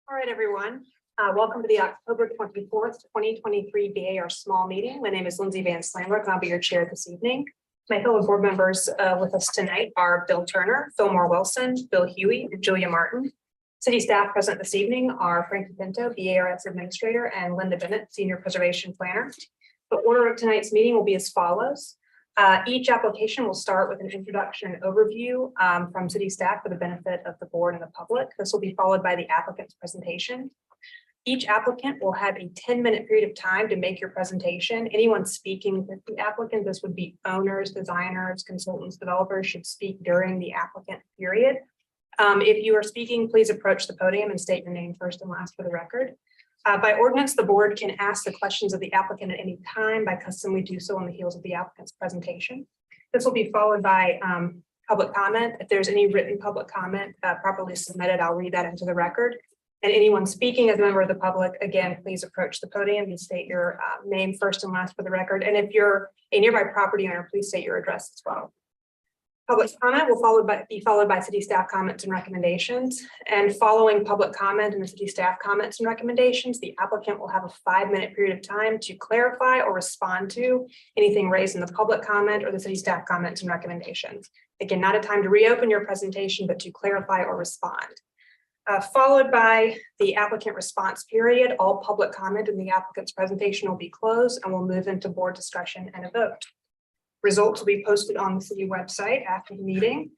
All right, everyone. Welcome to the October 24th, 2023 BAR small meeting. My name is Lindsay Van Slamrock, and I'll be your chair this evening. My fellow board members with us tonight are Bill Turner, Fillmore Wilson, Bill Huey, and Julia Martin. City staff present this evening are Frankie Pinto, BARS Administrator, and Linda Bennett, Senior Preservation Planner. The order of tonight's meeting will be as follows. Each application will start with an introduction and overview from city staff for the benefit of the board and the public. This will be followed by the applicant's presentation. Each applicant will have a 10-minute period of time to make your presentation. Anyone speaking with the applicant, this would be owners, designers, consultants, developers, should speak during the applicant period. If you are speaking, please approach the podium and state your name first and last for the record. By ordinance, the board can ask the questions of the applicant at any time. By custom, we do so on the heels of the applicant's presentation. This will be followed by public comment. If there's any written public comment properly submitted, I'll read that into the record. And anyone speaking as a member of the public, again, please approach the podium and state your name first and last for the record. And if you're a nearby property owner, please state your address as well. Public comment will be followed by city staff comments and recommendations. And following public comment and the city staff comments and recommendations, the applicant will have a 5-minute period of time to clarify or respond to anything raised in the public comment or the city staff comments and recommendations. Again, not a time to reopen your presentation, but to clarify or respond. Followed by the applicant response period, all public comment in the applicant's presentation will be closed and we'll move into board discussion and a vote. Results will be posted on the city website after the meeting.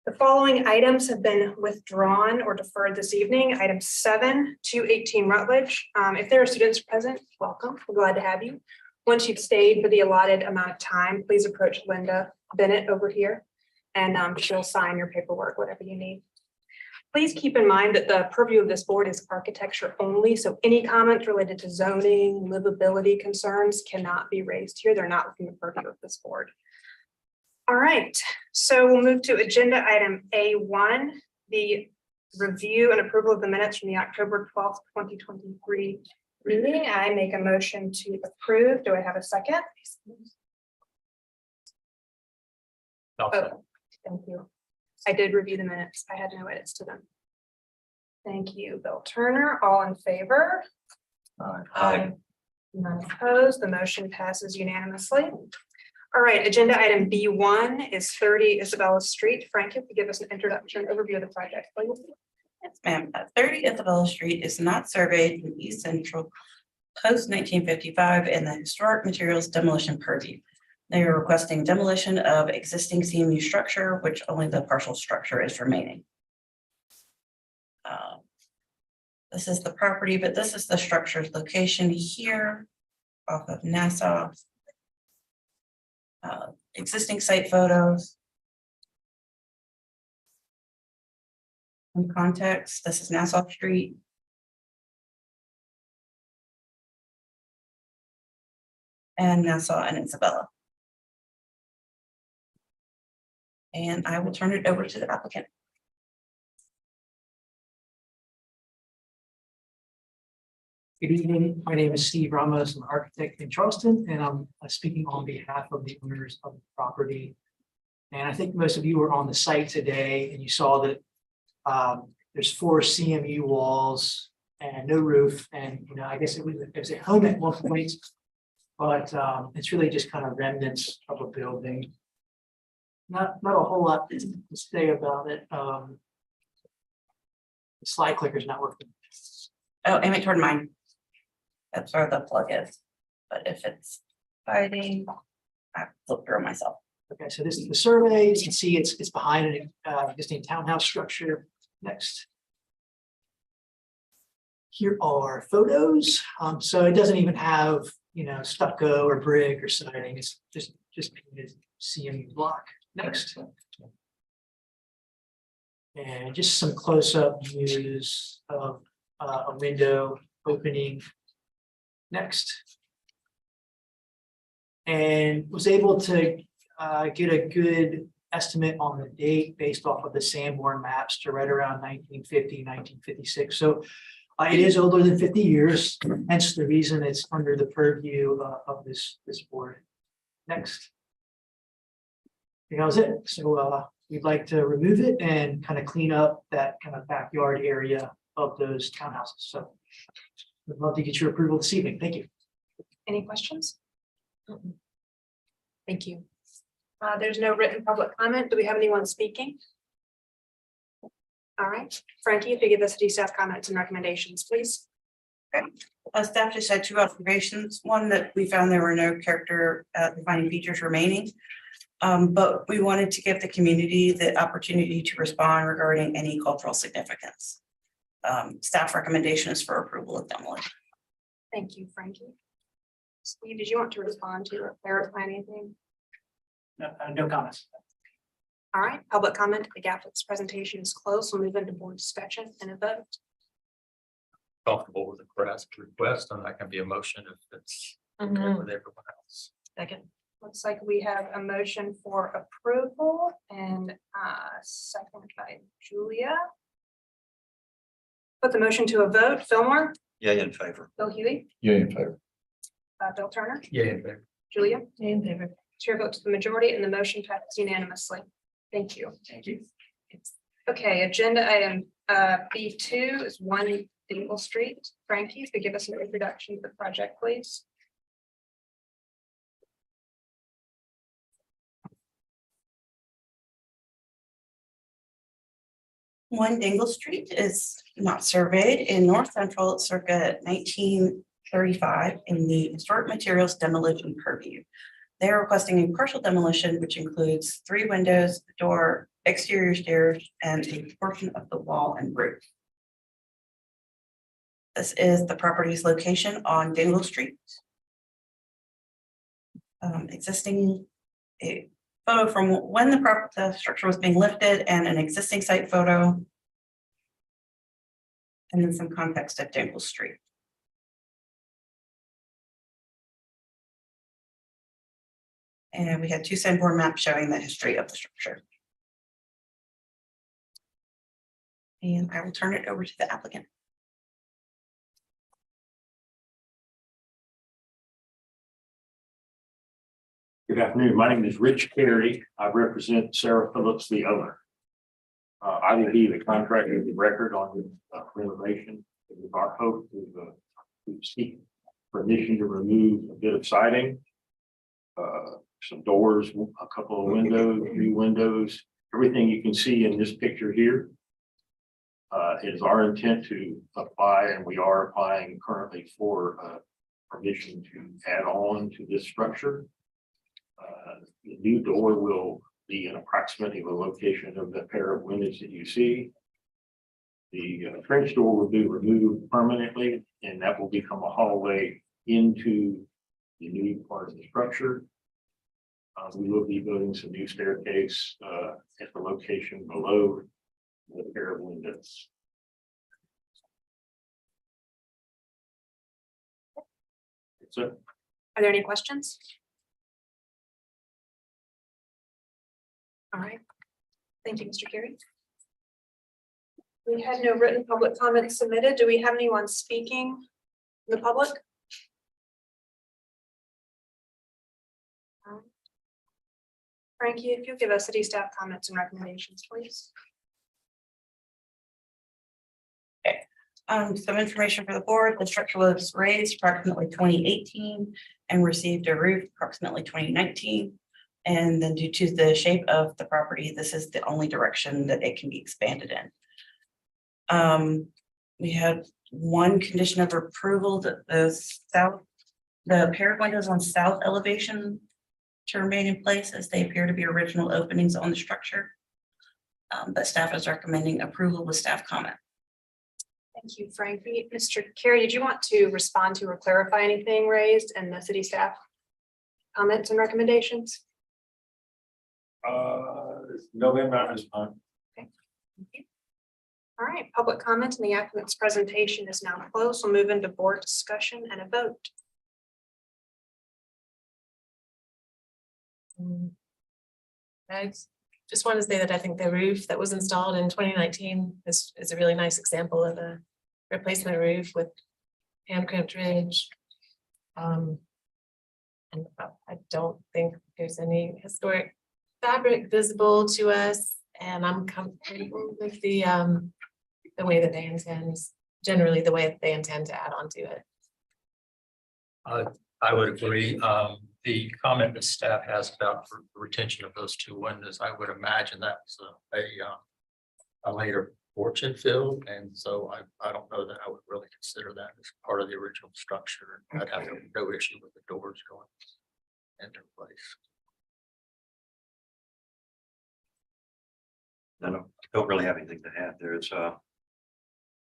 The following items have been withdrawn or deferred this evening. Item 7, 218 Rutledge. If there are students present, welcome. We're glad to have you. Once you've stayed for the allotted amount of time, please approach Linda Bennett over here and she'll sign your paperwork, whatever you need. Please keep in mind that the purview of this board is architecture only, so any comments related to zoning, livability concerns cannot be raised here. They're not within the purview of this board. All right, so we'll move to agenda item A1, the review and approval of the minutes from the October 12th, 2023 meeting. I make a motion to approve. Do I have a second? Oh, thank you. I did review the minutes. I had no edits to them. Thank you, Bill Turner. All in favor? Aye. None opposed. The motion passes unanimously. All right, agenda item B1 is 30 Isabella Street. Frank, if you give us an introduction overview of the project, please. Yes, ma'am. 30 Isabella Street is not surveyed in East Central post 1955 in the historic materials demolition purview. They are requesting demolition of existing CMU structure, which only the partial structure is remaining. This is the property, but this is the structure's location here off of Nassau. Existing site photos. In context, this is Nassau Street. And Nassau and Isabella. And I will turn it over to the applicant. Good evening. My name is Steve Ramos. I'm an architect in Charleston, and I'm speaking on behalf of the owners of the property. And I think most of you were on the site today, and you saw that there's 4 CMU walls and no roof. And I guess it was a home at one point, but it's really just kind of remnants of a building. Not a whole lot to say about it. The slide clicker is not working. Oh, aim it toward mine. That's where the plug is. But if it's fighting, I flip through myself. Okay, so this is the survey. As you can see, it's behind an existing townhouse structure. Next. Here are photos. So it doesn't even have stucco or brick or siding. It's just CMU block. Next. And just some close-up views of a window opening. Next. And was able to get a good estimate on the date based off of the Sanborn maps to right around 1950, 1956. So it is older than 50 years, hence the reason it's under the purview of this board. Next. And that was it. So we'd like to remove it and kind of clean up that kind of backyard area of those townhouses. So I'd love to get your approval this evening. Thank you. Any questions? Thank you. There's no written public comment. Do we have anyone speaking? All right, Frankie, if you give us city staff comments and recommendations, please. Staff just had two observations. One, that we found there were no character defining features remaining. But we wanted to give the community the opportunity to respond regarding any cultural significance. Staff recommendation is for approval of demolition. Thank you, Frankie. Steve, did you want to respond to or clarify anything? No comments. All right, public comment. The gap this presentation is closed. We'll move into board discussion and a vote. Comfortable with the request, and that can be a motion if it's okay with everyone else. Second. Looks like we have a motion for approval and second by Julia. Put the motion to a vote. Fillmore, Yeah, in favor. Bill Huey, Yeah, in favor. Bill Turner, Yeah, in favor. Julia. In favor. Chair votes to the majority and the motion passes unanimously. Thank you. Thank you. Okay, agenda item B2 is 1 Dingle Street. Frankie, if you give us an introduction to the project, please. One Dingle Street is not surveyed in North Central circa 1935 in the historic materials demolition purview. They are requesting a partial demolition, which includes 3 windows, a door, exterior stairs, and a portion of the wall and roof. This is the property's location on Dingle Street. Existing a photo from when the structure was being lifted and an existing site photo. And then some context of Dingle Street. And we had 2 sandboard maps showing the history of the structure. And I will turn it over to the applicant. Good afternoon. My name is Rich Carey. I represent Sarah Phillips, the owner. I will be the contractor of the record on the renovation. It is our hope to seek permission to remove a bit of siding, some doors, a couple of windows, 3 windows, everything you can see in this picture here. It is our intent to apply, and we are applying currently for permission to add on to this structure. The new door will be in approximately the location of the pair of windows that you see. The French door will be removed permanently, and that will become a hallway into the new part of the structure. We will be building some new staircase at the location below the pair of windows. That's it. Are there any questions? All right. Thank you, Mr. Carey. We had no written public comments submitted. Do we have anyone speaking in the public? Frankie, if you'll give us city staff comments and recommendations, please. Some information for the board. The structure was raised approximately 2018 and received a roof approximately 2019. And then due to the shape of the property, this is the only direction that it can be expanded in. We had 1 condition of approval that the pair of windows on south elevation to remain in place as they appear to be original openings on the structure. But staff is recommending approval with staff comment. Thank you, Frankie. Mr. Carey, did you want to respond to or clarify anything raised in the city staff comments and recommendations? No, ma'am, not this time. Okay. Thank you. All right, public comment and the applicant's presentation is now closed. We'll move into board discussion and a vote. I just want to say that I think the roof that was installed in 2019 is a really nice example of a replacement roof with hand crimped ridge. And I don't think there's any historic fabric visible to us, and I'm comfortable with the the way that they intend, generally the way that they intend to add on to it. I would agree. The comment that staff has about retention of those two windows, I would imagine that was a later fortune fill, and so I don't know that I would really consider that as part of the original structure. I'd have no issue with the doors going in their place. I don't really have anything to add. There's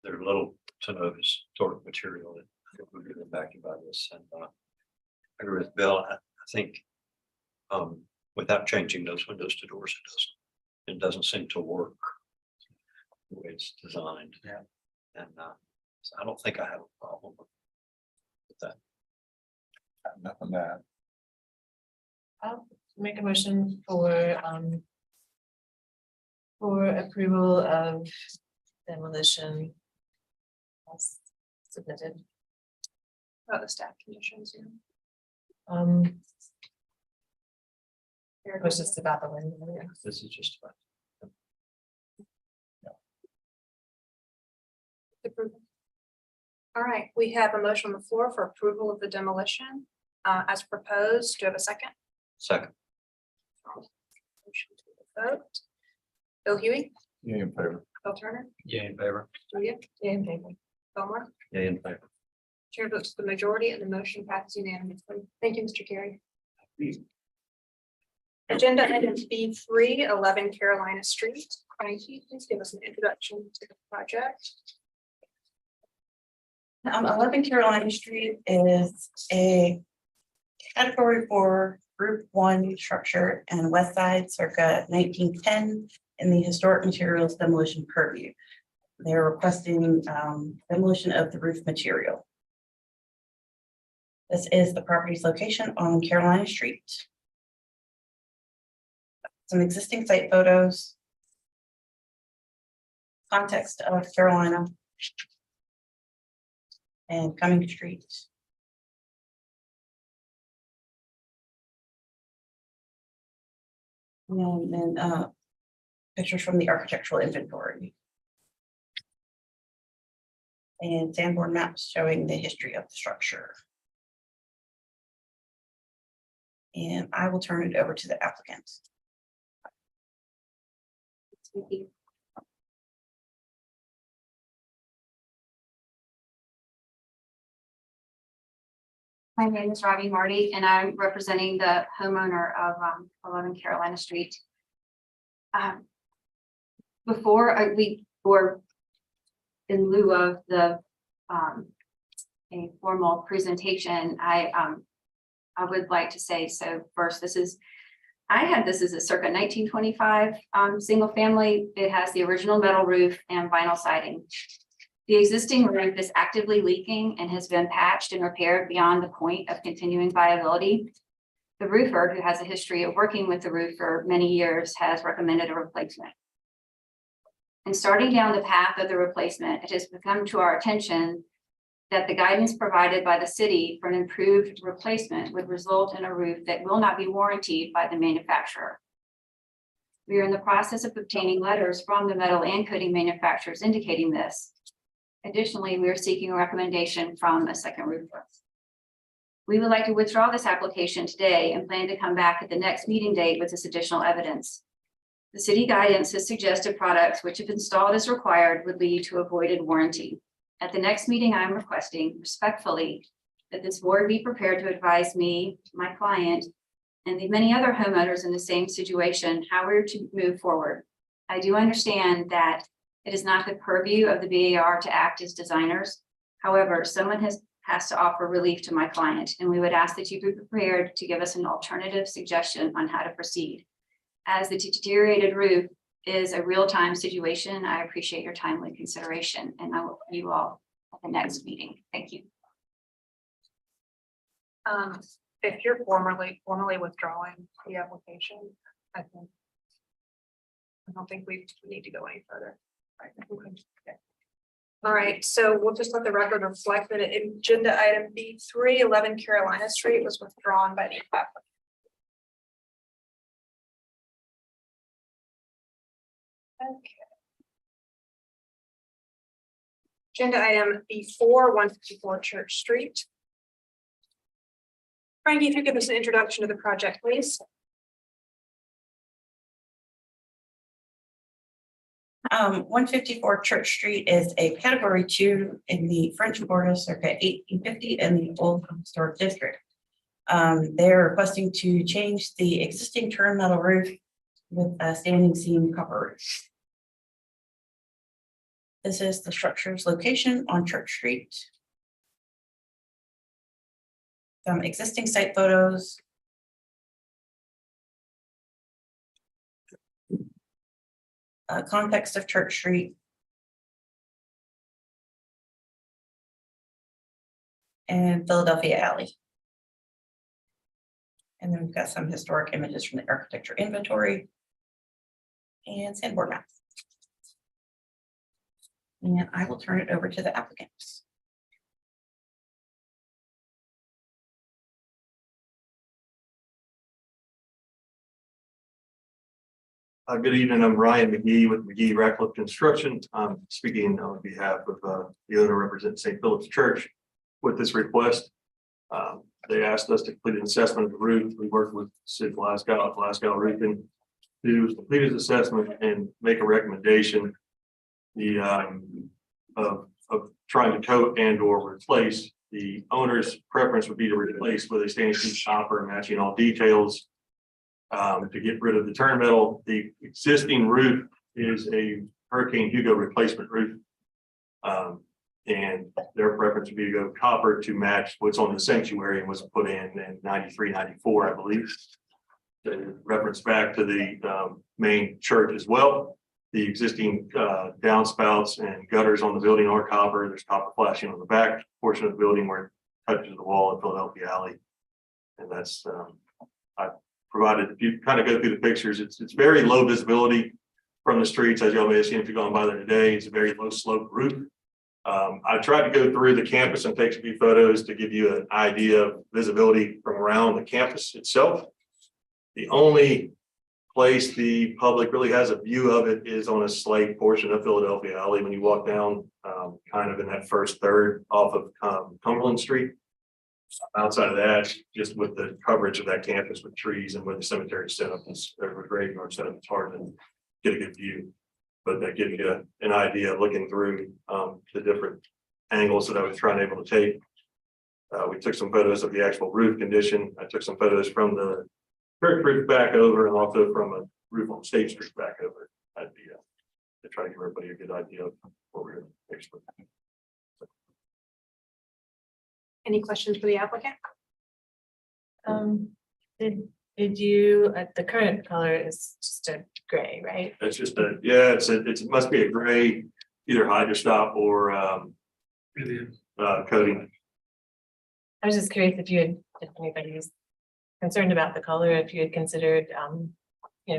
little to no historic material that would be impacted by this. And I agree with Bill. I think without changing those windows to doors, it doesn't seem to work the way it's designed. Yeah. And so I don't think I have a problem with that. Nothing bad. I'll make a motion for approval of demolition as submitted. About the staff conditions, yeah. It was just about the window. Yeah. This is just about Approval. All right, we have a motion on the floor for approval of the demolition as proposed. Do you have a second? second. Motion to the vote. Bill Huey, Yeah, in favor. Bill Turner, Yeah, in favor. Julia, Yeah, in favor. Bill Moore. Yeah, in favor. Chair votes the majority and the motion passes unanimously. Thank you, Mr. Carey. Agenda item B3, 11 Carolina Street. Frankie, please give us an introduction to the project. 11 Carolina Street is a category 4 group 1 structure and west side circa 1910 in the historic materials demolition purview. They're requesting demolition of the roof material. This is the property's location on Carolina Street. Some existing site photos. Context of Carolina. And Cumming Street. And then pictures from the architectural inventory. And Sanborn maps showing the history of the structure. And I will turn it over to the applicant. Thank you. My name is Robbie Marty, and I'm representing the homeowner of 11 Carolina Street. Before we were in lieu of the a formal presentation, I would like to say, so first, I had this as a circa 1925 single family. It has the original metal roof and vinyl siding. The existing roof is actively leaking and has been patched and repaired beyond the point of continuing viability. The roofer, who has a history of working with the roof for many years, has recommended a replacement. And starting down the path of the replacement, it has become to our attention that the guidance provided by the city for an improved replacement would result in a roof that will not be warranted by the manufacturer. We are in the process of obtaining letters from the metal and coating manufacturers indicating this. Additionally, we are seeking a recommendation from a second roofer. We would like to withdraw this application today and plan to come back at the next meeting date with this additional evidence. The city guidance has suggested products which, if installed as required, would lead to avoided warranty. At the next meeting, I am requesting respectfully that this board be prepared to advise me, my client, and the many other homeowners in the same situation how we're to move forward. I do understand that it is not the purview of the BAR to act as designers. However, someone has to offer relief to my client, and we would ask that you be prepared to give us an alternative suggestion on how to proceed. As the deteriorated roof is a real-time situation, I appreciate your timely consideration, and I will see you all at the next meeting. Thank you. If you're formally withdrawing the application, I don't think we need to go any further. Right. Okay. All right, so we'll just let the record reflect that agenda item B3, 11 Carolina Street was withdrawn by the applicant. Okay. Agenda item B4, 154 Church Street. Frankie, if you give us an introduction to the project, please. 154 Church Street is a category 2 in the French Quarter circa 1850 in the Old Historic District. They're requesting to change the existing turn metal roof with a standing seam copper roof. This is the structure's location on Church Street. Some existing site photos. Context of Church Street. And Philadelphia Alley. And then we've got some historic images from the architecture inventory. And sandboard maps. And I will turn it over to the applicants. Good evening, I'm Ryan McGee with McGee Ratcliffe Construction. I'm speaking on behalf of the owner representing St. Philip's Church with this request. They asked us to complete an assessment of the roof. We worked with Sid Glasgow Roofing to complete his assessment and make a recommendation of trying to coat and or replace. The owner's preference would be to replace with a standing seam copper matching all details. To get rid of the turn metal. The existing roof is a Hurricane Hugo replacement roof. And their preference would be to go copper to match what's on the sanctuary and was put in 93, 94, I believe. To reference back to the main church as well. The existing downspouts and gutters on the building are copper. There's copper flashing on the back portion of the building where it touches the wall in Philadelphia Alley. And that's provided, if you kind of go through the pictures, it's very low visibility from the streets, as y'all may have seen if you've gone by there today. It's a very low slope roof. I tried to go through the campus and take a few photos to give you an idea of visibility from around the campus itself. The only place the public really has a view of it is on a slight portion of Philadelphia Alley when you walk down kind of in that first third off of Cumberland Street. Outside of that, just with the coverage of that campus with trees and where the cemetery set up is, or graveyard set up, it's hard to get a good view. But that gives you an idea of looking through the different angles that I was trying to able to take. We took some photos of the actual roof condition. I took some photos from the church roof back over and also from a roof on State Street back over. That'd be to try to give everybody a good idea of what we're expecting. Any questions for the applicant? Did you, the current color is just a gray, right? It's just it must be a gray, either hydrostop or coating. I was just curious if anybody was concerned about the color, if you had considered,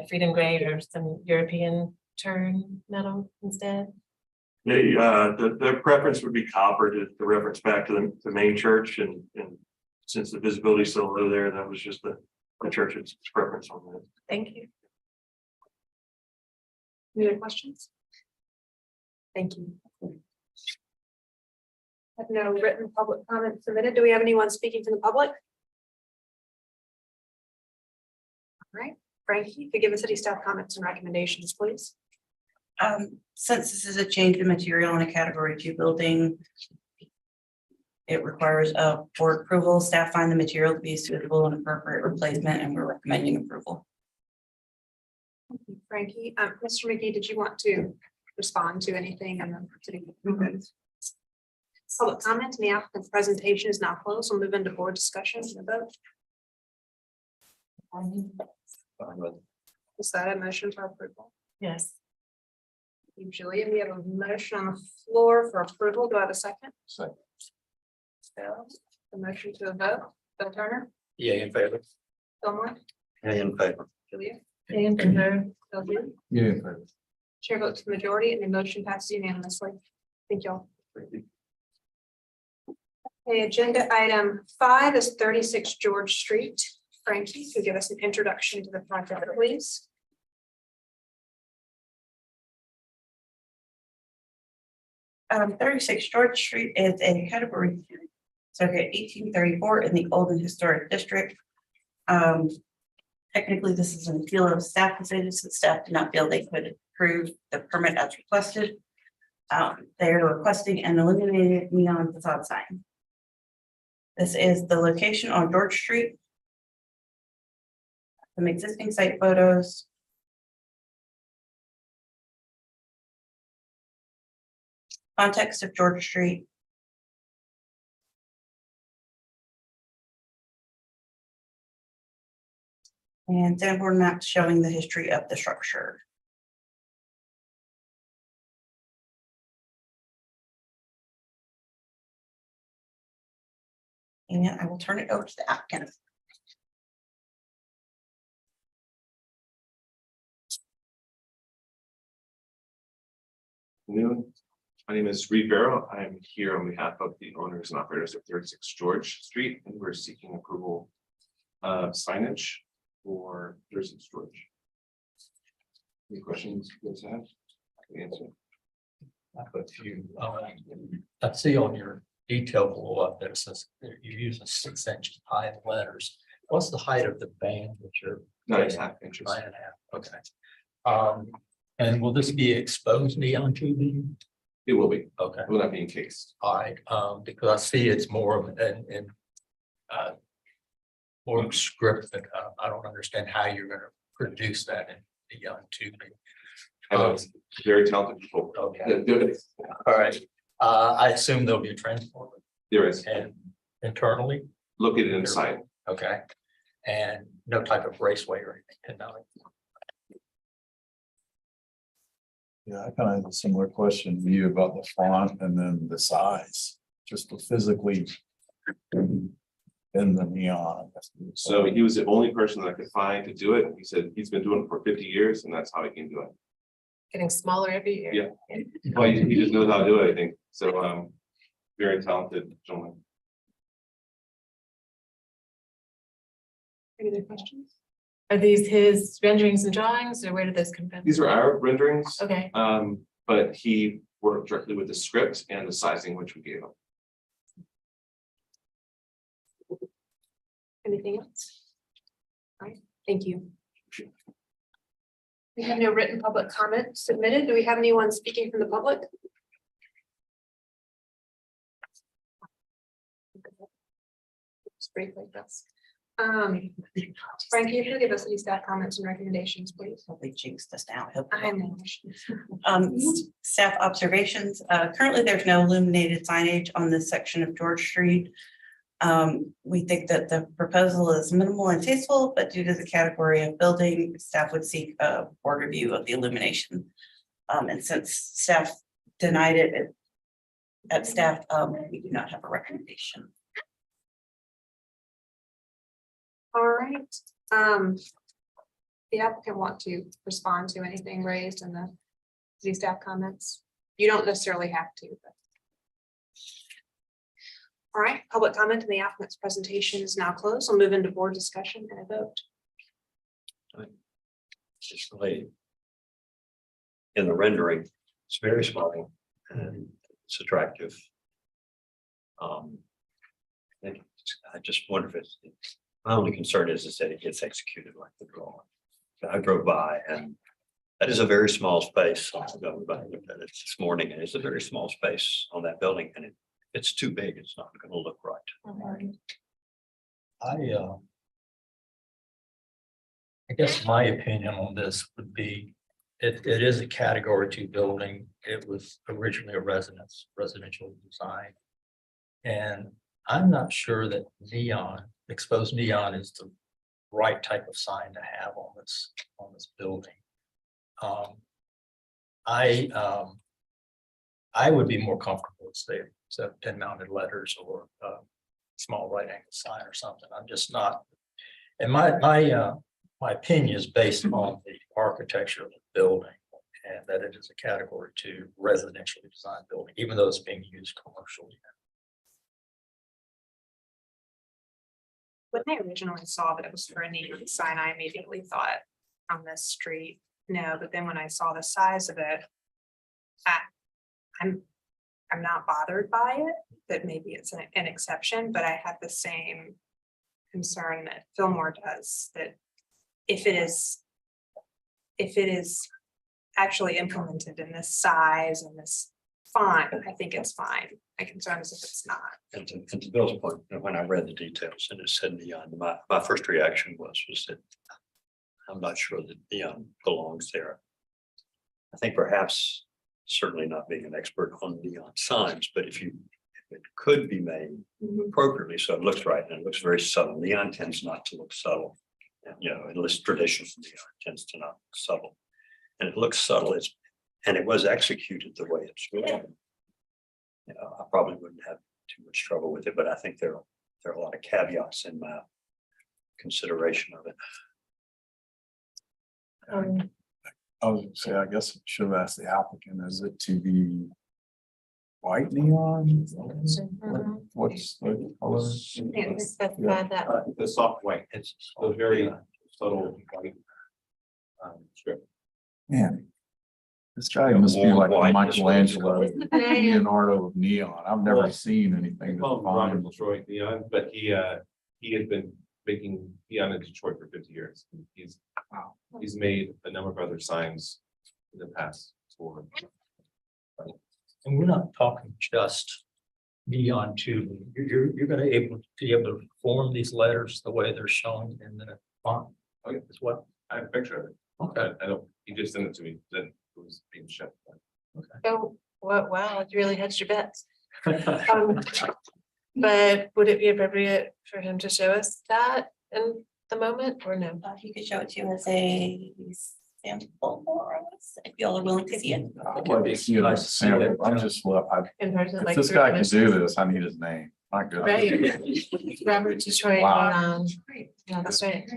freedom gray or some European turn metal instead. Their preference would be copper to reference back to the main church, and since the visibility is so low there, that was just the church's preference on that. Thank you. Any other questions? Thank you. Have no written public comment submitted. Do we have anyone speaking to the public? All right, Frankie, if you give us city staff comments and recommendations, please. Since this is a change in material in a category 2 building, it requires a board approval. Staff find the material to be a suitable and appropriate replacement, and we're recommending approval. Thank you, Frankie. Mr. McGee, did you want to respond to anything? And then public comment and the applicant's presentation is now closed. We'll move into board discussion and a vote. Is that a motion for approval? Yes. Thank you, Julia. We have a motion on the floor for approval. Do I have a second? Second. So, the motion to a vote. Bill Turner, Yeah, in favor. Fillmore, In favor. Julia, And Bill Duke. Yeah. Chair votes the majority and the motion passes unanimously. Thank you all. Okay, agenda item 5 is 36 George Street. Frankie, could you give us an introduction to the project, please? 36 George Street is a category circuit 1834 in the Old and Historic District. Technically, this is an appeal of staff decision, since staff did not feel they could approve the permit as requested. They are requesting an illuminated neon facade sign. This is the location on George Street. Some existing site photos. Context of George Street. And Sanborn maps showing the history of the structure. And I will turn it over to the applicant. Noon. My name is Reed Barrow. I'm here on behalf of the owners and operators of 36 George Street, and we're seeking approval of signage for 36 George. Any questions you guys have? I can answer. I have a few, I see on your detail below up there, it says that you're using 6 inch high letters. What's the height of the band that you're? 9.5 inches. 9.5, okay. And will this be exposed neon tubing? It will be. Okay, It will not be encased. all right, because I see it's more of an more scripted. I don't understand how you're gonna produce that in neon tubing. I have very talented people. Okay, that do it. all right. I assume there'll be a transformer There is and internally, located inside. okay? And no type of raceway or anything, no. Yeah, I kind of have a similar question to you about the font and then the size, just to physically in the neon. So he was the only person that I could find to do it. He said he's been doing it for 50 years and that's how he can do it. Getting smaller every year. Yeah. Well, he just knows how to do it, I think. So, very talented gentleman. Any other questions? Are these his renderings and drawings, or where did those come from? These are our renderings. Okay, But he worked directly with the script and the sizing, which we gave him. Anything else? All right, thank you. We have no written public comment submitted. Do we have anyone speaking from the public? It's brief like this. Frank, can you give us any staff comments and recommendations, please? Hopefully jinxed us now. I hope I not. know. Staff observations, currently there's no illuminated signage on this section of George Street. We think that the proposal is minimal and tasteful, but due to the category of building, staff would seek a board review of the illumination. And since staff denied it at staff, we do not have a recommendation. All right. The applicant want to respond to anything raised in the city staff comments? You don't necessarily have to, but. All right, public comment in the applicant's presentation is now closed. We'll move into board discussion and a vote. Just really. In the rendering, it's very small and it's attractive. And I just wonder if it's, my only concern is that it gets executed like the drawing. I drove by and that is a very small space. I looked at it this morning and it's a very small space on that building and it's too big. It's not going to look right. I guess my opinion on this would be, it is a category 2 building. It was originally a residential design. And I'm not sure that exposed neon is the right type of sign to have on this building. I would be more comfortable with say pin mounted letters or small right angle sign or something. I'm just not. And my opinion is based on the architecture of the building and that it is a category 2 residentially designed building, even though it's being used commercially. When I originally saw that it was for a neon sign, I immediately thought on this street, no, but then when I saw the size of it, I'm not bothered by it, that maybe it's an exception, but I have the same concern that Fillmore does, that if it is actually implemented in this size and this font, I think it's fine. My concern is if it's not. And to Bill's point, when I read the details and it said neon, my first reaction was that I'm not sure that neon belongs there. I think perhaps, certainly not being an expert on neon signs, but if it could be made appropriately, so it looks right and it looks very subtle. Neon tends not to look subtle. And, at least traditional neon tends to not look subtle. And it looks subtle, and it was executed the way it's written. I probably wouldn't have too much trouble with it, but I think there are a lot of caveats in my consideration of it. I was gonna say, I guess I should have asked the applicant, is it to be white neon? What's the color? Specify that. The soft white, It's so very subtle white. Strip. Man. This guy must be Warm like white is what it's Michelangelo, Isn't the name? Leonardo of neon. I've never Well, seen anything. We call him that's Robert fine. Detroit Neon, but he has been making neon in Detroit for 50 years. He's made a number of other signs in the past for. And we're not talking just neon tubing. You're gonna be able to form these letters the way they're shown in the font as well. I have a picture of it. Okay. I don't, he just sent it to me, that it was being shipped. Oh, wow, you really hedged your bets. But would it be appropriate for him to show us that in the moment or no? If you could show it to you as a sample for us, if y'all are willing to see it. I'd like to see it as a sample. I'm just, In person, if like. this through guy can do commissions? this, I need his name. Not good. Right. Robert Detroit, Wow. yeah, that's right.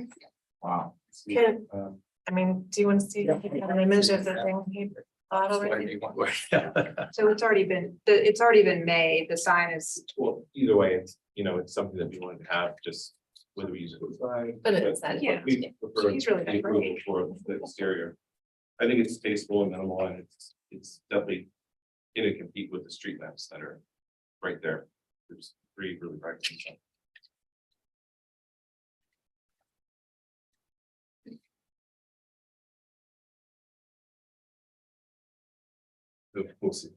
Wow. Can, I mean, do you want to see an image of the thing he thought already? So it's already been made, the sign is, Well, either way, it's something that we wanted to have, just whether we use it outside. But it's that, yeah. We prefer He's really the done approval great. for the exterior. I think it's tasteful and minimal, and it's definitely gonna compete with the street lamps that are right there. There's 3 really bright ones. We'll see.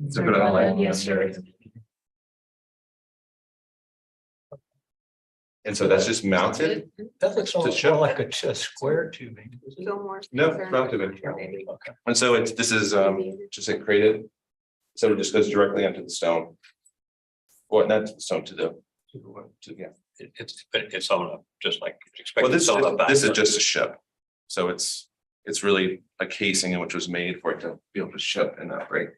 It's a good outline. Yes, sure. And so that's just mounted? That looks show. all like a square tubing. is it? Fillmore. No, it's mounted in. And so this is just created. So it just goes directly onto the stone. Or not to the stone, yeah. It's on a, just like. Well, it's on a back. this is just a ship. So it's really a casing in which was made for it to be able to ship and operate.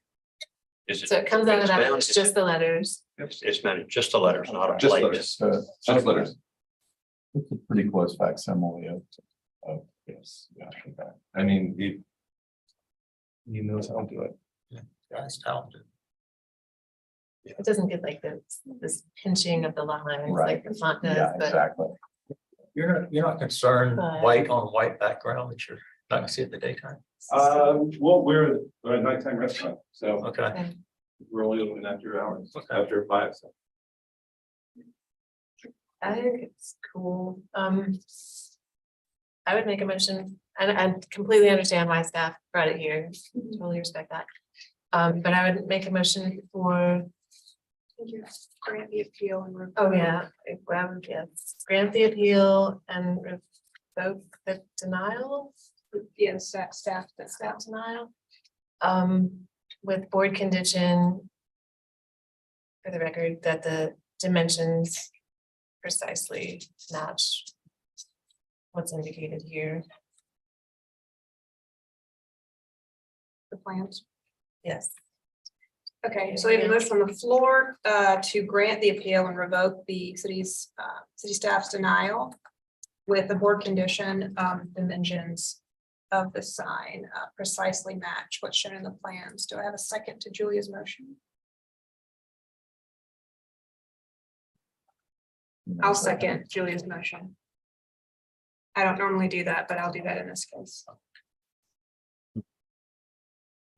Is So it comes out of that, mounted- it's just the letters. It's meant just the letters, not a Just plate. letters. Just letters. It's a pretty close facsimile of, Yes, yeah, I mean, he knows how to do it. That's talented. It doesn't get like this pinching of the lines Right. like the font does, yeah, but exactly. You're not concerned But- white on white background that you're not gonna see it in the daytime? Well, we're a nighttime restaurant, so Okay. we're only looking after hours, Okay. after 5, so. I think it's cool. I would make a motion, and I completely understand why staff brought it here, totally respect that. But I would make a motion for, Grant the appeal and. oh yeah, yes, grant the appeal and revoke the denial, Yes, staff. denial. With board condition. For the record, that the dimensions precisely match what's indicated here. The plans. Yes. Okay, so we have a motion on the floor to grant the appeal and revoke the city staff's denial with the board condition dimensions of the sign precisely match what's shown in the plans. Do I have a second to Julia's motion? I'll second Julia's motion. I don't normally do that, but I'll do that in this case.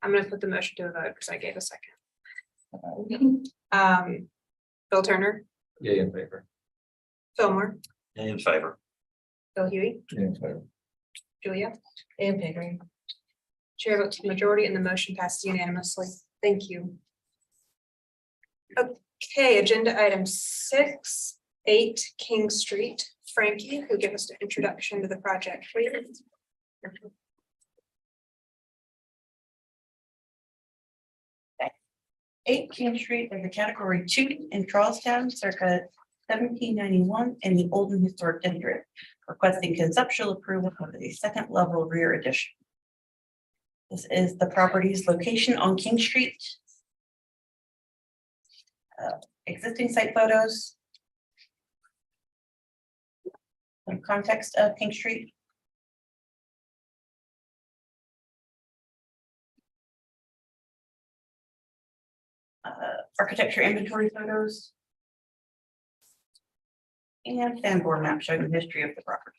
I'm gonna put the motion to a vote because I gave a second. Bill Turner, Yay in favor. Fillmore, In favor. Bill Huey, In favor. Julia. And Pickering. Chair votes majority and the motion passes unanimously. Thank you. Okay, agenda item 6, 8 King Street. Frankie, who give us an introduction to the project, please. 8 King Street is a category 2 in Charlestown, circa 1791 in the Olden Historic District, requesting conceptual approval of the second level rear addition. This is the property's location on King Street. Existing site photos. Some context of King Street. Architecture inventory photos. And sandboard map showing the history of the property.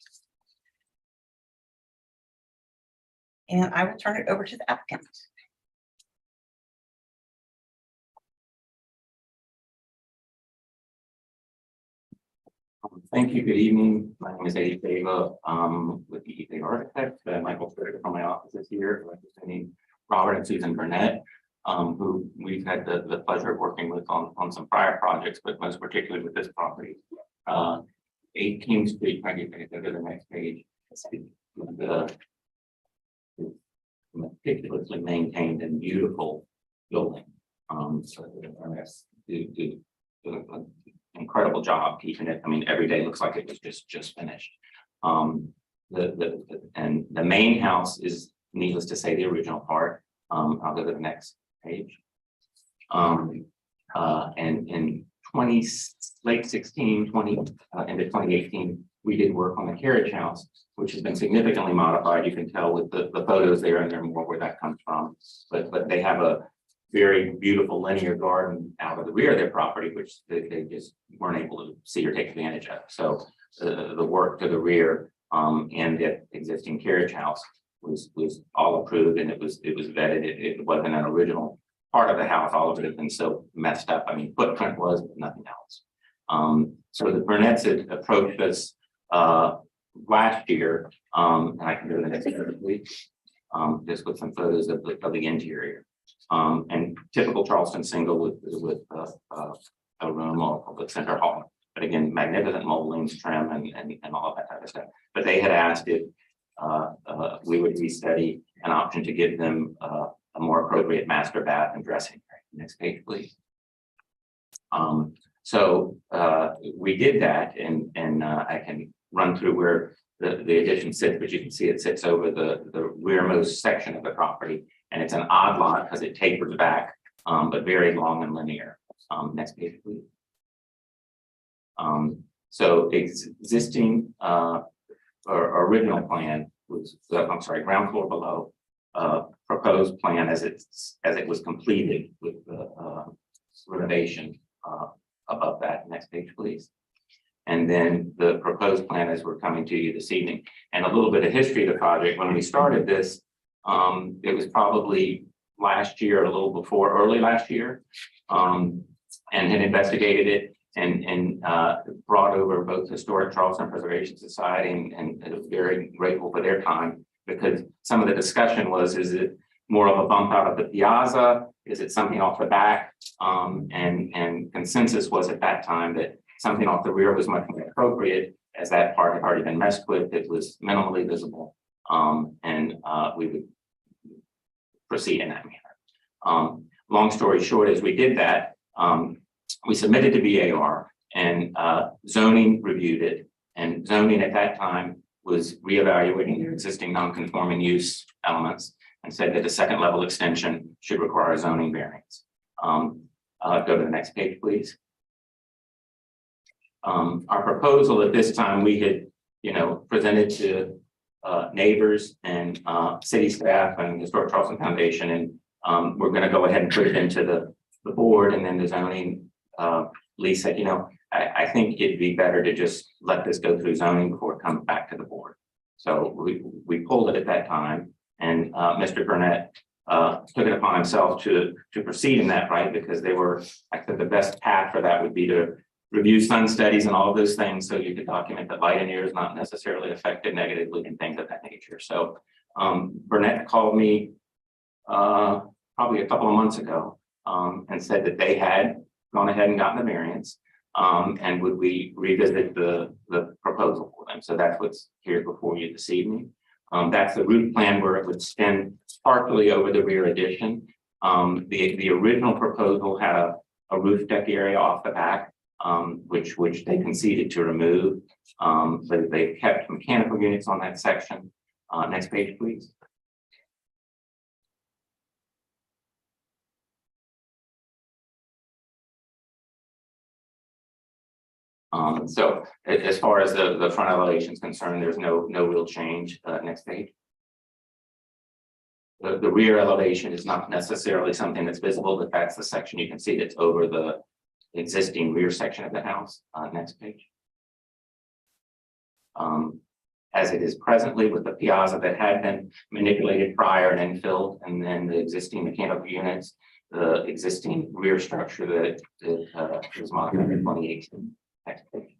And I will turn it over to the applicant. Thank you. Good evening. My name is Eddie Fava, with the Evening Architect. Michael Fritter from my office is here, representing Robert and Susan Burnett, who we've had the pleasure of working with on some prior projects, but most particularly with this property. 8 King Street, I can go to the next page. The meticulously maintained and beautiful building. So do an incredible job keeping it. I mean, every day looks like it was just finished. And the main house is, needless to say, the original part. I'll go to the next page. And in late 16, 20, into 2018, we did work on the carriage house, which has been significantly modified. You can tell with the photos there, and there more where that comes from. But they have a very beautiful linear garden out of the rear of their property, which they just weren't able to see or take advantage of. So the work to the rear and the existing carriage house was all approved, and it was vetted. It wasn't an original part of the house. All of it had been so messed up. I mean, footprint was, but nothing else. So the Burnett's had approached us last year, and I can go to the next photo, please. Just with some photos of the interior. And typical Charleston single with a room or the center hall. But again, magnificent moldings, trim, and all of that type of stuff. But they had asked if we would restudy an option to give them a more appropriate master bath and dressing. Next page, please. So we did that, and I can run through where the addition sits, but you can see it sits over the rearmost section of the property. And it's an odd lot because it tapers back, but very long and linear. Next page, please. So existing or original plan was, I'm sorry, ground floor below, proposed plan as it was completed with the renovation above that. Next page, please. And then the proposed plan as we're coming to you this evening. And a little bit of history of the project. When we started this, it was probably last year, a little before, early last year, and had investigated it and brought over both Historic Charleston Preservation Society and very grateful for their time, because some of the discussion was, is it more of a bump out of the piazza? Is it something off the back? And consensus was at that time that something off the rear was much more appropriate, as that part had already been messed with. It was minimally visible, and we would proceed in that manner. Long story short, as we did that, we submitted to BAR, and zoning reviewed it, and zoning at that time was reevaluating their existing non-conforming use elements and said that the second level extension should require a zoning variance. Go to the next page, please. Our proposal at this time, we had, presented to neighbors and city staff and Historic Charleston Foundation, and we're going to go ahead and put it into the board, and then the zoning Lee said, I think it'd be better to just let this go through zoning before it comes back to the board. So we pulled it at that time, and Mr. Burnett took it upon himself to proceed in that, right? Because they were, I said, the best path for that would be to review sun studies and all of those things, so you could document that light and air is not necessarily affected negatively and things of that nature. So Burnett called me probably a couple of months ago and said that they had gone ahead and gotten the variance. And would we revisit the proposal for them? So that's what's here before you this evening. That's the roof plan where it would extend partially over the rear addition. The original proposal had a roof deck area off the back, which they conceded to remove. But they kept mechanical units on that section. Next page, please. So as far as the front elevation is concerned, there's no real change. Next page. The rear elevation is not necessarily something that's visible, but that's the section you can see that's over the existing rear section of the house. Next page. As it is presently with the piazza that had been manipulated prior and infilled, and then the existing mechanical units, the existing rear structure that was modified in 2018. Next page.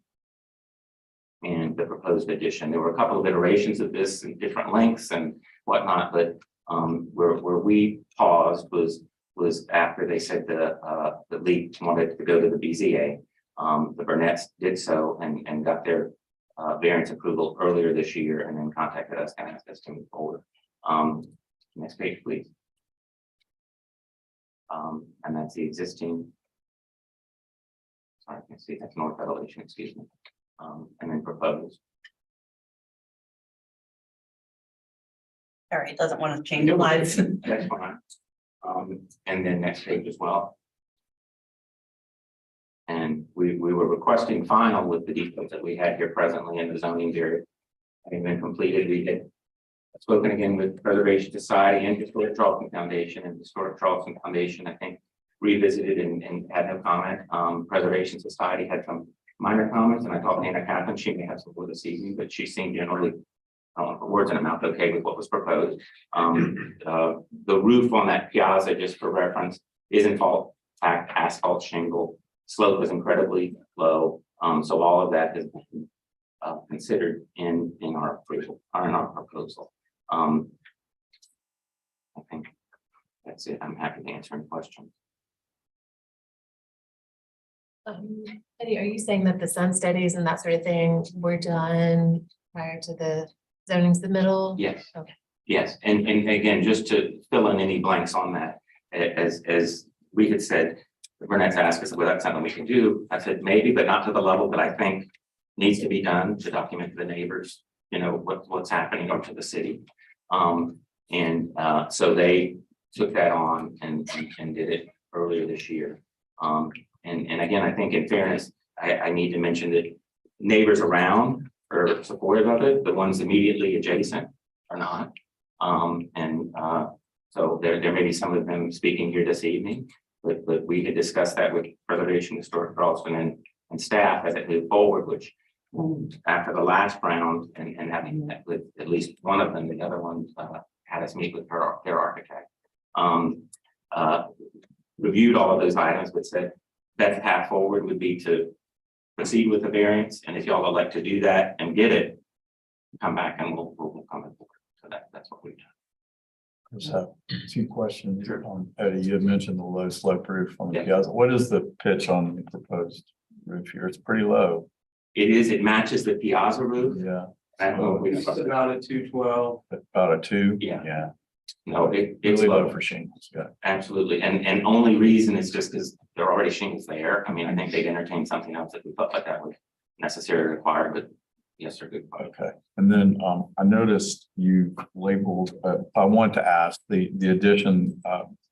And the proposed addition. There were a couple of iterations of this in different lengths and whatnot, but where we paused was after they said the league wanted to go to the BZA. The Burnett's did so and got their variance approval earlier this year, and then contacted us and asked us to move forward. Next page, please. And that's the existing. Sorry, I can see that's north elevation, excuse me. And then proposed. Sorry, it doesn't want to change the lines. That's fine. And then next page as well. And we were requesting final with the details that we had here presently in the zoning area. Having been completed, we had spoken again with Preservation Society and Historic Charleston Foundation, and Historic Charleston Foundation, I think, revisited and had no comment. Preservation Society had some minor comments, and I talked to Anna Kaplan. She may have some more this evening, but she seemed generally, I don't want to put words in her mouth, okay with what was proposed. The roof on that piazza, just for reference, is in fact asphalt shingle. Slope is incredibly low, so all of that has been considered in our approval, or in our proposal. I think that's it. I'm happy to answer any questions. Eddie, are you saying that the sun studies and that sort of thing were done prior to the zoning submittal? Yes. Okay. Yes, and again, just to fill in any blanks on that, as we had said, Burnett's asked us, well, that's something we can do. I said, maybe, but not to the level that I think needs to be done to document to the neighbors, you know, what's happening up to the city. So they took that on and did it earlier this year. And again, I think in fairness, I need to mention that neighbors around are supportive of it. The ones immediately adjacent are not. So there may be some of them speaking here this evening, but we had discussed that with Preservation Historic Charleston and staff as it moved forward, which after the last round and having met with at least one of them, the other one had us meet with their architect. Reviewed all of those items, but said best path forward would be to proceed with the variance, and if y'all would like to do that and get it, come back and we'll come forward. So that's what we've done. I just have two questions. Eddie, you had mentioned the low slope roof on the Yeah. piazza. What is the pitch on the proposed roof here? It's pretty low. It matches the piazza roof. Yeah, I don't know if we- It's about a 212. about a 2. Yeah. Yeah, No, it's really low low, for shingles. Yeah. absolutely, and only reason is just because there are already shingles there. I mean, I think they'd entertain something else that we felt like that would necessarily require, but yes, they're good. Okay. And then I noticed you labeled, I want to ask the addition,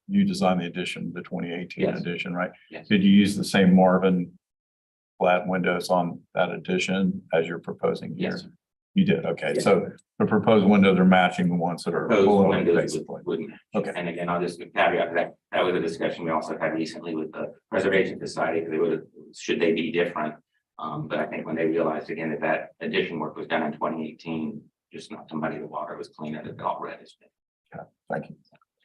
you designed the addition, the 2018 Yes. edition, right? Yes. Did you use the same Marvin flat windows on that addition as you're proposing here? Yes, sir. You did, okay, Yes. so the proposed windows are matching the ones that are Proposed below, windows basically. wouldn't match. Okay. And again, I'll just caveat that, that was a discussion we also had recently with the Preservation Society, because they would, should they be different? But I think when they realized again that addition work was done in 2018, just not to muddy the water, it was cleaner than all red has been. Thank you.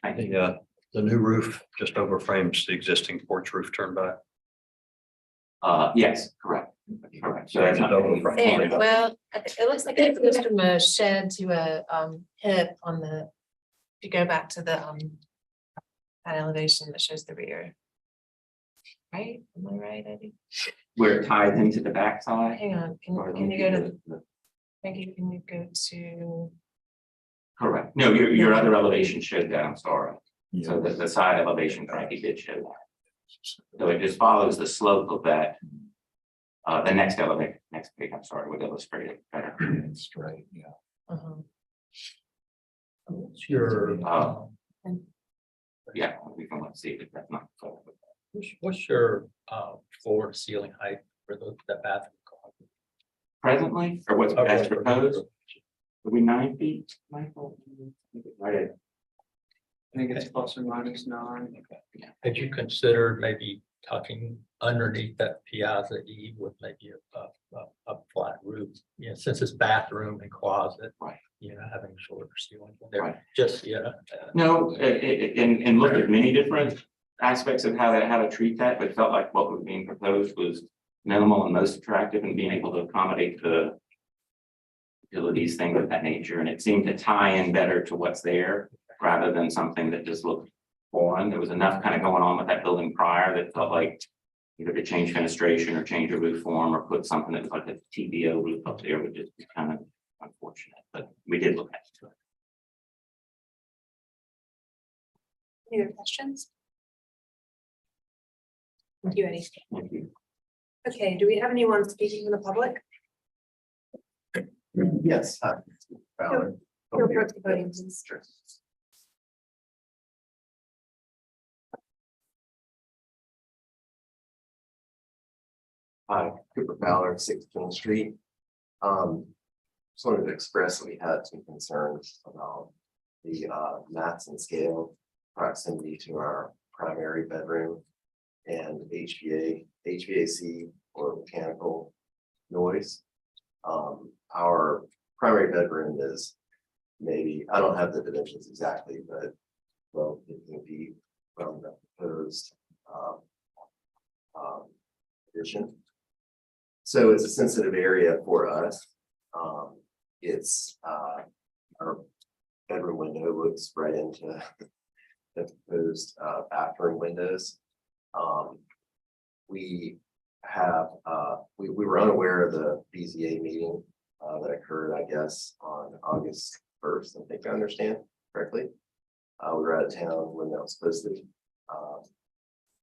Thank you. The new roof just over frames the existing porch roof turned back. Yes, correct. Correct. So that's not. And well, it looks like it goes from a shed to a hip on the, if you go back to the that elevation that shows the rear. Right? Am I right, Eddie? Where it ties into the backside. Hang on, can you go to, thank you, can you go to, Correct. No, your other elevation showed that, I'm sorry. Yeah. So the side elevation, Frankie did show that. So it just follows the slope of that. The next elevation, next page, I'm sorry, would illustrate it better. Straight, yeah. What's your, Yeah, we can let's see if that's not. what's your floor to ceiling height for the bathroom? Presently, or what's as proposed, would be 9 feet, Michael? Right. I think it's plus or minus 9. Had you considered maybe tucking underneath that piazza eve with maybe a flat roof? You know, since it's bathroom and closet. Right. You know, having shorter ceiling there, Right. just, yeah. No, and looked at many different aspects of how to treat that, but felt like what was being proposed was minimal and most attractive and being able to accommodate the utilities, things of that nature, and it seemed to tie in better to what's there rather than something that just looked foreign. There was enough kind of going on with that building prior that felt like either to change fenestration or change a roof form or put something that was like a TBO roof up there would just be kind of unfortunate, but we did look at it. Any other questions? Thank you, Eddie. Thank you. Okay, do we have anyone speaking in the public? Yes. Feel free to the podium, please. Hi, Cooper Fowler, 16th Street. Just wanted to express that we had some concerns about the mats and scale proximity to our primary bedroom and HVAC or mechanical noise. Our primary bedroom is maybe, I don't have the dimensions exactly, but 15 feet from the proposed addition. So it's a sensitive area for us. It's our bedroom window looks right into the proposed bathroom windows. We have we were unaware of the BZA meeting that occurred, I guess, on August 1st. I think I understand correctly. We were out of town when that was posted.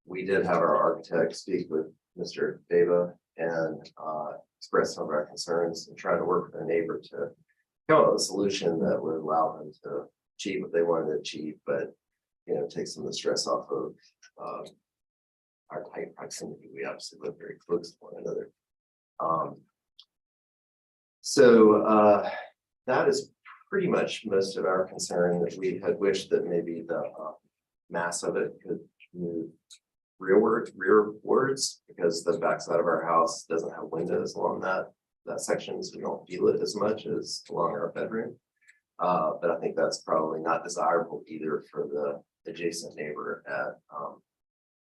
We did have our architect speak with Mr. Deva and express some of our concerns and try to work with our neighbor to come up with a solution that would allow them to achieve what they wanted to achieve, but take some of the stress off of our tight proximity. We obviously live very close to one another. So that is pretty much most of our concern. That we had wished that maybe the mass of it could move rearwards because the backside of our house doesn't have windows along that section, so we don't feel it as much as along our bedroom. But I think that's probably not desirable either for the adjacent neighbor at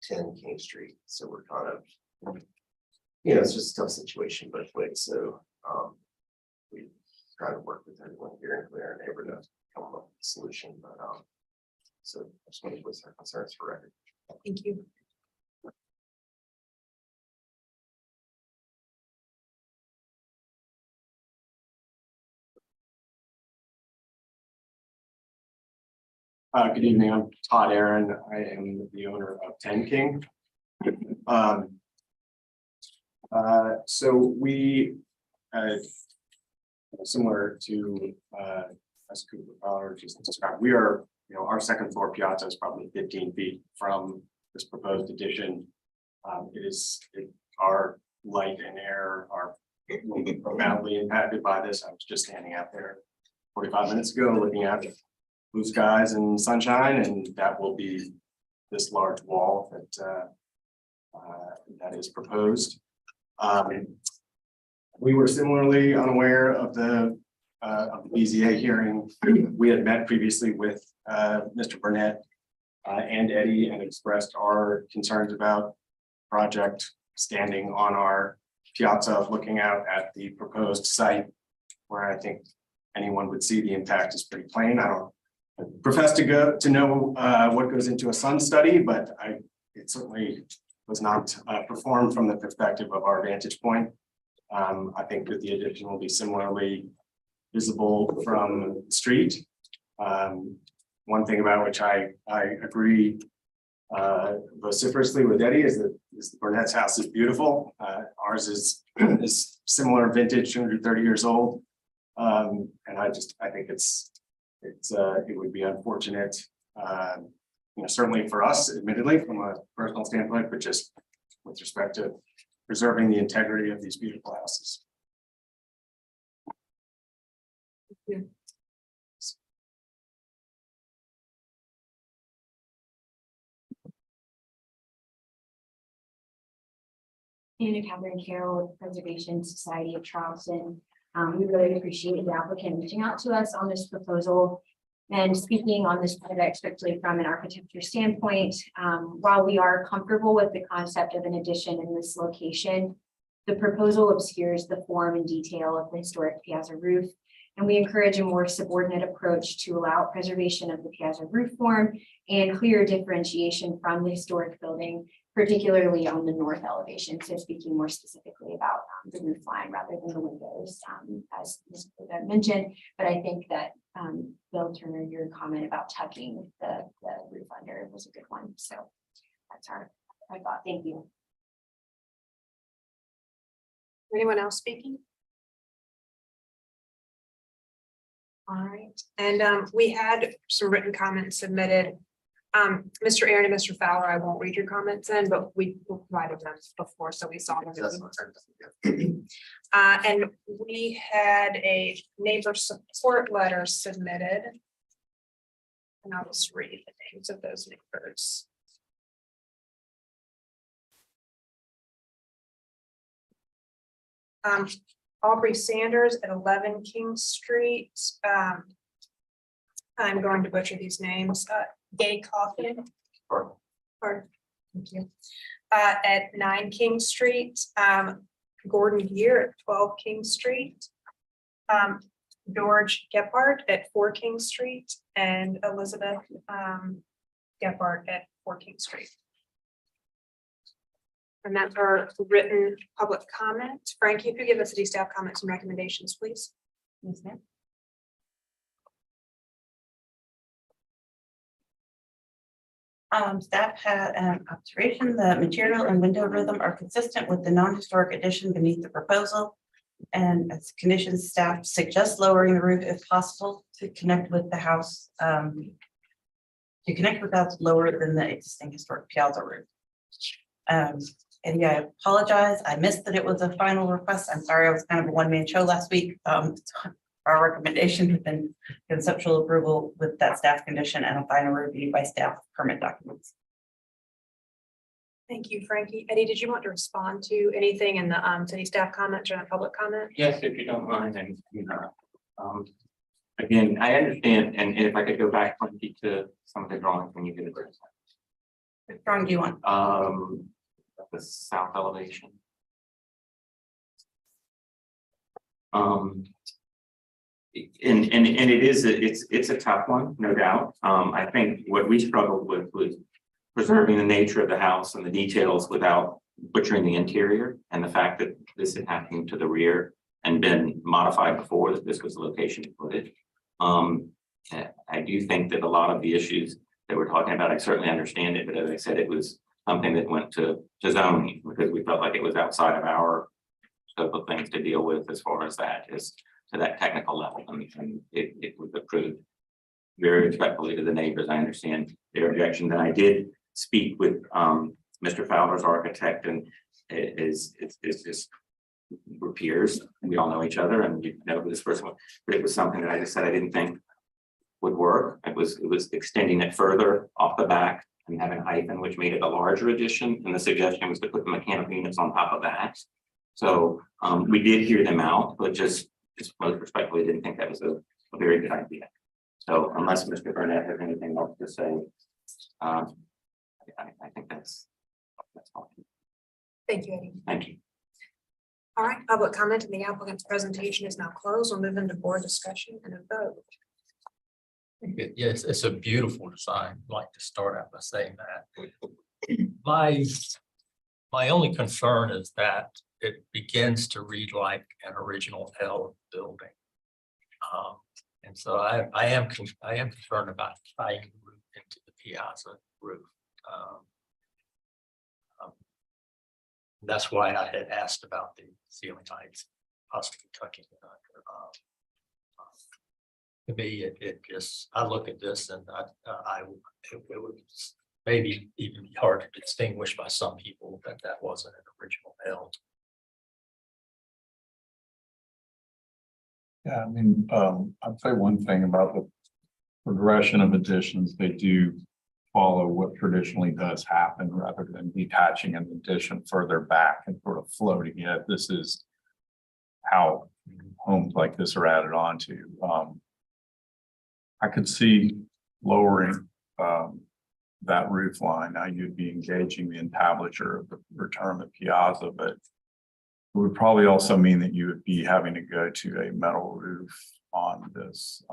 10 King Street. So we're kind of, it's just a tough situation both ways. So we try to work with everyone here, including our neighbor, to come up with a solution. But so I just wanted to voice our concerns for record. Thank you. Good evening, I'm Todd Aaron. I am the owner of 10 King. So we, similar to as Cooper Fowler just described, we are, our second floor piazza is probably 15 feet from this proposed addition. Our light and air are profoundly impacted by this. I was just standing out there 45 minutes ago looking at blue skies and sunshine, and that will be this large wall that is proposed. We were similarly unaware of the of the BZA hearing. We had met previously with Mr. Burnett and Eddie and expressed our concerns about project standing on our piazza, looking out at the proposed site, where I think anyone would see the impact is pretty plain. I don't profess to know what goes into a sun study, but it certainly was not performed from the perspective of our vantage point. I think that the addition will be similarly visible from the street. One thing about which I agree vociferously with Eddie is that the Burnett's house is beautiful. Ours is similar vintage, 230 years old. And I think it would be unfortunate, certainly for us, admittedly, from a personal standpoint, but just with respect to preserving the integrity of these beautiful houses. Anna Catherine Carroll with Preservation Society of Charleston. We really appreciate the applicant reaching out to us on this proposal and speaking on this project, especially from an architecture standpoint. While we are comfortable with the concept of an addition in this location, the proposal obscures the form and detail of the historic piazza roof, and we encourage a more subordinate approach to allow preservation of the piazza roof form and clear differentiation from the historic building, particularly on the north elevation. So speaking more specifically about the roof line rather than the windows, as Ms. Pluto mentioned. But I think that Bill Turner, your comment about tucking the roof under was a good one. So that's our thought. Thank you. Anyone else speaking? All right, and we had some written comments submitted. Mr. Aaron and Mr. Fowler, I won't read your comments in, but we provided them before, so we saw them. And we had a neighbor support letter submitted. And I'll just read the names of those neighbors. Aubrey Sanders at 11 King Street. I'm going to butcher these names. Gay Coffin. Pardon. Thank you. At 9 King Street. Gordon Gear at 12 King Street. George Gephardt at 4 King Street and Elizabeth Gephardt at 4 King Street. And that's our written public comment. Frankie, if you give us city staff comments and recommendations, please. Yes, ma'am. Staff had an observation that material and window rhythm are consistent with the non-historic addition beneath the proposal. And as conditions, staff suggests lowering the roof if possible to connect with the house. To connect with the house lower than the existing historic piazza roof. And yeah, I apologize. I missed that it was a final request. I'm sorry, I was kind of a one-man show last week. Our recommendation has been conceptual approval with that staff condition and a final review by staff permit documents. Thank you, Frankie. Eddie, did you want to respond to anything in the city staff comment or public comment? Yes, if you don't mind, and again, I understand, and if I could go back to some of the drawings when you get it. Which drawing do you want? The south elevation. And it is, it's a tough one, no doubt. I think what we struggled with was preserving the nature of the house and the details without butchering the interior, and the fact that this had happened to the rear and been modified before that this was the location to put it. I do think that a lot of the issues that we're talking about, I certainly understand it, but as I said, it was something that went to zoning because we felt like it was outside of our scope of things to deal with as far as that is to that technical level, and it was approved very respectfully to the neighbors. I understand their objection. And I did speak with Mr. Fowler's architect, and it's just we're peers. We all know each other, and you know who this person was. But it was something that I just said I didn't think would work. It was extending it further off the back and having a hyphen, which made it a larger addition. And the suggestion was to put the mechanical units on top of that. So we did hear them out, but just just most respectfully didn't think that was a very good idea. So unless Mr. Burnett has anything else to say, I think that's all. Thank you, Eddie. Thank you. All right, public comment and the applicant's presentation is now closed. We'll move into board discussion and a vote. Yes, it's a beautiful design. I'd like to start out by saying that. My only concern is that it begins to read like an original L building. And so I am concerned about tying the roof into the piazza roof. That's why I had asked about the ceiling heights, possibly tucking it under. To me, it just, I look at this and it would maybe even be hard to distinguish by some people that wasn't an original L. Yeah, I mean, I'd say one thing about the progression of additions, they do follow what traditionally does happen rather than detaching an addition further back and sort of floating it. This is how homes like this are added on to. I could see lowering that roof line. Now you'd be engaging the entablature of the return of the piazza, but it would probably also mean that you would be having to go to a metal roof on this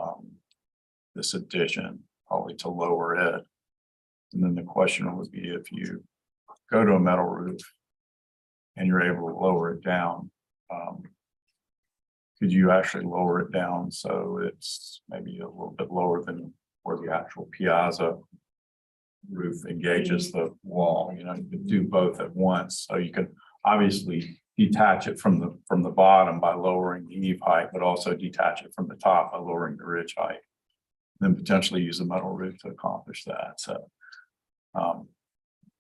this addition, probably to lower it. And then the question would be, if you go to a metal roof and you're able to lower it down, could you actually lower it down so it's maybe a little bit lower than where the actual piazza roof engages the wall? You know, you could do both at once. So you could obviously detach it from the bottom by lowering the eave height, but also detach it from the top by lowering the ridge height. Then potentially use a metal roof to accomplish that. So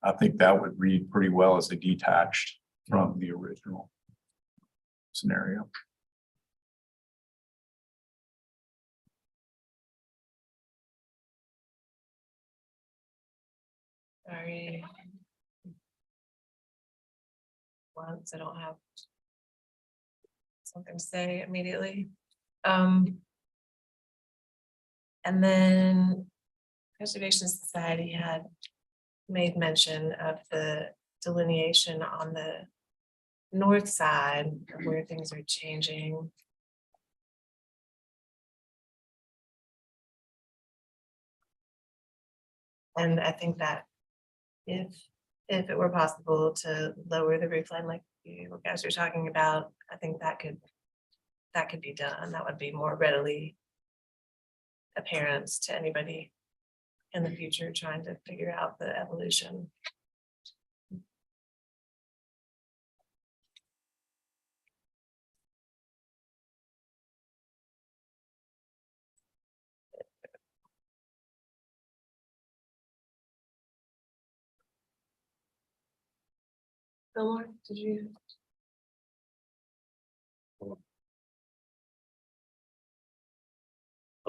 I think that would read pretty well as a detached from the original scenario. Sorry. Once I don't have something to say immediately. And then Conservation Society had made mention of the delineation on the north side of where things are changing. And I think that if it were possible to lower the roof line like you guys are talking about, I think that could be done. That would be more readily apparent to anybody in the future trying to figure out the evolution. Omar, did you? I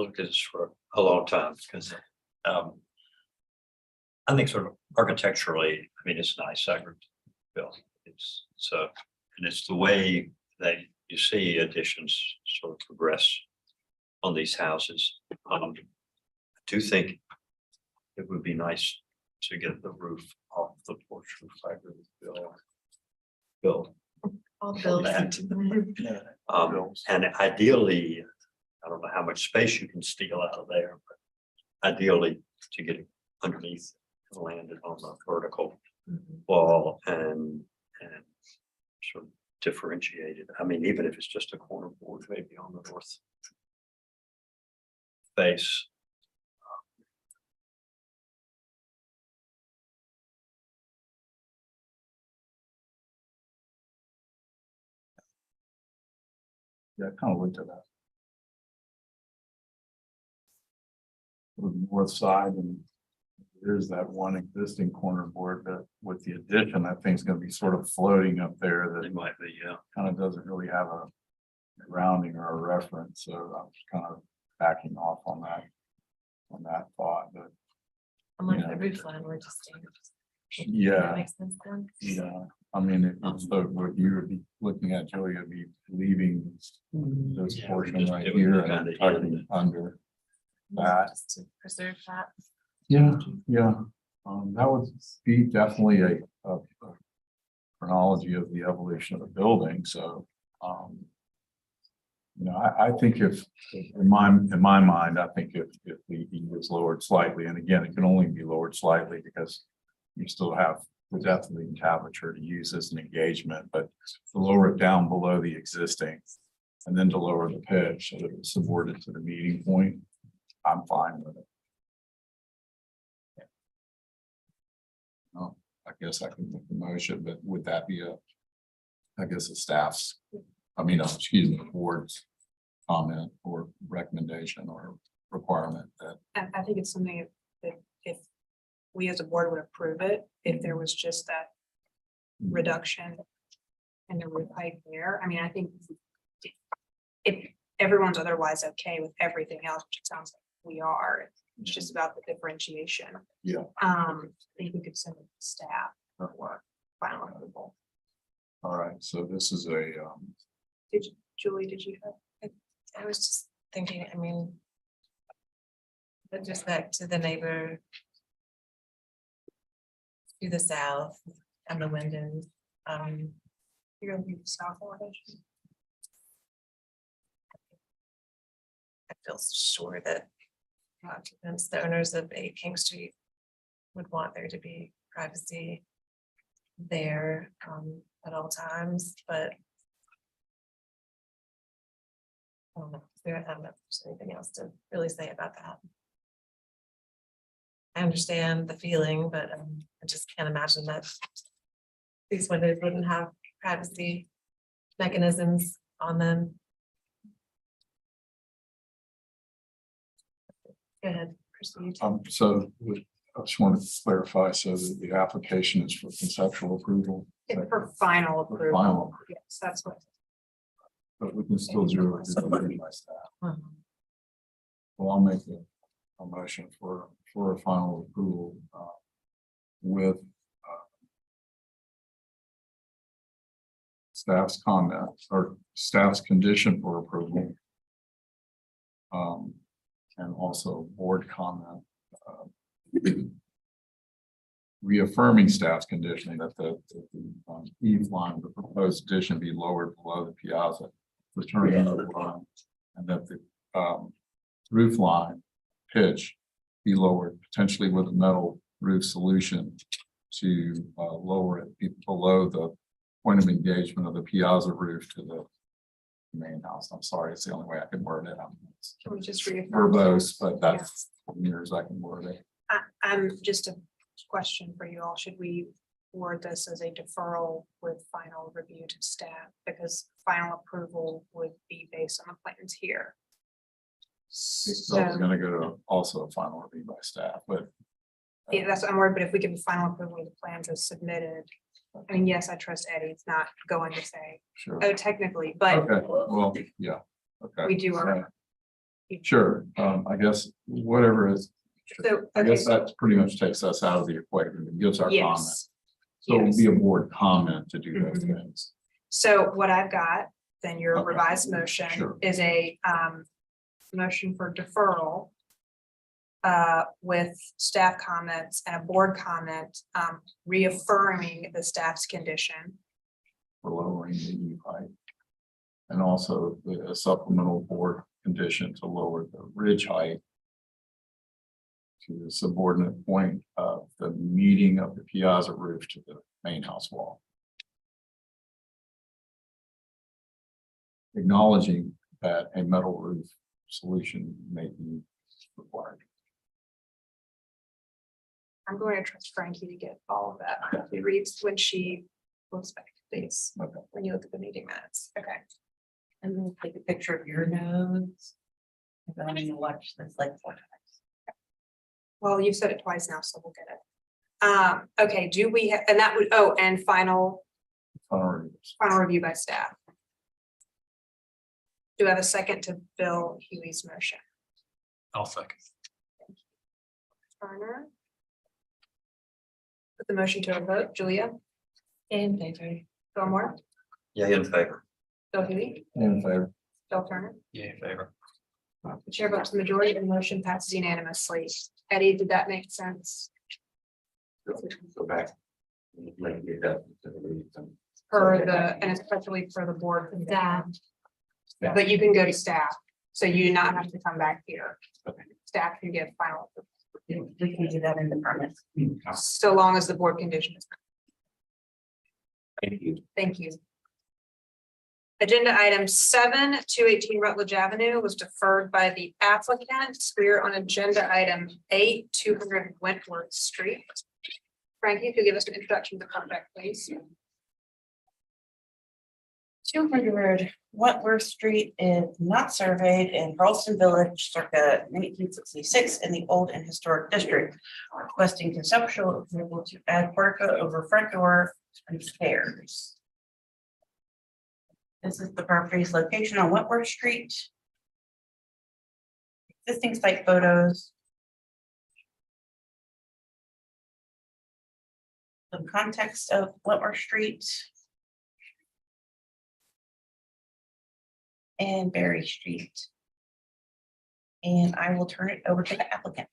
looked at this for a long time because I think sort of architecturally, I mean, it's nice, I agree with Bill. It's so, and it's the way that you see additions sort of progress on these houses. I do think it would be nice to get the roof off the porch roof. I agree with Bill. I'll build that. And ideally, I don't know how much space you can steal out of there, but ideally to get it underneath and land it on the vertical wall and sort of differentiate it. I mean, even if it's just a corner board, maybe on the north face. Yeah, I kind of looked at that. The north side, and there's that one existing corner board that with the addition, that thing's gonna be sort of floating up there that It might be, yeah. kind of doesn't really have a rounding or a reference, so I'm just kind of backing off on that thought, but Unlike Yeah. the roof line, we're just. yeah, That makes sense then. yeah. I mean, so what you would be looking at, Joey, would be leaving this Yeah, portion just- right it would be here kinda and in tucking the- under that. Just to preserve that. Yeah, yeah, that would be definitely a chronology of the evolution of the building, so, you know, I think if, in my mind, I think if the E was lowered slightly, and again, it can only be lowered slightly because you still have the depth of the entablature to use as an engagement, but to lower it down below the existing and then to lower the pitch so that it's subordinate to the meeting point, I'm fine with it. I guess I can make the motion, but would that be I guess a staff's, excuse me, board's comment or recommendation or requirement that, I think it's something that if we as a board would approve it, if there was just that reduction in the roof height there, I mean, I think if everyone's otherwise okay with everything else, which it sounds like we are, it's just about the differentiation. Yeah. I think we could send it to staff or what? final approval. All right, so this is a, Julie, did you have? I was just thinking, I mean. With respect to the neighbor. To the south and the Wyndham, You're gonna be the south elevation. I feel sure that. Occupants, the owners of 8 King Street. Would want there to be privacy. There, at all times, but. I don't know if there's anything else to really say about that. I understand the feeling, but I just can't imagine that. These windows wouldn't have privacy mechanisms on them. Go ahead, proceed. so I just wanted to clarify, so that the application is for conceptual approval. It's for final approval. Final. Yes, that's what. But we can still do it by staff. Mhm. Well, I'll make a motion for a final approval with staff's comment or staff's condition for approval. And also board comment. Reaffirming staff's condition that the eave line of the proposed addition be lowered below the piazza, returning to the line, and that the roof line pitch be lowered potentially with a metal roof solution to lower it below the point of engagement of the piazza roof to the main house. I'm sorry, it's the only way I can word it. Can we just reaffirm? Verbose, but that's near as I can word it. I'm just a question for you all. Should we word this as a deferral with final review to staff? Because final approval would be based on the plans here. So it's gonna go to also a final review by staff, but Yeah, that's what I'm worried, but if we give a final approval of the plans as submitted, I mean, yes, I trust Eddie. It's not going to say, sure. oh, technically, but Okay, well, yeah, okay. we do our. Sure, I guess whatever is, So, I okay, guess that pretty much takes us out of the equation and gives our comment. yes. So it'll Yes. be a board comment to do those Mhm. things. So what I've got, then your Okay. revised motion Sure. is a motion for deferral. With staff comments and a board comment, reaffirming the staff's condition. For lowering the E height. And also the supplemental board condition to lower the ridge height. To the subordinate point of the meeting of the piazza roof to the main house wall. Acknowledging that a metal roof solution may be required. I'm going to trust Frankie to get all of that. He reads when she looks back at these, Okay. when you look at the meeting minutes. Okay. And then take a picture of your nose. And then you watch this like 4 times. Well, you've said it twice now, so we'll get it. Okay, do we, and that would, and final review by staff. Do I have a second to Bill Huey's motion? I'll second. Turner. Put the motion to a vote, Julia, In favor. Bill Moore, Yeah, in favor. Bill Huey, In favor. Bill Turner. Yeah, in favor. The chair votes the majority, the motion passes unanimously. Eddie, did that make sense? Go back. Like, get that. For the, and especially for the board. Staff. But you can go to staff, so you do not have to come back here. Staff can give final, We can do that in the permit. so long as the board condition is. Thank you. Thank you. Agenda item 7, 218 Rutledge Avenue was deferred by the applicant. We're on agenda item 8, 200 Wentworth Street. Frankie, if you'll give us an introduction to the project, please. 200 Wentworth Street is not surveyed in Charleston Village circa 1966 in the Old and Historic District. Requesting conceptual approval to add portico over front door and stairs. This is the property's location on Wentworth Street. Existing site photos. Some context of Wentworth Street. And Berry Street. And I will turn it over to the applicant.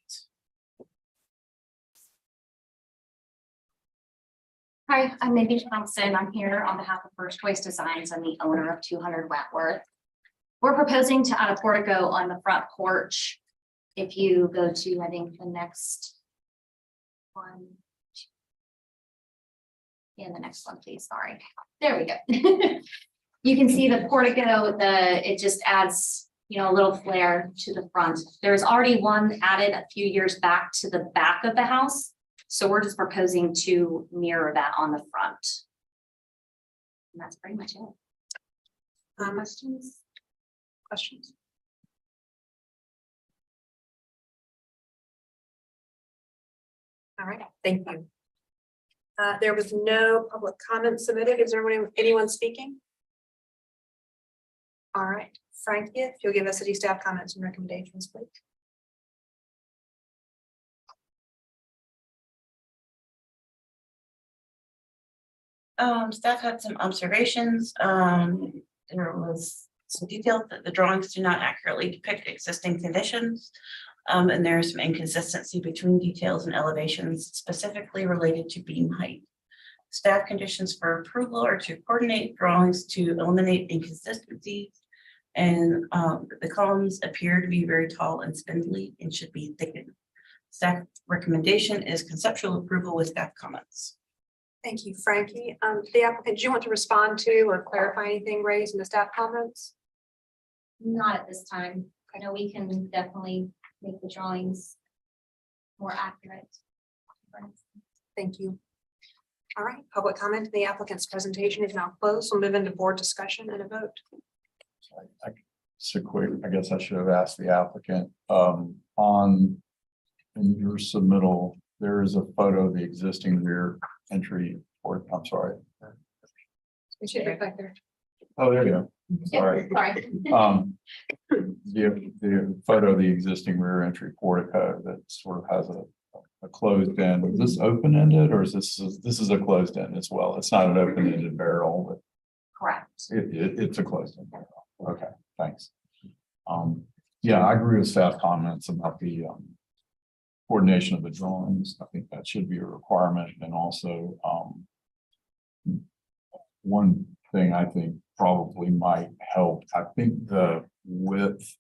Hi, I'm Mindy Thompson. I'm here on behalf of First Choice Designs. I'm the owner of 200 Wentworth. We're proposing to add a portico on the front porch. If you go to, I think, the next one. Yeah, the next one, please. Sorry. There we go. You can see the portico, it just adds, a little flair to the front. There's already one added a few years back to the back of the house. So we're just proposing to mirror that on the front. And that's pretty much it. Questions? Questions? All right, thank you. There was no public comment submitted. Is there anyone speaking? All right, Frankie, if you'll give us city staff comments and recommendations, please. Staff had some observations. There was some detail that the drawings do not accurately depict existing conditions. And there's some inconsistency between details and elevations specifically related to beam height. Staff conditions for approval are to coordinate drawings to eliminate inconsistencies. And the columns appear to be very tall and spindly and should be thickened. Staff recommendation is conceptual approval with staff comments. Thank you, Frankie. The applicant, do you want to respond to or clarify anything raised in the staff comments? Not at this time. I know we can definitely make the drawings more accurate. Thank you. All right, public comment to the applicant's presentation is now closed. We'll move into board discussion and a vote. So quick, I guess I should have asked the applicant, in your submittal, there is a photo of the existing rear entry, or I'm sorry. We should get back there. Oh, there you go. Yeah, Sorry. sorry. The photo of the existing rear entry portico that sort of has a closed end. Is this open ended or is this is a closed end as well? It's not an open ended barrel, but Correct. it's a closed end barrel. Okay, thanks. Yeah, I agree with staff comments about the coordination of the drawings. I think that should be a requirement. And also one thing I think probably might help. I think the width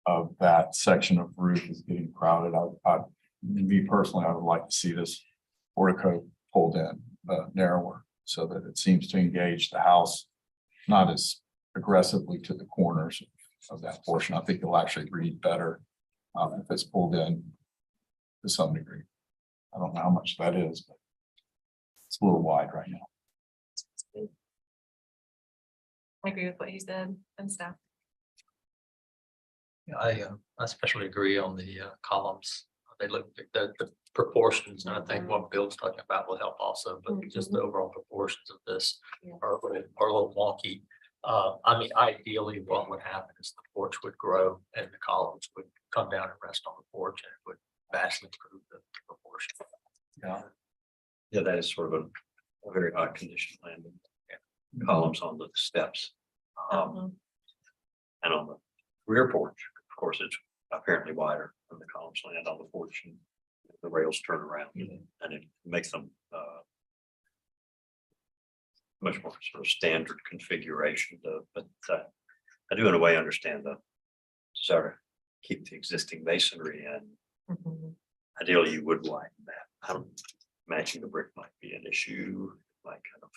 of that section of roof is getting crowded. Me personally, I would like to see this portico pulled in narrower so that it seems to engage the house, not as aggressively to the corners of that portion. I think it'll actually read better if it's pulled in to some degree. I don't know how much that is, but it's a little wide right now. I agree with what he said and stuff. Yeah, I especially agree on the columns. They look, the proportions, and I think what Bill's talking about will help also, but just the overall proportions of this are a little wonky. I mean, ideally, what would happen is the porch would grow and the columns would come down and rest on the porch, and it would vastly improve the proportion. Yeah, that is sort of a very odd condition landing. Columns on the steps. And on the rear porch, of course, it's apparently wider than the columns land on the porch, and the rails turn around, and it makes them much more sort of standard configuration, though. But I do in a way understand the desire to keep the existing masonry, and ideally you would widen that. I don't, matching the brick might be an issue, like kind of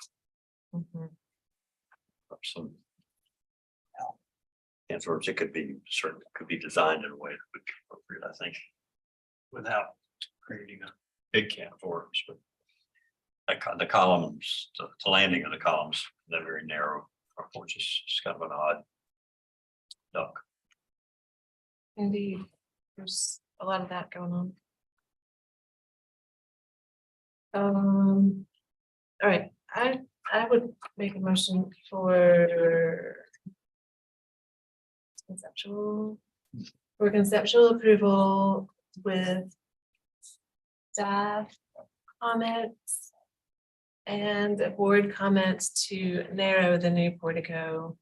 up some. And sort of, it could be certainly could be designed in a way that would be appropriate, I think, without creating a big can of worms. But the columns, the landing of the columns, they're very narrow, which is just kind of an odd duck. Indeed, there's a lot of that going on. All right, I would make a motion for conceptual approval with staff comments and board comments to narrow the new portico.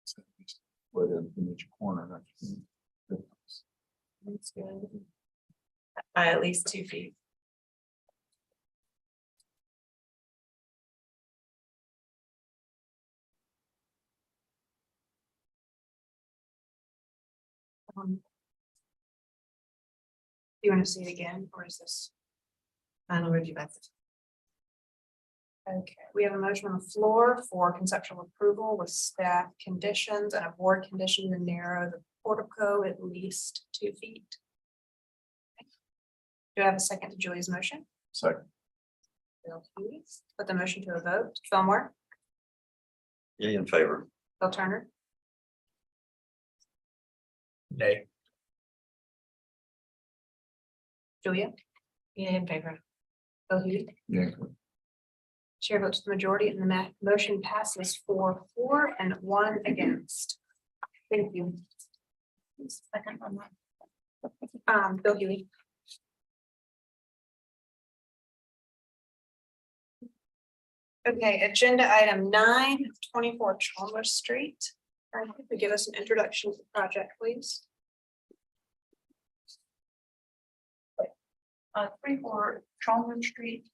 Split in each corner. That's good. By at least 2 feet. Do you want to see it again, or is this? Final review method. Okay, we have a motion on the floor for conceptual approval with staff conditions and a board condition to narrow the portico at least 2 feet. Do I have a second to Julie's motion? Second. Bill Hughes. Put the motion to a vote. Fillmore, Yeah, in favor. Bill Turner, Nay. Julia, Yeah, in favor. Bill Hughes. Yeah. Chair votes the majority and the motion passes 4-4 and 1 against. Thank you. Second on that. Bill Huey. Okay, agenda item 9, 24 Chalmers Street. Could you give us an introduction to the project, please? 34 Charleston Street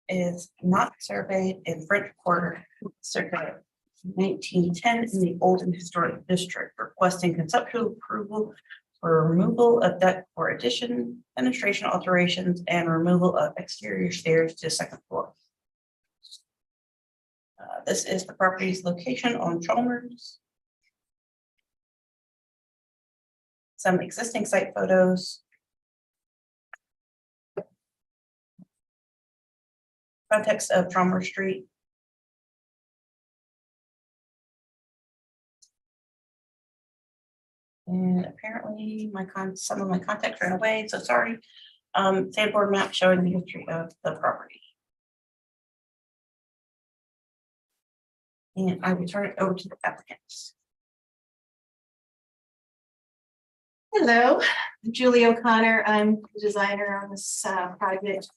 is not surveyed in French Quarter circa 1910 in the Old and Historic District, requesting conceptual approval for removal of deck for addition, fenestration alterations, and removal of exterior stairs to second floor. This is the property's location on Chalmers. Some existing site photos. Context of Chalmers Street. And apparently some of my contacts ran away, so sorry. Sandboard map showing the history of the property. And I will turn it over to the applicants. Hello, Julie O'Connor. I'm the designer on this project.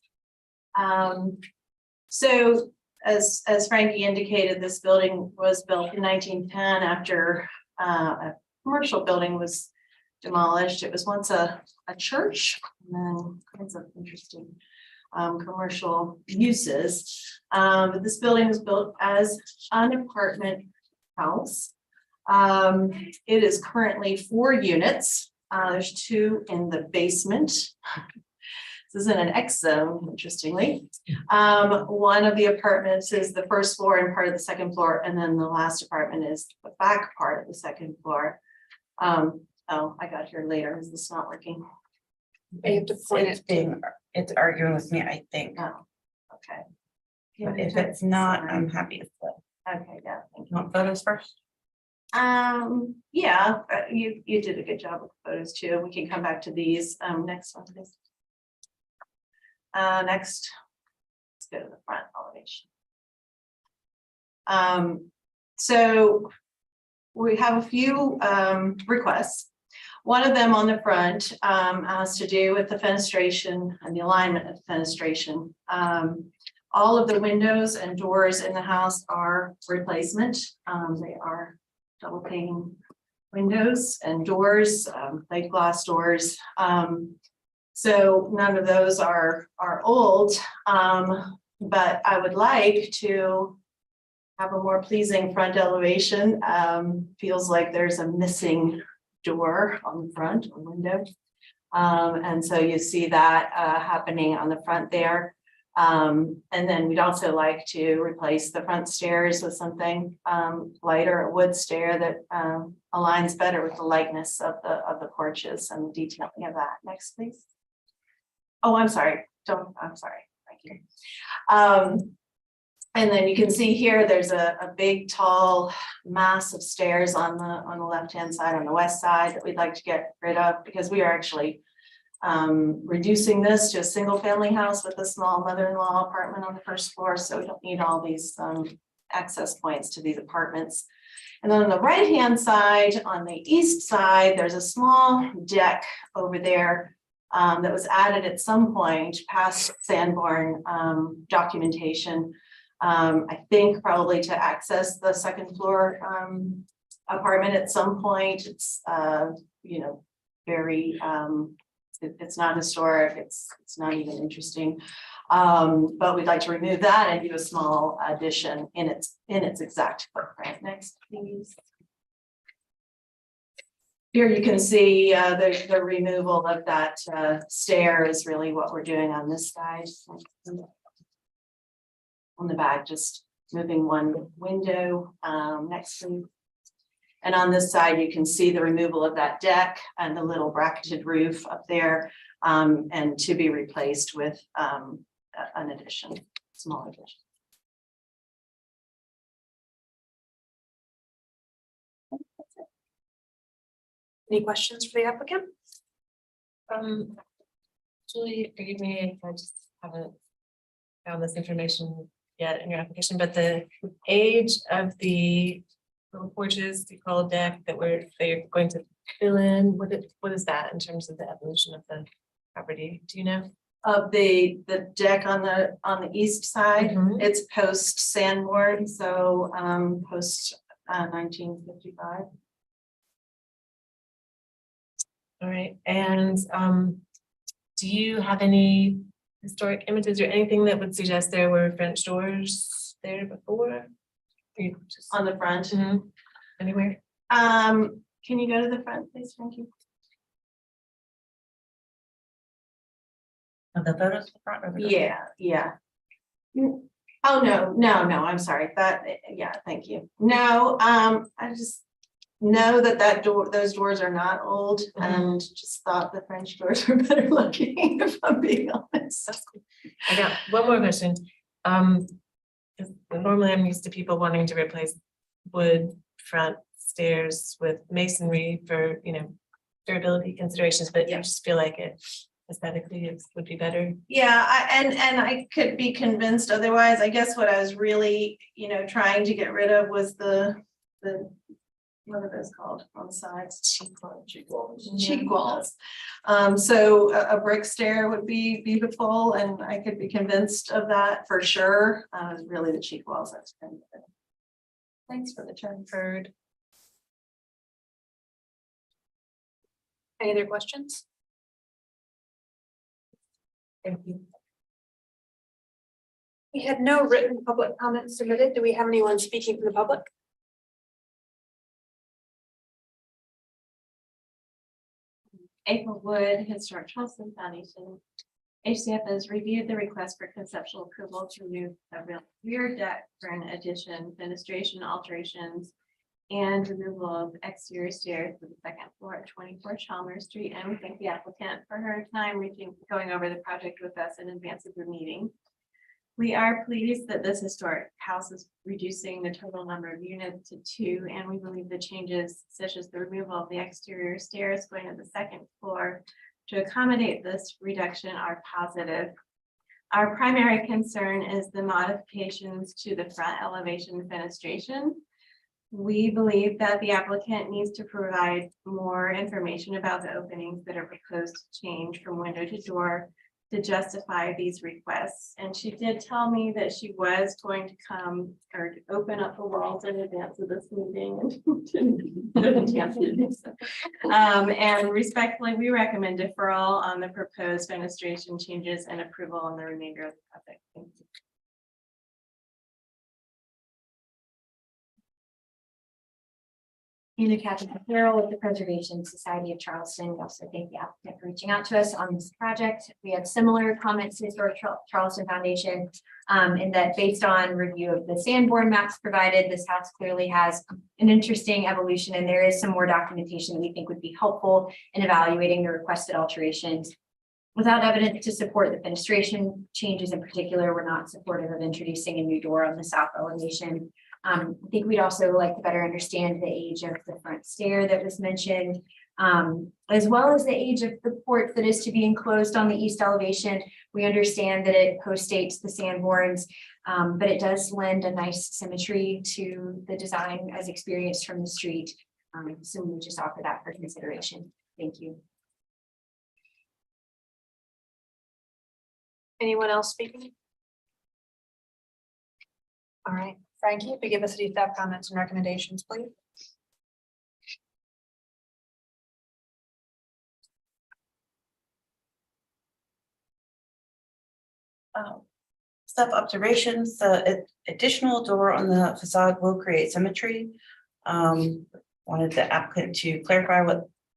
So as Frankie indicated, this building was built in 1910 after a commercial building was demolished. It was once a church, and then kinds of interesting commercial uses. But this building was built as an apartment house. It is currently 4 units. There's 2 in the basement. This is in an X zone, interestingly. One of the apartments is the first floor and part of the second floor, and then the last apartment is the back part of the second floor. Oh, I got here later. Is this not working? I have to point it. It's arguing with me, I think. Oh, okay. But if it's not, I'm happy to flip. Okay, yeah, thank You want photos first? you. Yeah, you did a good job with the photos too. We can come back to these. Next one, please. Next, let's go to the front elevation. So we have a few requests. One of them on the front has to do with the fenestration and the alignment of the fenestration. All of the windows and doors in the house are replacement. They are double pane windows and doors, plate glass doors. So none of those are old, but I would like to have a more pleasing front elevation. Feels like there's a missing door on the front or window. And so you see that happening on the front there. And then we'd also like to replace the front stairs with something lighter, a wood stair that aligns better with the lightness of the porches and the detailing of that. Next, please. Oh, I'm sorry. I'm sorry. Thank you. And then you can see here, there's a big, tall mass of stairs on the left-hand side, on the west side, that we'd like to get rid of, because we are actually reducing this to a single-family house with a small mother-in-law apartment on the first floor, so we don't need all these access points to these apartments. And then on the right-hand side, on the east side, there's a small deck over there that was added at some point past Sanborn documentation. I think probably to access the second floor apartment at some point. It's you know, very it's not historic, it's not even interesting. But we'd like to remove that and do a small addition in its exact footprint. Next, please. Here you can see the removal of that stair is really what we're doing on this side. On the back, just moving one window. Next, please. And on this side, you can see the removal of that deck and the little bracketed roof up there, and to be replaced with an addition, small addition. Any questions for the applicant? Julie, forgive me if I just haven't found this information yet in your application, but the age of the little porches, the call deck that they're going to fill in, what is that in terms of the evolution of the property? Do you know? Of the deck on the east side, it's post Sanborn, so post 1955. All right, and do you have any historic images or anything that would suggest there were French doors there before? Just On the front. Anywhere? Can you go to the front, please? Thank you. The photos of the front or the rear? Yeah. Oh, no, I'm sorry. Yeah, thank you. No, I just know that those doors are not old, and just thought the French doors were better looking, if I'm being honest. That's cool. I got one more question. 'Cause normally I'm used to people wanting to replace wood front stairs with masonry for, durability considerations, but I just feel like it aesthetically would be better. Yeah, and I could be convinced otherwise. I guess what I was really, trying to get rid of was the what are those called on the sides? Cheek walls. So a brick stair would be beautiful, and I could be convinced of that for sure. Really the cheek walls. That's kind of it. Thanks for the turn. Heard. Any other questions? Thank you. We had no written public comments submitted. Do we have anyone speaking from the public? April Wood, Historic Charleston Foundation. HCF has reviewed the request for conceptual approval to remove the rear deck for an addition, fenestration alterations, and removal of exterior stairs for the second floor at 24 Chalmers Street. And we thank the applicant for her time going over the project with us in advance of the meeting. We are pleased that this historic house is reducing the total number of units to 2, and we believe the changes such as the removal of the exterior stairs going to the second floor to accommodate this reduction are positive. Our primary concern is the modifications to the front elevation fenestration. We believe that the applicant needs to provide more information about the openings that are proposed to change from window to door to justify these requests. And she did tell me that she was going to come or to open up the walls in advance of this meeting. And didn't get a chance to do so. And respectfully, we recommend deferral on the proposed fenestration changes and approval on the remainder of the project. Thank you. Catherine Carroll with the Preservation Society of Charleston. We also thank the applicant for reaching out to us on this project. We have similar comments to Historic Charleston Foundation in that based on review of the Sanborn maps provided, this house clearly has an interesting evolution, and there is some more documentation that we think would be helpful in evaluating the requested alterations. Without evidence to support the fenestration changes in particular, we're not supportive of introducing a new door on the south elevation. I think we'd also like to better understand the age of the front stair that was mentioned, as well as the age of the porch that is to be enclosed on the east elevation. We understand that it postdates the Sanborns, but it does lend a nice symmetry to the design as experienced from the street. So we would just offer that for consideration. Thank you. Anyone else speaking? All right, Frankie, if you give us city staff comments and recommendations, please. Staff observations, the additional door on the facade will create symmetry. Wanted the applicant to clarify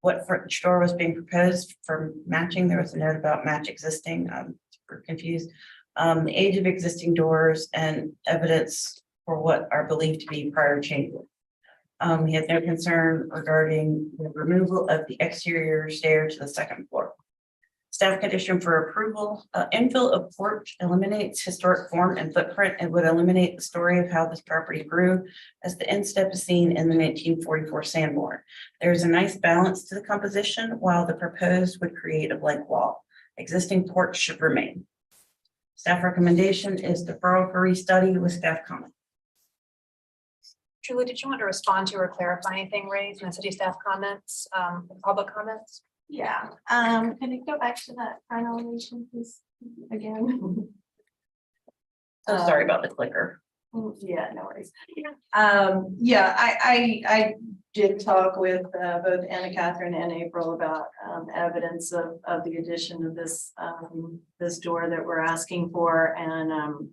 what French door was being proposed for matching. There was a note about match existing. Super confused. The age of existing doors and evidence for what are believed to be prior changes. He had no concern regarding the removal of the exterior stair to the second floor. Staff condition for approval, infill of porch eliminates historic form and footprint and would eliminate the story of how this property grew as the instep is seen in the 1944 Sanborn. There's a nice balance to the composition while the proposed would create a blank wall. Existing porch should remain. Staff recommendation is deferral for restudy with staff comment. Julie, did you want to respond to or clarify anything raised in the city staff comments, public comments? Yeah, can you go back to that final elevation, please, again? So sorry about the clicker. Yeah, no worries. Yeah, I did talk with both Anna Catherine and April about evidence of the addition of this this door that we're asking for, and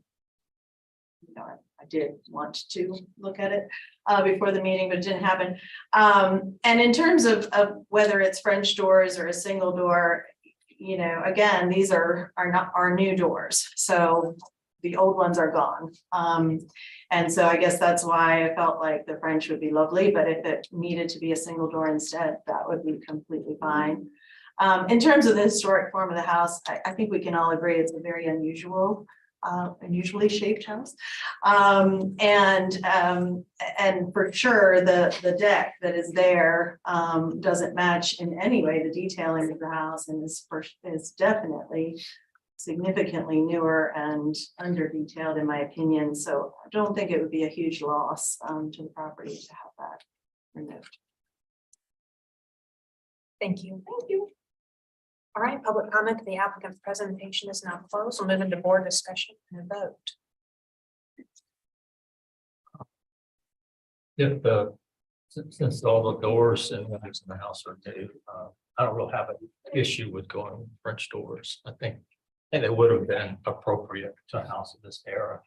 you know, I did want to look at it before the meeting, but it didn't happen. And in terms of whether it's French doors or a single door, you know, again, these are not our new doors, so the old ones are gone. And so I guess that's why I felt like the French would be lovely, but if it needed to be a single door instead, that would be completely fine. In terms of the historic form of the house, I think we can all agree it's a very unusually shaped house. And for sure, the deck that is there doesn't match in any way the detailing of the house, and is definitely significantly newer and under detailed in my opinion. So I don't think it would be a huge loss to the property to have that removed. Thank you. Thank you. All right, public comment. The applicant's presentation is now closed. We'll move into board discussion and vote. If since all the doors and windows in the house are new, I don't really have an issue with going with French doors. I think they would have been appropriate to a house of this era.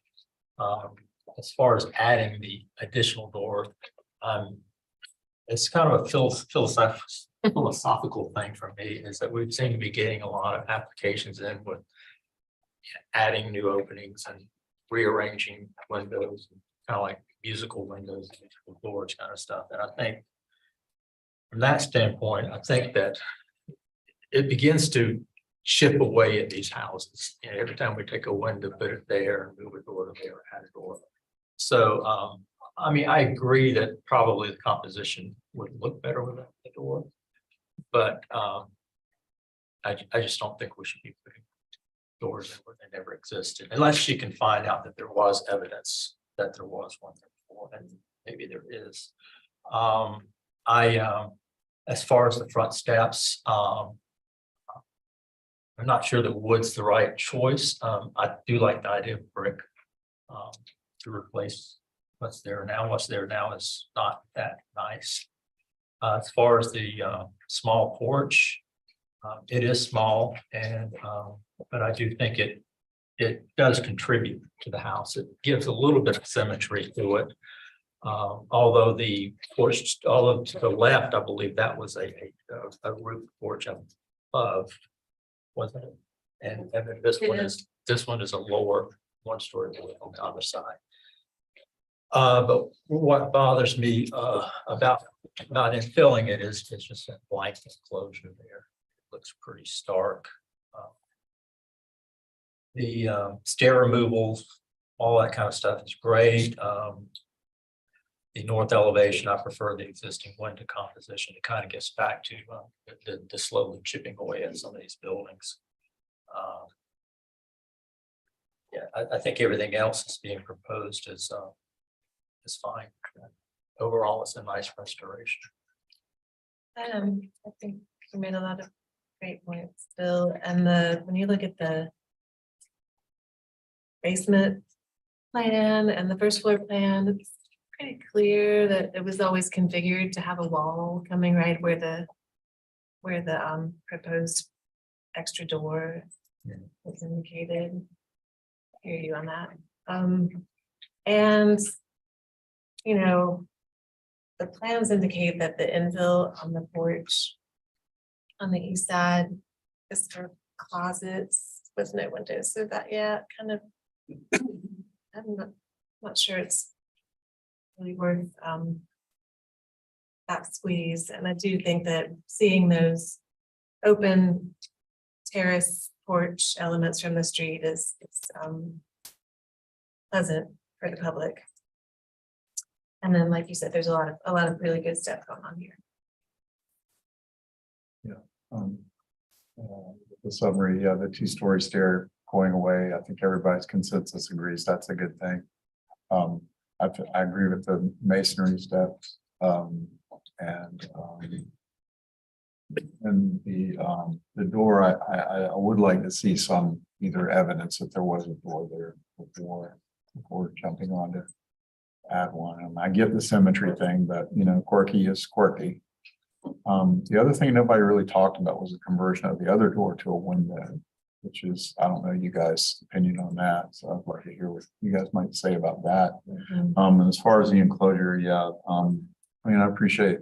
As far as adding the additional door, it's kind of a philosophical thing for me, is that we seem to be getting a lot of applications in with adding new openings and rearranging windows, kind of like musical windows, musical doors kind of stuff. And I think from that standpoint, I think that it begins to chip away at these houses. You know, every time we take a window, put it there, move a door to there, add a door. So, I mean, I agree that probably the composition would look better without the door, but I just don't think we should be putting doors in where they never existed, unless you can find out that there was evidence that there was one there before. And maybe there is. As far as the front steps, I'm not sure that wood's the right choice. I do like the idea of brick to replace what's there now. What's there now is not that nice. As far as the small porch, it is small and but I do think it does contribute to the house. It gives a little bit of symmetry to it. Although the porch, although to the left, I believe that was a roof porch up above, wasn't it? And then this one is a lower one-story on the other side. But what bothers me about not infilling it is it's just a blank enclosure there. It looks pretty stark. The stair removals, all that kind of stuff is great. The north elevation, I prefer the existing window composition. It kind of gets back to the slowly chipping away at some of these buildings. Yeah, I think everything else that's being proposed is fine. Overall, it's a nice restoration. I think you made a lot of great points, Bill, and when you look at the basement plan and the first floor plan, it's pretty clear that it was always configured to have a wall coming right where the proposed extra door was indicated. Hear you on that. And you know, the plans indicate that the infill on the porch on the east side is for closets with no windows. So that, yeah, kind of, I'm not sure it's really worth that squeeze. And I do think that seeing those open terrace porch elements from the street is pleasant for the public. And then, like you said, there's a lot of really good stuff going on here. The summary, yeah, the two-story stair going away. I think everybody's consensus agrees that's a good thing. I agree with the masonry steps and the door. I would like to see some either evidence that there was a door there before jumping on to add one. And I get the symmetry thing, but you know, quirky is quirky. The other thing nobody really talked about was the conversion of the other door to a window, which is, I don't know you guys' opinion on that. So I'd like to hear what you guys might say about that. And as far as the enclosure, yeah, I mean, I appreciate,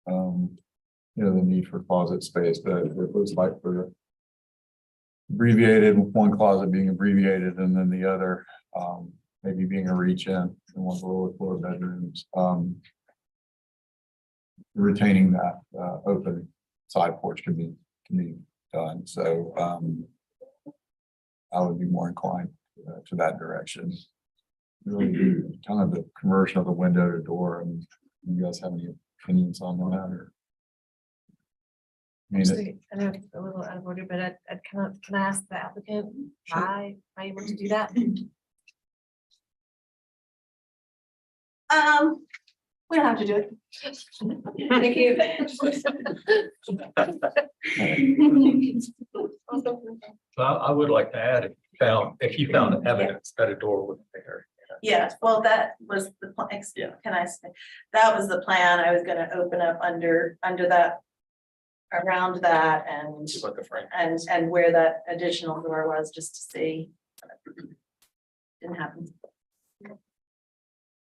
you know, the need for closet space, but it was like for abbreviated, one closet being abbreviated and then the other, maybe being a reach in one of the lower floor bedrooms. Retaining that open side porch can be done. So I would be more inclined to that direction. Really kind of the conversion of the window to door. And you guys have any opinions on that? Or I mean, Actually, I know it's a little out of order, but can I ask the applicant why you want to do that? We don't have to do it. Thank you. Well, I would like to add, if you found evidence that a door was there. Yes, well, that was the plan. Yeah. Can I say, that was the plan. I was gonna open up under that, around that and See what the frame. and where that additional door was, just to see. Didn't happen.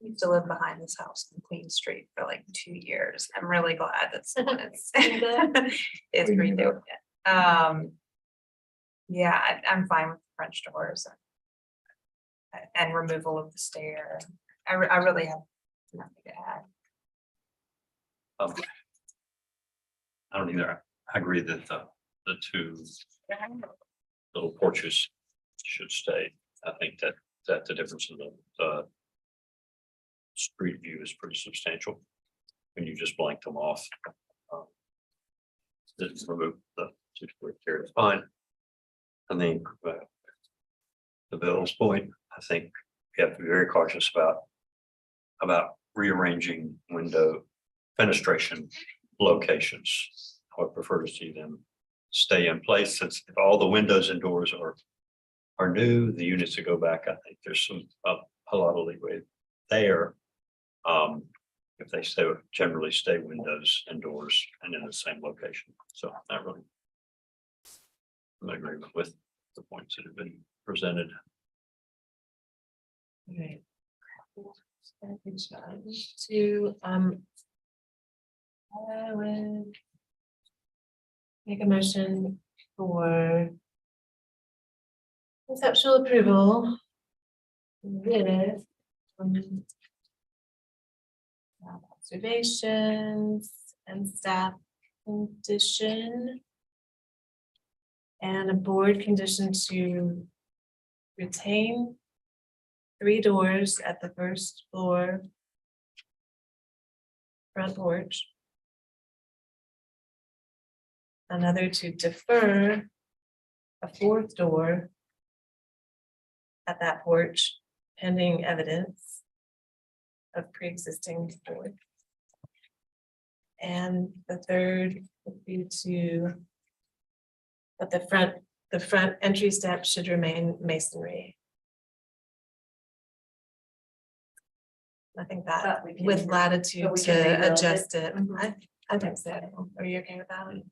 I used to live behind this house in Queen Street for like 2 years. I'm really glad that someone is redoing it. Yeah, I'm fine with French doors and removal of the stair. I really have nothing to add. I don't either. I agree that the two little porches should stay. I think that the difference in the street view is pretty substantial when you just blank them off. Just remove the two-story stair, it's fine. I think to Bill's point, I think we have to be very cautious about rearranging window fenestration locations. I would prefer to see them stay in place, since if all the windows and doors are new, the units that go back, I think there's a lot of leeway there. If they generally stay windows and doors and in the same location, so not really. I'm in agreement with the points that have been presented. Right. To, I would make a motion for conceptual approval with observations and staff condition and a board condition to retain 3 doors at the first floor front porch. Another to defer a 4th door at that porch pending evidence of pre-existing doors. And the 3rd would be that the front entry step should remain masonry. I think that But we can- with latitude but we can to rebuild adjust it. it. I think so. Are you okay with that?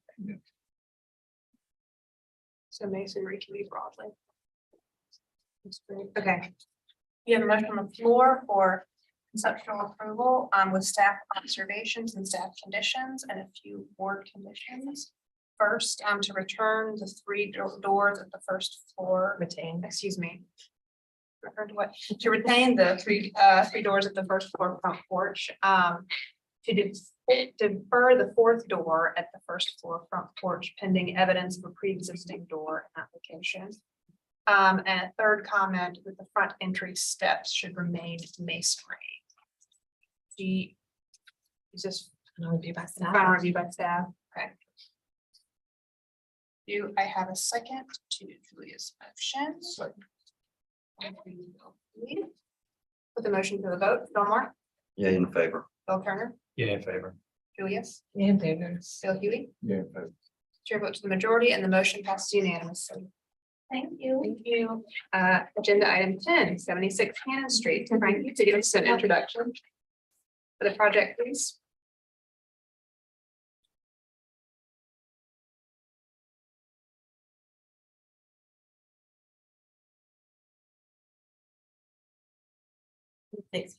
So masonry can be broadly. That's great. Okay. You have a motion on the floor for conceptual approval with staff observations and staff conditions and a few board conditions. First, to return the 3 doors at the first floor. Retain. Excuse me. Return to what? To retain the three doors at the first floor front porch. To defer the 4th door at the first floor front porch pending evidence of a pre-existing door application. And a 3rd comment with the front entry steps should remain masonry. Is this Final review by staff. final review by staff? Okay. Do I have a second to Julia's motion? Put the motion to the vote. Delmar, Yeah, in favor. Bill Turner, Yeah, in favor. Julius, Yeah, in favor. Bill Huey. Yeah. Chair vote to the majority and the motion passes unanimously. Thank you. Thank you. Agenda item 10, 76 Cannon Street. Frankie, to give us an introduction for the project, please.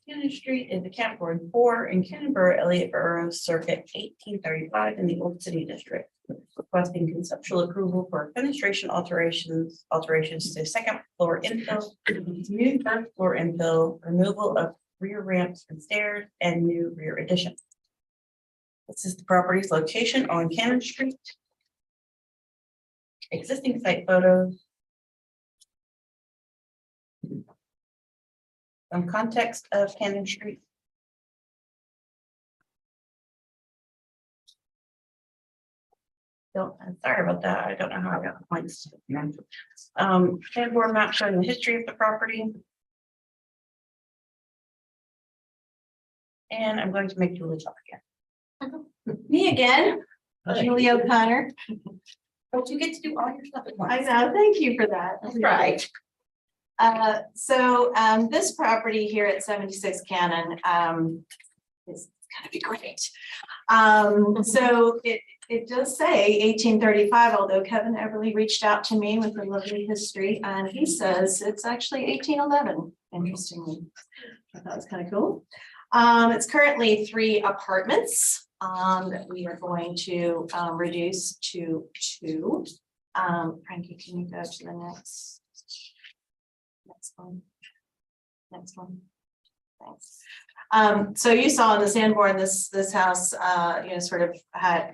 Cannon Street is the Camp Board 4 in Canterbury, Elliott Borough Circuit 1835 in the Old City District. Requesting conceptual approval for fenestration alterations to 2nd floor infill, new 3rd floor infill, removal of rear ramps and stairs, and new rear addition. This is the property's location on Cannon Street. Existing site photos. Some context of Cannon Street. I'm sorry about that. I don't know how I got the points. Plan board map showing the history of the property. And I'm going to make Julie talk again. Me again, Julie O'Connor. But you get to do all your stuff at once. I know, thank you for that. That's right. So this property here at 76 Cannon is gonna be great. So it does say 1835, although Kevin Everly reached out to me with a lovely history, and he says it's actually 1811, interestingly. I thought it was kind of cool. It's currently 3 apartments that we are going to reduce to 2. Frankie, can you go to the next one? Next one. Thanks. So you saw in the Sanborn, this house, sort of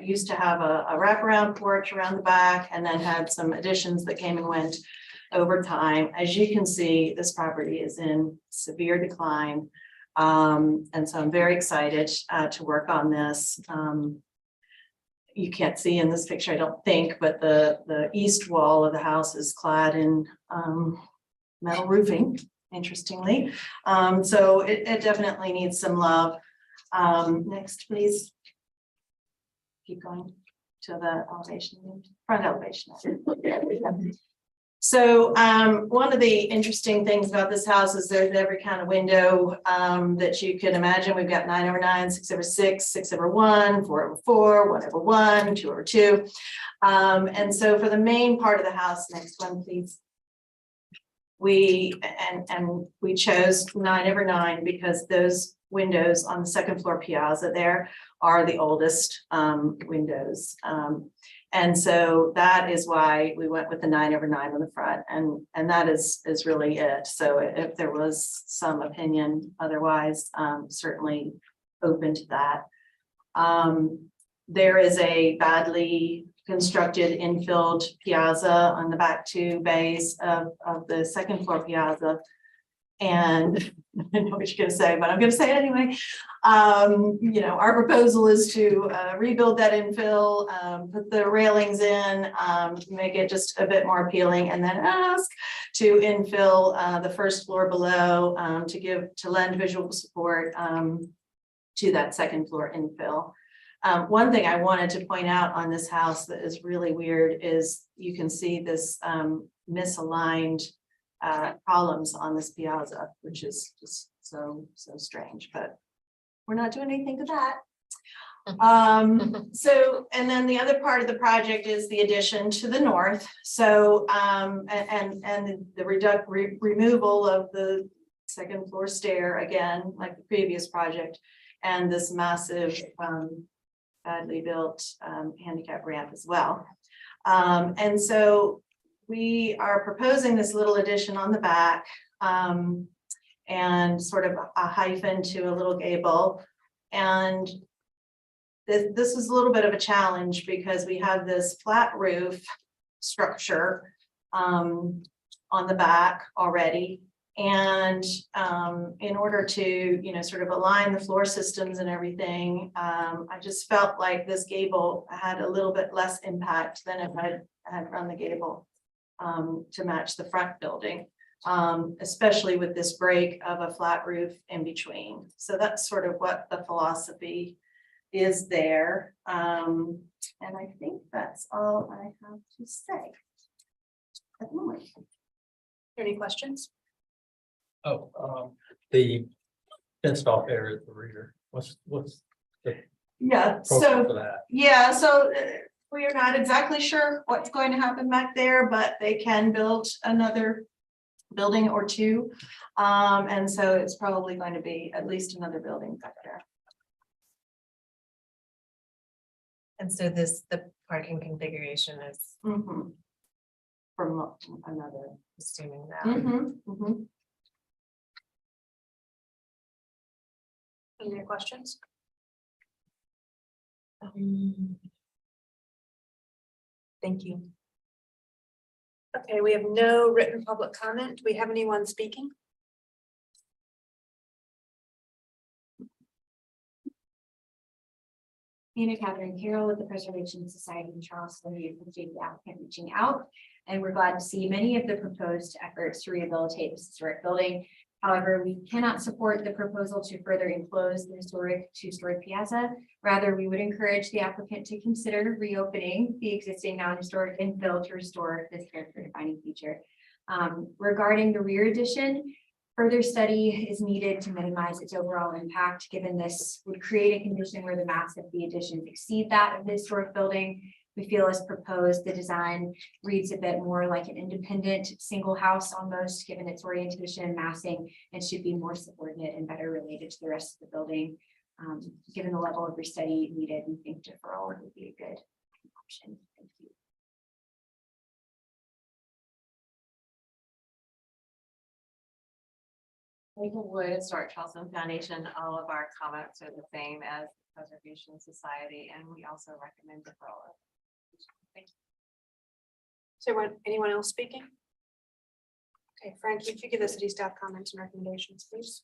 used to have a wraparound porch around the back, and then had some additions that came and went over time. As you can see, this property is in severe decline. And so I'm very excited to work on this. You can't see in this picture, I don't think, but the east wall of the house is clad in metal roofing. interestingly. So it definitely needs some love. Next, please. Keep going to the elevation, front elevation. So one of the interesting things about this house is there's every kind of window that you can imagine. We've got 9/9, 6/6, 6/1, 4/4, 1/1, 2/2. And so for the main part of the house, next one, please. We chose 9/9 because those windows on the second floor piazza there are the oldest windows. And so that is why we went with the 9/9 on the front, and that is really it. So if there was some opinion otherwise, certainly open to that. There is a badly constructed infilled piazza on the back two bays of the second floor piazza. And I know what you're gonna say, but I'm gonna say it anyway. You know, our proposal is to rebuild that infill, put the railings in, make it just a bit more appealing, and then ask to infill the first floor below to lend visual support to that second floor infill. One thing I wanted to point out on this house that is really weird is you can see this misaligned columns on this piazza, which is just so strange, but we're not doing anything to that. So, and then the other part of the project is the addition to the north. So, and the removal of the second floor stair again, like the previous project, and this massive, badly built handicap ramp as well. And so we are proposing this little addition on the back and sort of a hyphen to a little gable. And this is a little bit of a challenge because we have this flat roof structure on the back already. And in order to, you know, sort of align the floor systems and everything, I just felt like this gable had a little bit less impact than if I had run the gable to match the front building, especially with this break of a flat roof in between. So that's sort of what the philosophy is there. And I think that's all I have to say at the moment. Any questions? Oh, the fenced off area at the rear, what's the Yeah, profile so for that? yeah, so we are not exactly sure what's going to happen back there, but they can build another building or two. And so it's probably going to be at least another building back there. And so the parking configuration is Mhm. From another. assuming that. Any other questions? Thank you. Okay, we have no written public comment. Do we have anyone speaking? Anna Catherine Carroll with the Preservation Society in Charleston. We appreciate the applicant reaching out, and we're glad to see many of the proposed efforts to rehabilitate this historic building. However, we cannot support the proposal to further enclose the historic two-story piazza. Rather, we would encourage the applicant to consider reopening the existing non-historic infill to restore this character-defining feature. Regarding the rear addition, further study is needed to minimize its overall impact, given this would create a condition where the mass of the additions exceed that of the historic building. We feel as proposed, the design reads a bit more like an independent single house almost, given its orientation and massing, and should be more subordinate and better related to the rest of the building. Given the level of restudy needed, we think deferral would be a good option. Thank you. Wood Historic Charleston Foundation, all of our comments are the same as the Preservation Society, and we also recommend deferral. Thank you. Is there anyone else speaking? Okay, Frank, if you give the city staff comments and recommendations, please.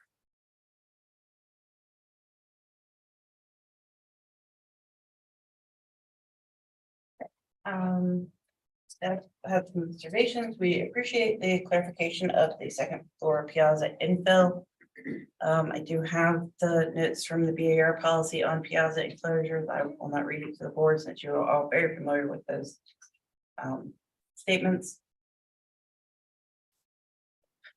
Staff has some observations. We appreciate the clarification of the second floor piazza infill. I do have the notes from the BAR policy on piazza enclosures. I will not read it to the board since you are all very familiar with those statements.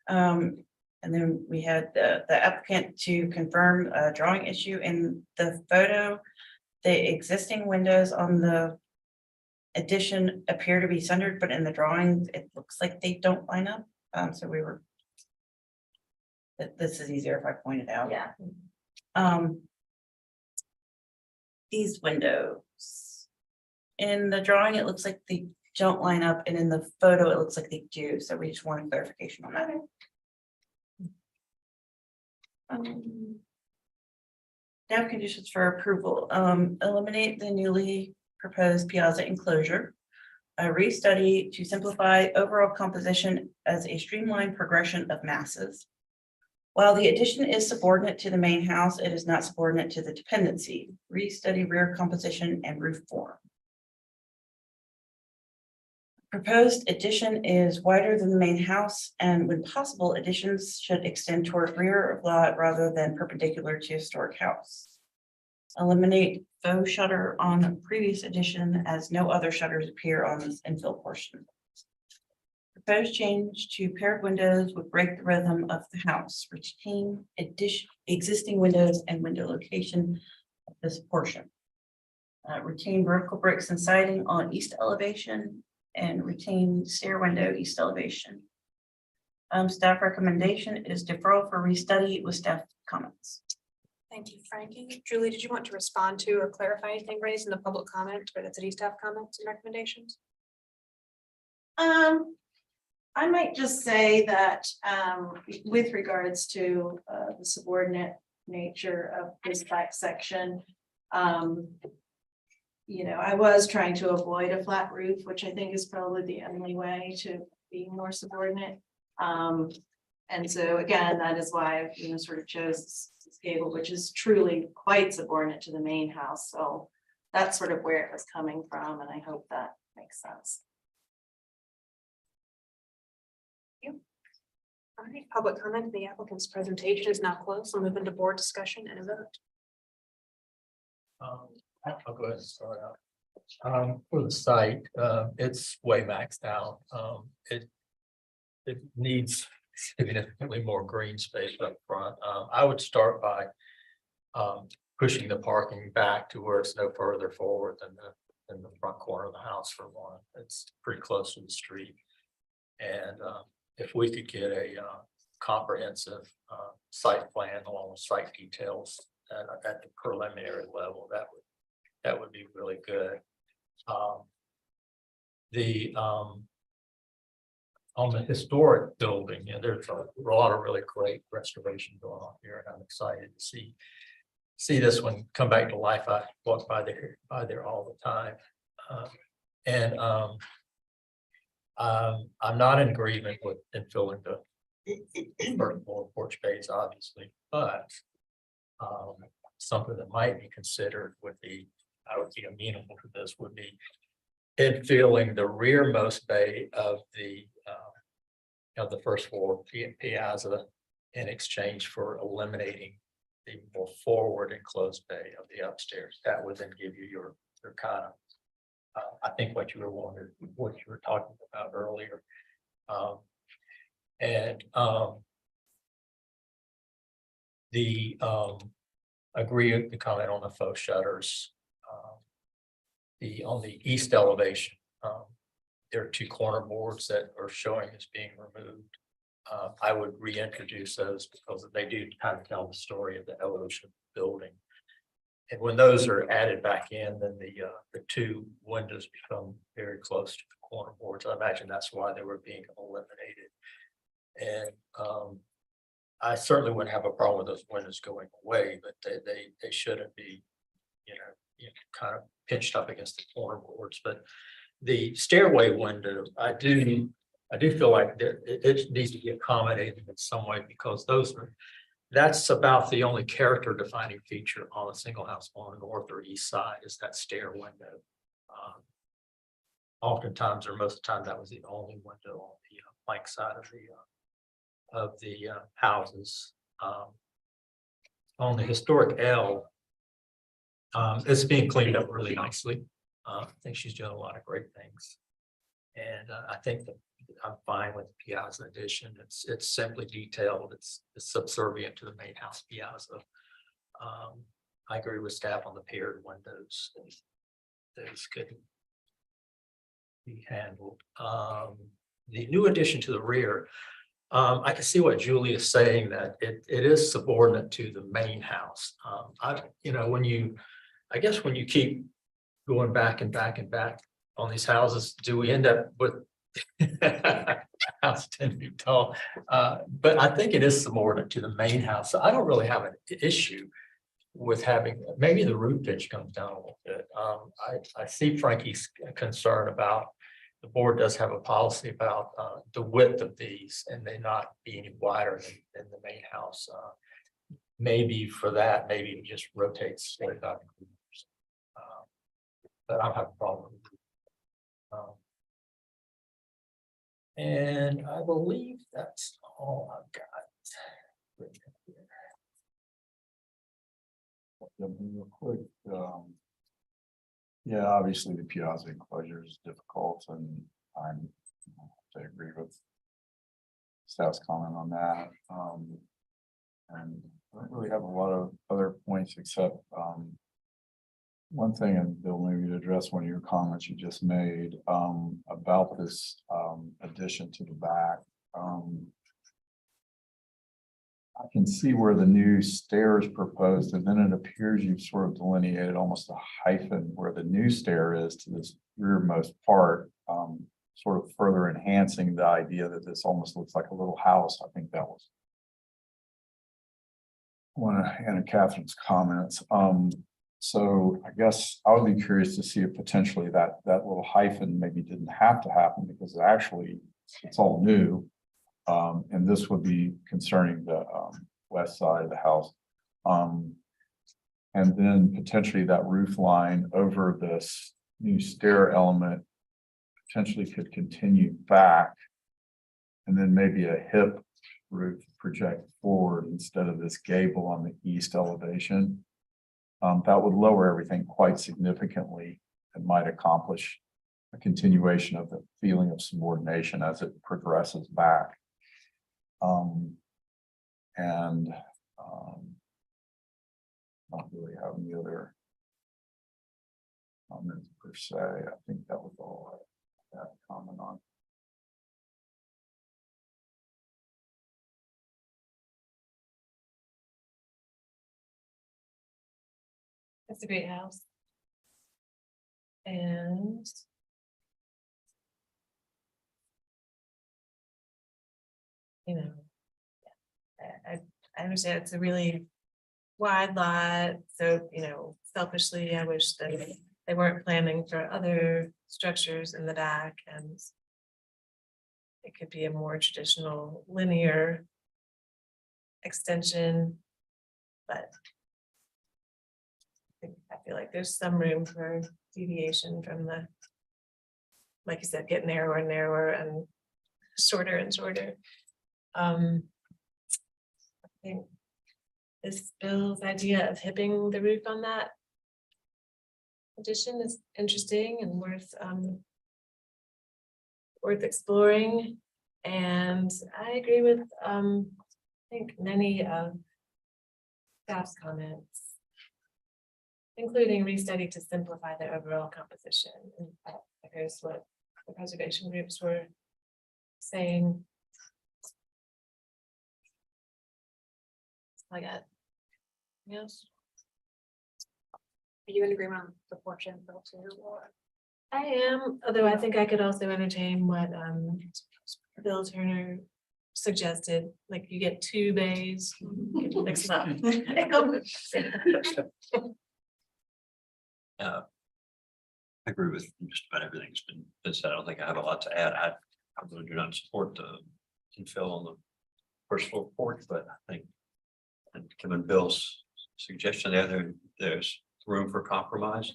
And then we had the applicant to confirm a drawing issue in the photo. The existing windows on the addition appear to be centered, but in the drawings, it looks like they don't line up. So we were. This is easier if I point it out. Yeah. These windows. In the drawing, it looks like they don't line up, and in the photo, it looks like they do. So we just want clarification on that. Staff conditions for approval, eliminate the newly proposed piazza enclosure. A restudy to simplify overall composition as a streamlined progression of masses. While the addition is subordinate to the main house, it is not subordinate to the dependency. Restudy rear composition and roof form. Proposed addition is wider than the main house, and when possible, additions should extend toward rear of lot rather than perpendicular to historic house. Eliminate faux shutter on previous addition as no other shutters appear on this infill portion. Proposed change to paired windows would break the rhythm of the house, retain existing windows and window location of this portion. Retain vertical bricks and siding on east elevation and retain stair window east elevation. Staff recommendation is deferral for restudy with staff comments. Thank you, Frankie. Julie, did you want to respond to or clarify anything raised in the public comment or the city staff comments and recommendations? I might just say that with regards to the subordinate nature of this back section. You know, I was trying to avoid a flat roof, which I think is probably the only way to be more subordinate. And so again, that is why I sort of chose this gable, which is truly quite subordinate to the main house. So that's sort of where it was coming from, and I hope that makes sense. All right, public comment. The applicant's presentation is now closed. We'll move into board discussion and a vote. I'll go ahead and start out. For the site, it's way maxed out. It needs significantly more green space up front. I would start by pushing the parking back to where it's no further forward than the front corner of the house for one. It's pretty close to the street. And if we could get a comprehensive site plan along with site details at the preliminary level, that would be really good. On the historic building, there's a lot of really great restoration going on here, and I'm excited to see this one come back to life. I walk by there all the time, I'm not in agreement with infilling the first floor porch bays, obviously, but something that might be considered would be, I would be amenable to this, would be infilling the rearmost bay of the first floor piazza in exchange for eliminating the more forward enclosed bay of the upstairs. That would then give you your kind of, I think what you were talking about earlier. Agree with the comment on the faux shutters. On the east elevation, there are two corner boards that are showing as being removed. I would reintroduce those because they do kind of tell the story of the evolution of the building. And when those are added back in, then the two windows become very close to the corner boards. I imagine that's why they were being eliminated. And I certainly wouldn't have a problem with those windows going away, but they shouldn't be, kind of pinched up against the corner boards. But the stairway window, I do feel like it needs to be accommodated in some way, because that's about the only character defining feature on a single house on the north or east side is that stair window. oftentimes or most of the time, that was the only window on the flank side of the houses. On the historic L, it's being cleaned up really nicely. I think she's doing a lot of great things. And I think that I'm fine with the piazza addition. It's simply detailed. It's subservient to the main house piazza. I agree with staff on the paired windows. Those could be handled. The new addition to the rear, I can see what Julie is saying, that it is subordinate to the main house. I guess when you keep going back and back and back on these houses, do we end up with house 10 feet tall? But I think it is subordinate to the main house. So I don't really have an issue with having, maybe the roof pitch comes down a little bit. I see Frankie's concern about, the board does have a policy about the width of these and they not being wider than the main house. Maybe for that, maybe it just rotates 45 degrees. But I don't have a problem. And I believe that's all I've got. Real quick, yeah, obviously the piazza enclosure is difficult, and I agree with staff's comment on that. And I don't really have a lot of other points except one thing, and Bill, maybe to address one of your comments you just made about this addition to the back. I can see where the new stair is proposed, and then it appears you've sort of delineated almost a hyphen where the new stair is to this rearmost part, sort of further enhancing the idea that this almost looks like a little house. I think that was one of Anna Catherine's comments. So I guess I would be curious to see if potentially that little hyphen maybe didn't have to happen, because actually it's all new. And this would be concerning the west side of the house. And then potentially that roof line over this new stair element potentially could continue back. And then maybe a hip roof project forward instead of this gable on the east elevation. That would lower everything quite significantly and might accomplish a continuation of the feeling of subordination as it progresses back. Not really have any other comments per se. I think that was all I had to comment on. It's a great house. And I understand it's a really wide lot, so, selfishly, I wish that they weren't planning for other structures in the back, and it could be a more traditional linear extension, but I feel like there's some room for deviation from the, like you said, get narrower and narrower and shorter and shorter. I think this Bill's idea of hipping the roof on that addition is interesting and worth exploring. And I agree with I think many of staff's comments, including restudy to simplify the overall composition. And that echoes what the preservation groups were saying. I got. Yes. Are you in agreement on the portion built to or? I am, although I think I could also entertain what Bill Turner suggested, like you get 2 bays. Mix it up. I agree with just about everything that's been said. I don't think I have a lot to add. I really do not support the infill on the first floor porch, but I think, and Kevin Bill's suggestion there's room for compromise.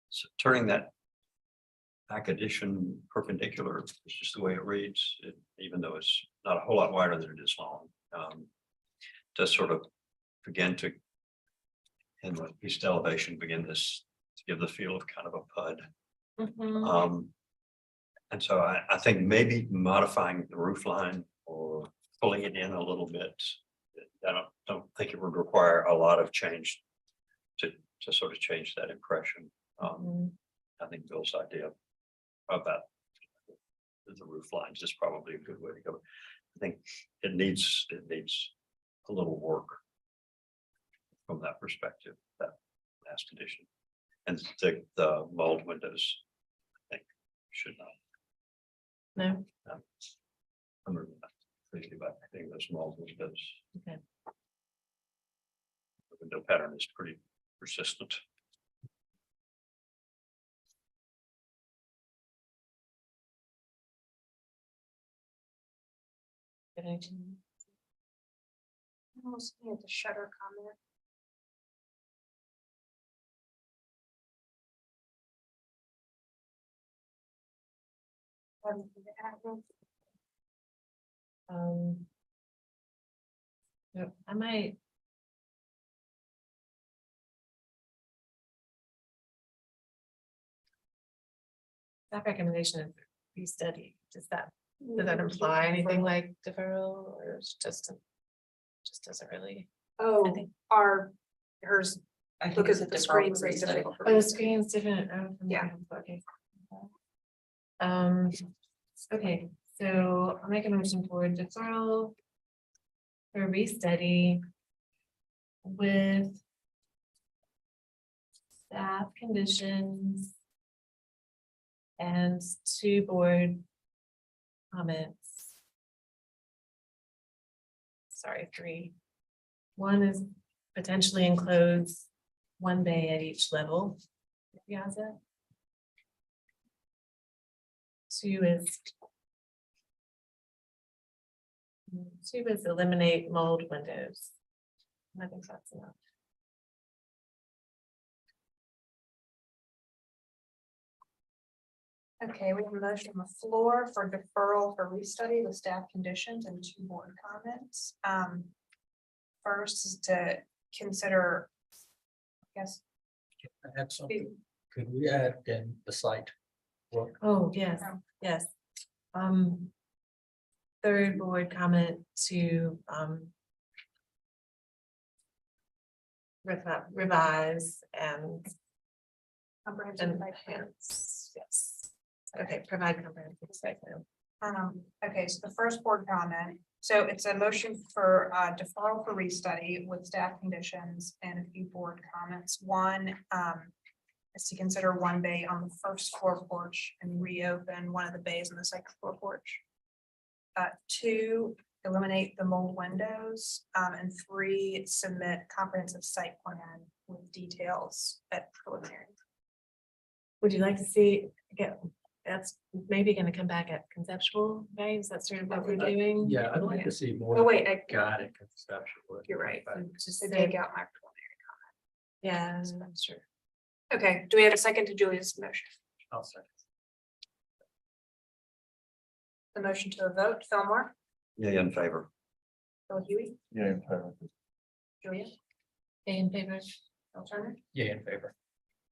So turning that back addition perpendicular, it's just the way it reads, even though it's not a whole lot wider than it is long. Does sort of begin to, in the east elevation, begin this, to give the feel of kind of a PUD. And so I think maybe modifying the roof line or pulling it in a little bit. I don't think it would require a lot of change to sort of change that impression. I think Bill's idea of that, the roof lines is probably a good way to go. I think it needs a little work from that perspective, that last addition. And the mold windows, I think, should not. No, I'm really not crazy about hitting those mold windows. okay. The window pattern is pretty persistent. I was looking at the shutter comment. No, I might. That recommendation of restudy, does that imply anything like deferral or it's just doesn't really? Oh, think- hers, I think look it's at a the screen. deferral says restudy. different. Oh, the screen's different. Oh, Yeah. Okay. Okay, so I'll make a motion for deferral. For restudy. With. Staff conditions. And 2 board. Comments. Sorry, 3. 1 is potentially enclose 1 bay at each level. Piazza. 2 is eliminate mold windows. I think that's enough. Okay, we have a motion on the floor for deferral for restudy with staff conditions and 2 board comments. First is to consider. I guess. Add something. Could we add in the site? Well, Oh, yes, yes. 3rd board comment to revise and Comprehensive site plan. enhance, yes. Okay, provide comprehensive site plan. Okay, so the first board comment, so it's a motion for deferral for restudy with staff conditions and a few board comments. 1 is to consider 1 bay on the first floor porch and reopen 1 of the bays on the second floor porch. 2, eliminate the mold windows, and 3, submit comprehensive site plan with details at preliminary. Would you like to see, again, that's maybe gonna come back at conceptual, right? Is that sort of what we're doing? Yeah, I'd like to see more. Oh, wait, Guided conceptual. you're right. Just Take out my preliminary. Yeah, I'm sure. Okay, do we have a second to Julia's motion? I'll say. The motion to a vote, Fillmore, Yeah, in favor. Bill Huey, Yeah, in favor. Julia, In favor? Bill Turner. Yeah, in favor.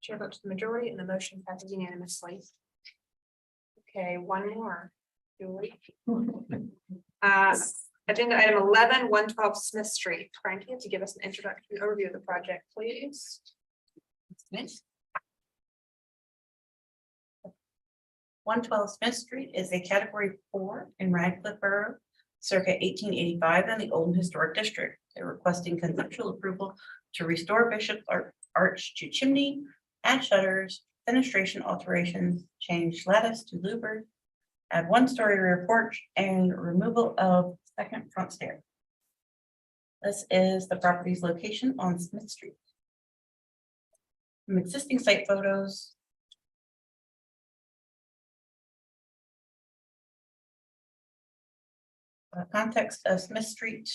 Chair votes the majority and the motion passes unanimously. Okay, 1 more. Julie. Agenda item 11, 112 Smith Street. Frankie, to give us an introductory overview of the project, please. 112 Smith Street is a category 4 in Radcliffe Borough, circa 1885 in the Old Historic District. They're requesting conceptual approval to restore Bishop Arch to chimney, add shutters, fenestration alterations, change lattice to louvered, add 1-story rear porch, and removal of second front stair. This is the property's location on Smith Street. Some existing site photos. Context of Smith Street.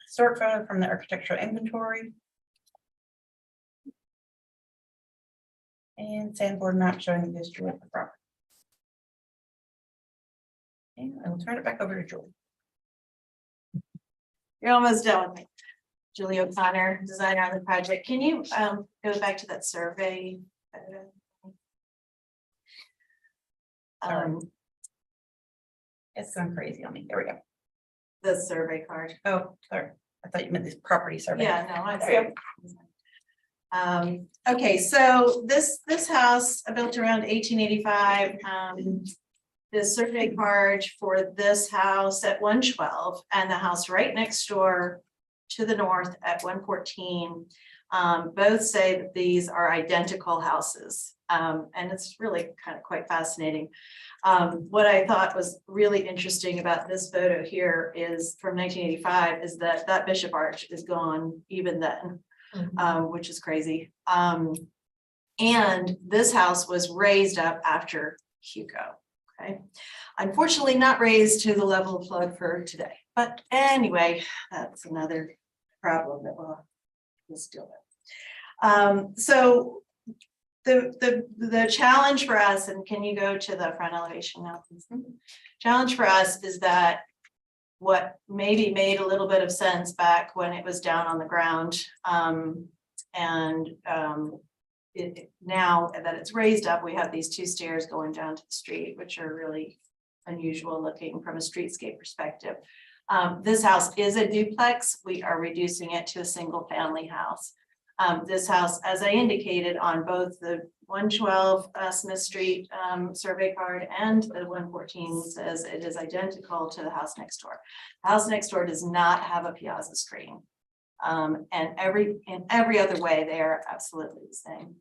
Historic photo from the architectural inventory. And sandboard map showing the history of the property. And I will turn it back over to Julie. You're almost done with me. Julie O'Connor, designer on the project. Can you go back to that survey? It's going crazy on me. There we go. The survey card. Oh, sorry. I thought you meant this property survey. Yeah, no, I There see. Okay, so this house built around 1885. The survey card for this house at 112 and the house right next door to the north at 114. Both say that these are identical houses. And it's really kind of quite fascinating. What I thought was really interesting about this photo here is from 1985 is that that Bishop Arch is gone even then, which is crazy. And this house was raised up after Hugo. Okay, unfortunately not raised to the level of flood for today, but anyway, that's another problem that we'll deal with. So the challenge for us, and can you go to the front elevation now, please? Challenge for us is that what maybe made a little bit of sense back when it was down on the ground, now that it's raised up, we have these two stairs going down to the street, which are really unusual looking from a streetscape perspective. This house is a duplex. We are reducing it to a single family house. This house, as I indicated on both the 112 Smith Street survey card and the 114 says it is identical to the house next door. The house next door does not have a piazza screen. And in every other way, they are absolutely the same.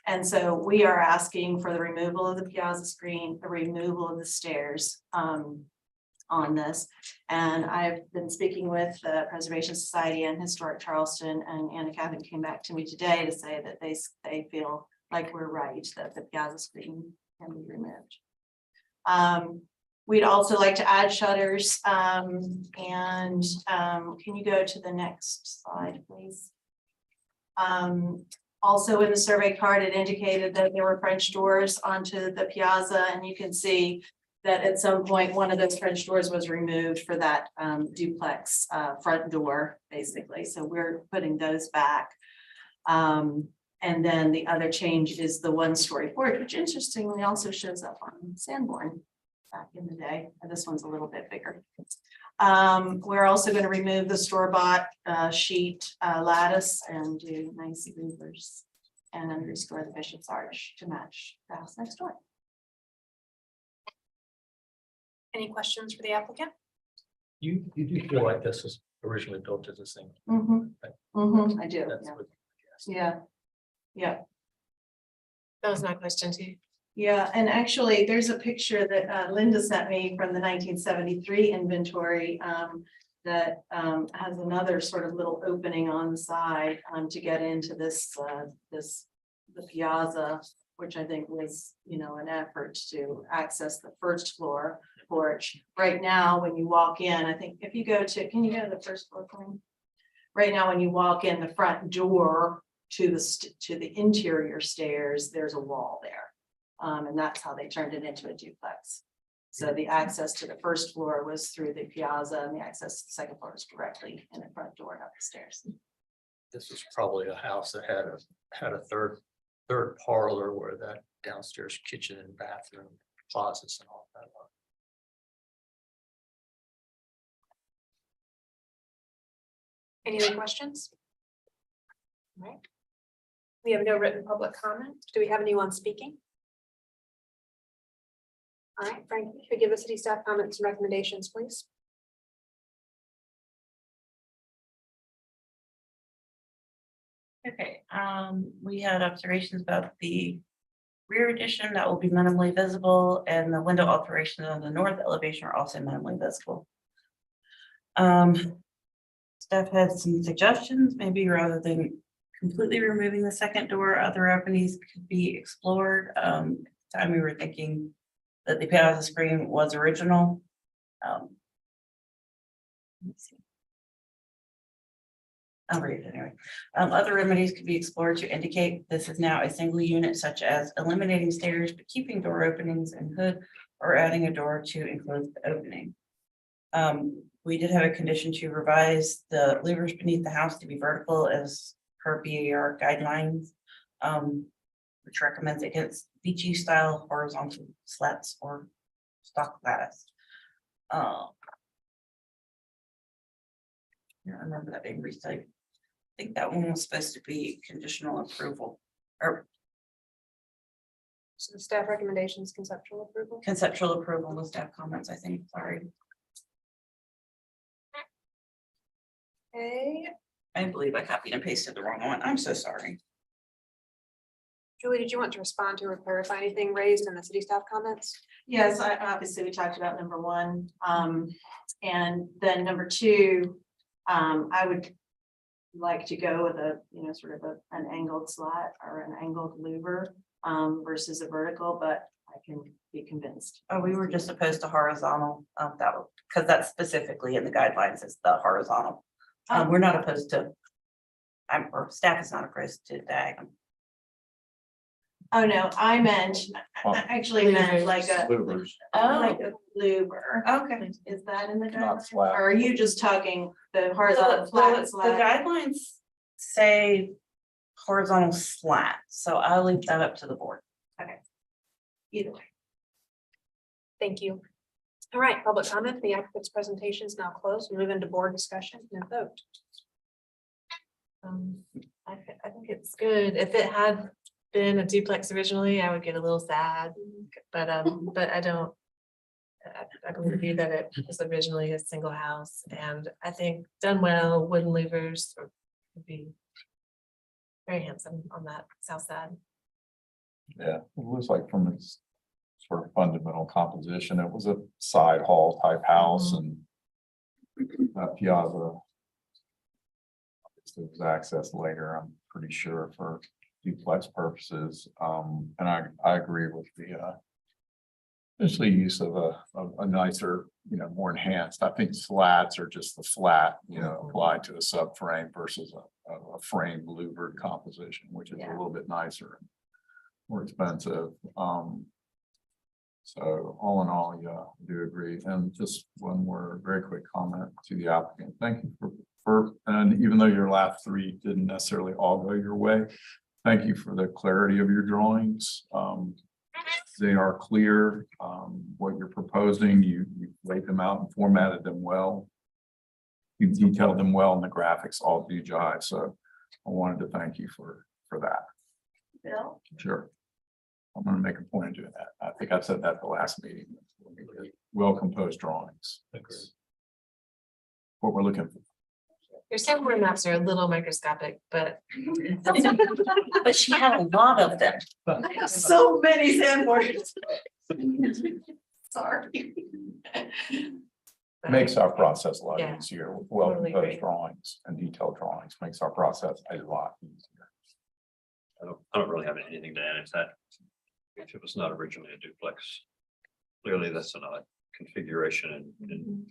And so we are asking for the removal of the piazza screen, the removal of the stairs on this. And I've been speaking with the Preservation Society and Historic Charleston, and Anna Catherine came back to me today to say that they feel like we're right, that the piazza screen can be removed. We'd also like to add shutters, can you go to the next slide, please? Also in the survey card, it indicated that there were French doors onto the piazza, and you can see that at some point, one of those French doors was removed for that duplex front door, basically. So we're putting those back. And then the other change is the one-story porch, which interestingly also shows up on Sanborn back in the day. And this one's a little bit bigger. We're also going to remove the store-bought sheet lattice and do nice louvers and underscore the Bishop's Arch to match the house next door. Any questions for the applicant? You do feel like this was originally built as a single. I do. That's Yeah. what- Yeah. Yeah. That was my question too. Yeah, and actually, there's a picture that Linda sent me from the 1973 inventory that has another sort of little opening on the side to get into the piazza, which I think was, an effort to access the first floor porch. Right now, when you walk in, I think if you go to, can you go to the first floor plan? Right now, when you walk in the front door to the interior stairs, there's a wall there. And that's how they turned it into a duplex. So the access to the first floor was through the piazza, and the access to the second floor is directly in the front door and up the stairs. This was probably a house that had a third parlor where that downstairs kitchen and bathroom closets and all that. Any other questions? All right. We have no written public comment. Do we have anyone speaking? All right, Frank, could you give the city staff comments and recommendations, please? Okay, we had observations about the rear addition that will be minimally visible, and the window alterations on the north elevation are also minimally visible. Staff had some suggestions, maybe rather than completely removing the second door, other openings could be explored. Time we were thinking that the piazza screen was original. Let me see. I'll read it anyway. Other remedies could be explored to indicate this is now a single unit, such as eliminating stairs, but keeping door openings and hood, or adding a door to enclose the opening. We did have a condition to revise the louvers beneath the house to be vertical as per BAR guidelines. Which recommends against beachy style horizontal slats or stock lattice. I remember that being recited. I think that one was supposed to be conditional approval or So the staff recommendations, conceptual approval. conceptual approval with staff comments, I think, sorry. Okay, I believe I copied and pasted the wrong one. I'm so sorry. Julie, did you want to respond to or clarify anything raised in the city staff comments? Yes, obviously, we talked about number one, and then number two, I would like to go with a, sort of an angled slat or an angled louver, versus a vertical, but I can be convinced. Oh, we were just opposed to horizontal, that was, because that's specifically in the guidelines, is the horizontal. We're not opposed to, or staff is not opposed to diagonal. Oh, no, I meant, I actually meant like a, Louvers, like a louver. Okay. Is that in the not guidelines? flat. Or are you just talking the horizontal flat The slat? guidelines say horizontal slat, so I'll leave that up to the board. Either way. Thank you. All right, public comment. The applicant's presentation is now closed. We move into board discussion and vote. I think it's good. If it had been a duplex originally, I would get a little sad, but I don't. I believe that it was originally a single house, and I think done well, wooden louvers would be very handsome on that south side. Yeah, it was like from its sort of fundamental composition, it was a side hall type house and that piazza. It was accessed later, I'm pretty sure, for duplex purposes. And I agree with the essentially use of a nicer, more enhanced. I think slats are just the flat, applied to a subframe versus a frame louvered composition, which is a little bit nicer and more expensive. So all in all, yeah, I do agree. And just one more very quick comment to the applicant. Thank you for, and even though your last three didn't necessarily all go your way, thank you for the clarity of your drawings. They are clear, what you're proposing. You laid them out and formatted them well. You detailed them well, and the graphics all do jive. So I wanted to thank you for that. Bill? Sure. I'm gonna make a point of doing that. I think I said that the last meeting. Well-composed drawings. That's what we're looking for. Your sandboard maps are a little microscopic, but But she had a lot of them. I have so many sandboards. Sorry. Makes our process a lot Yeah, easier. With totally agree. well-composed drawings and detailed drawings makes our process a lot easier. I don't really have anything to add. It's that if it was not originally a duplex, clearly that's an odd configuration and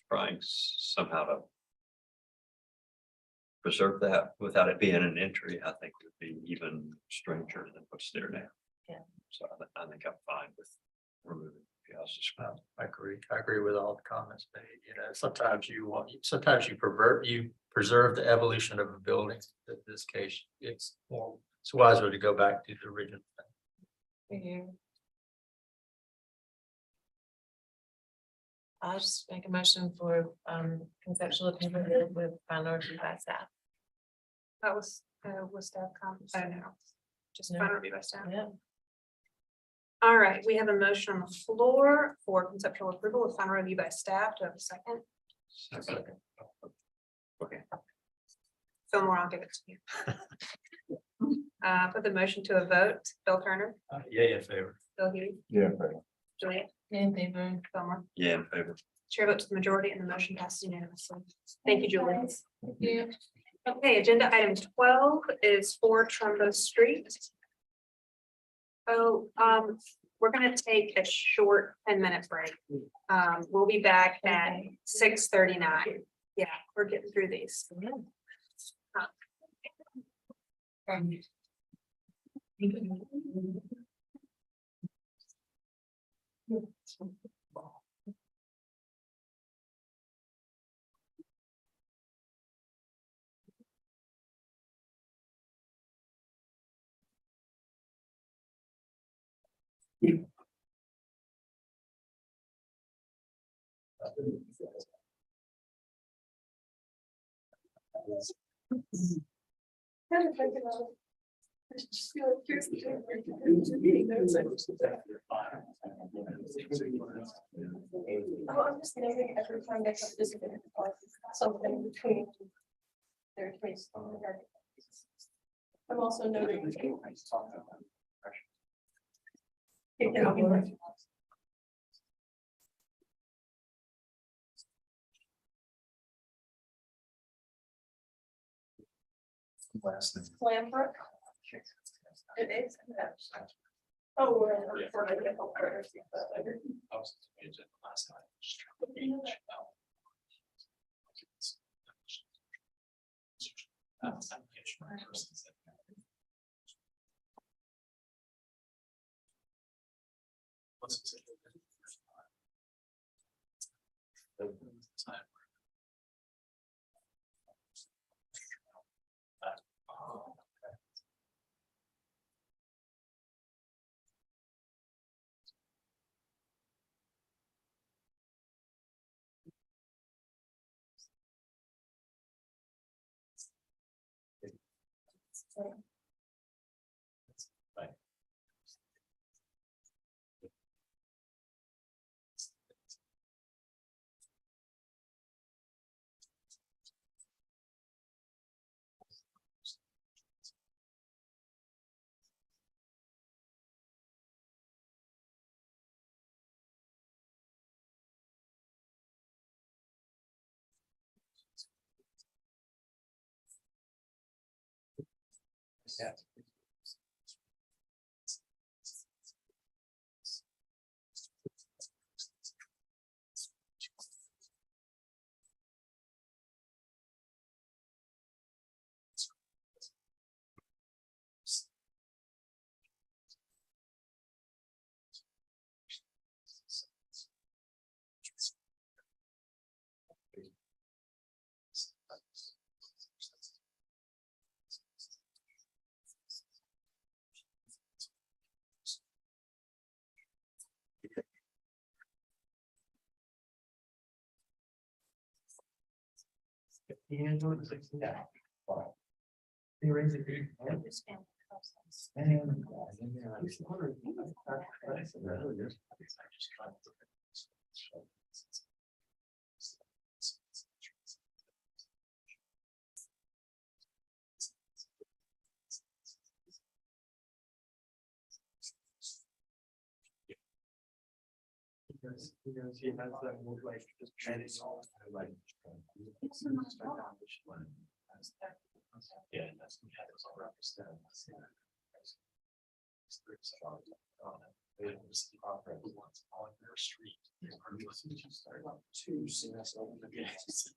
trying somehow to preserve that without it being an entry, I think would be even stranger than what's there now. Yeah. So I think I'm fine with removing piazzas. I agree with all the comments made. Sometimes you preserve the evolution of a building. In this case, it's wiser to go back to the original thing. I'll just make a motion for conceptual approval with final review by staff. That was staff comments. I don't know. Just No. final review by staff. Yeah. All right, we have a motion on the floor for conceptual approval with final review by staff. Do I have a second? Okay. Fillmore, I'll give it to you. Put the motion to a vote. Bill Turner, Yeah, in favor. Bill Hughes, Yeah. Juliet, In favor. Fillmore. Yeah, in favor. Chair votes to the majority and the motion passes unanimously. Thank you, Julie. Okay, agenda item 12 is 4 Trumbo Street. So, we're gonna take a short 10-minute break. We'll be back at 6:39. Yeah, we're getting through these. Oh, I'm just thinking every time they have this something between their taste and their. I'm also noting. Lambrook. It is. Oh, we're for the different partners. They raise it. Because he has that move like just training all like. Yeah, that's the cat was all represented. On their street. Two, so that's over the gates.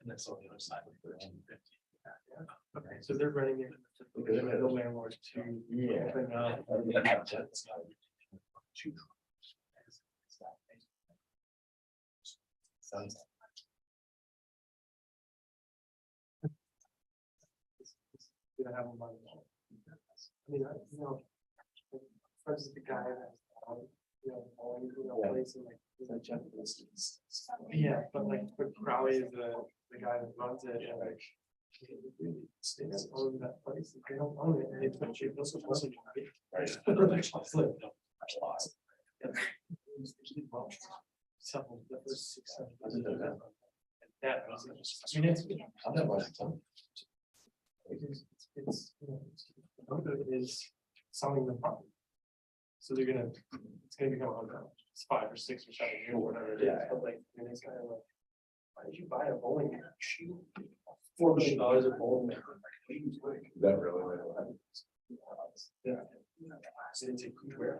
And that's on the other side of 1350. Okay, so they're running it. The landlord to. Yeah. Sounds. Gonna have them by the. I mean, you know, friends with the guy that, you know, always, you know, plays in like, he's like Japanese. Yeah, but like, but Crowley is the guy that runs it, and like. They don't own that place, they don't own it, and it's been cheap, this is also. Some the first 6, 7 years. That was, I mean, it's. It's, you know, part of it is selling the property. So they're gonna, it's gonna become a hotel, it's 5 or 6 or 7 years, whatever it is, but like, I mean, it's kind of like. Why did you buy a bowling alley? $4 million of bowling alley. That really. Yeah. So it's a where.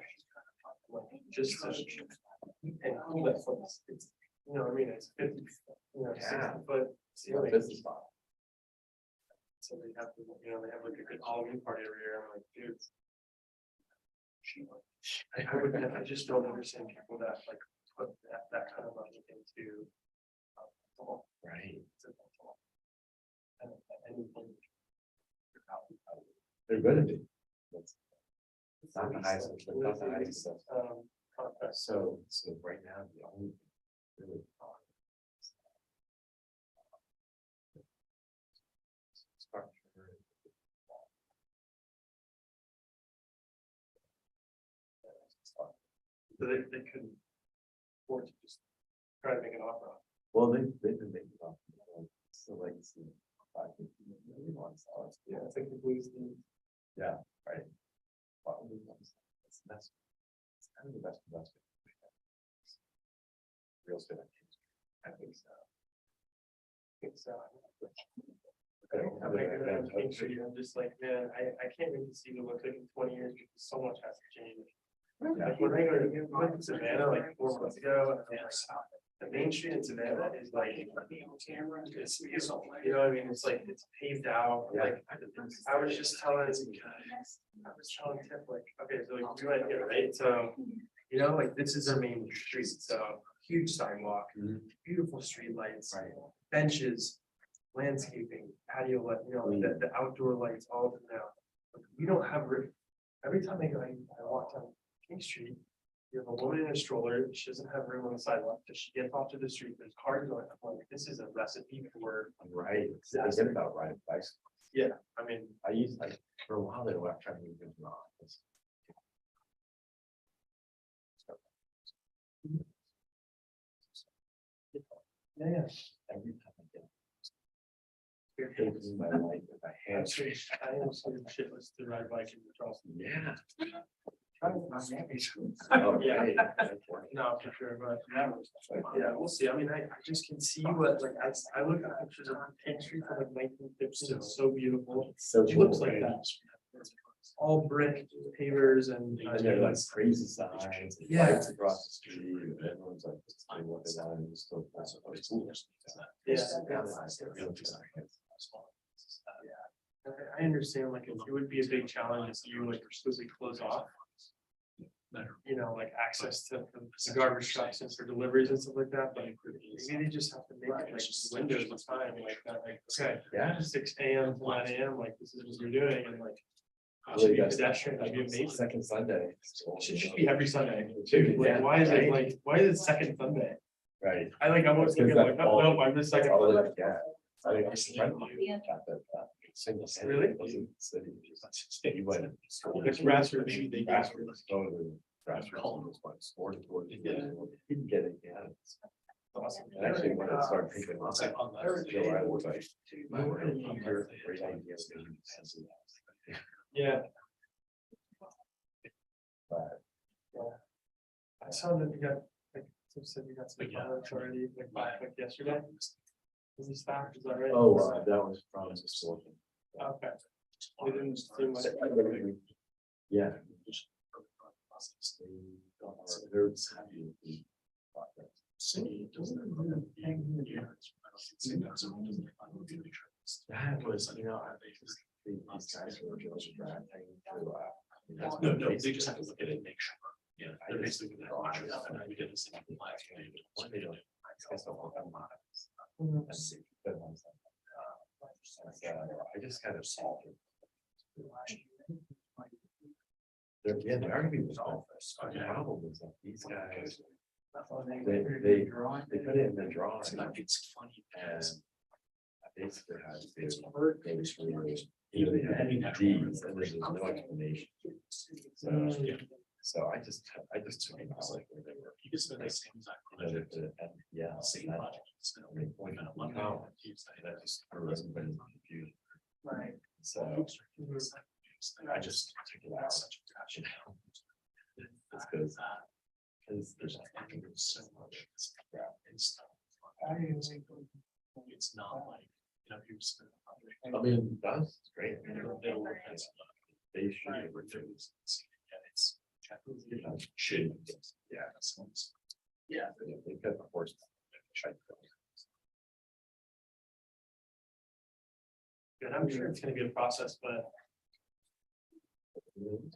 Just to. And all that place, it's, you know, I mean, it's 50, you know, 60 foot ceiling. So they have, they have like a good Halloween party every year. I'm like, dude. I just don't understand people that like put that kind of money into. Right. They're gonna be. It's not the highest, it's not the highest stuff. So right now, the only. Really. So they couldn't afford to just try to make an offer. Well, they've been making off. So like, it's the $550 million dollars. Yeah, it's like the blues thing. Yeah, right. That's kind of the best investment. Real estate. I think so. I'm just like, man, I can't really see what it looks like in 20 years because so much has to change. Like when I went to Savannah like 4 months ago, the main street in Savannah is like, it's, you know what I mean? It's like, it's paved out, like, I was just telling Tiff, like, okay, so like, we went here, right? So, like, this is our main street, so huge sidewalk, beautiful street lights, benches, landscaping, patio, the outdoor lights, all of them now. We don't have, every time I walk down King Street, you have a woman in a stroller, she doesn't have room on the sidewalk, does she get off to the street, there's cars going, I'm like, this is a recipe for. Right, I get about riding bicycles. Yeah, I mean. For a while there, I tried to move into my office. Yeah. Every time I get. In my life, if I had. I am so shitless to ride bike in Charleston. Yeah. Oh, yeah. No, for sure, but yeah, we'll see. I mean, I just can see what, like, I look at pictures of King Street from like 1950s, it's so beautiful. It looks like that. All brick pavers and. And they're like crazy signs. Yeah. Lights across the street, and everyone's like, just doing what they want, and it's still. I understand, like, it would be a big challenge if you like supposedly close off. Like access to the garbage trucks and for deliveries and stuff like that, but maybe they just have to make it like windows of time like that, like, okay, Yeah. 6 AM to 9 AM, like, this is what you're doing, and like. Well, Should be you got pedestrian, that'd be amazing. Second Sunday. It should just be every Sunday. Yeah, Like, why is it right. like, why is it second Sunday? Right. I almost looking like, no, no, I'm the second. All Sunday. of it, yeah. I mean, it's friendly. Single. Really? He went. It's grassroots, maybe they Grassroots. Grassroots. Sport. Didn't get it, yeah. Awesome. And actually, when I started thinking about that, I was like, we're gonna need your great ideas. Yeah. But I saw that you got, like, some said you got some comments already, like yesterday. Is this fact, is that right? oh, that was from the school. Okay. We didn't seem like. Yeah. That was, these guys were just driving to, No, they just have to look at it and make sure. Yeah, they're basically gonna watch it up and I get this. What they don't. I just kind of saw it. The argument was office. The problem was that these guys, they put it in the drawing. It's funny. And I basically had to do they had D's and there's no explanation. So I just took it out like they were. You can spend the same exact project. Yeah. Same that- project. I mean, point out, look how that just everybody's confused. Right. So I just took it out. It's because there's So much. It's not like, you spend. I mean, that's great. They'll look at some of the They should. prior reviews and see, it's. Should. Yeah. Yeah. They've got the horse. good. I'm sure it's gonna be a process, but. And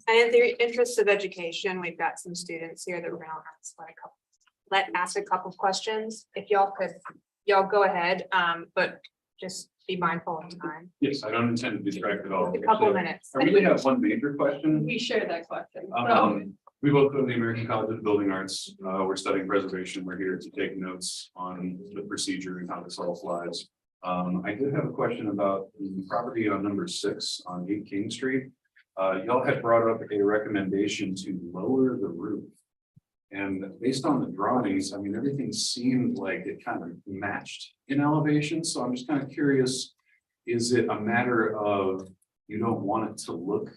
in the interest of education, we've got some students here that we're gonna ask a couple of questions. If y'all go ahead, but just be mindful of time. Yes, I don't intend to be distracted at all. A couple of minutes. I really have one major question. We share that question. We both go to the American College of Building Arts. We're studying preservation. We're here to take notes on the procedure and how this all flies. I did have a question about the property on number 6 on 8 King Street. Y'all had brought up a recommendation to lower the roof. And based on the drawings, I mean, everything seemed like it kind of matched in elevation. So I'm just kind of curious, is it a matter of you don't want it to look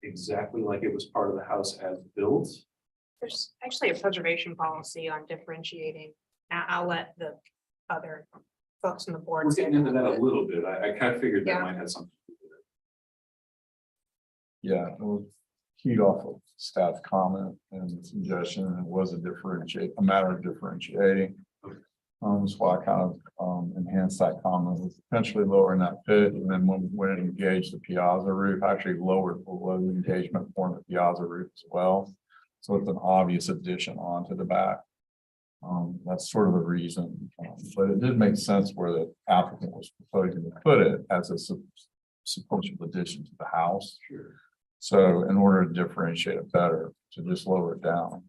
exactly like it was part of the house as built? There's actually a preservation policy on differentiating. I'll let the other folks on the board. We're say getting into that a but- little bit. I kind of figured that Yeah. might have something. Yeah, it was keyed off of staff comment and suggestion, and it was a matter of differentiating. That's why I kind of enhanced that comment with potentially lowering that pit, and then when it engaged the piazza roof, actually lowered below the engagement point of the piazza roof as well. So it's an obvious addition onto the back. That's sort of the reason, but it did make sense where the applicant was proposing to put it as a sequential addition to the house. Sure. So in order to differentiate it better, to just lower it down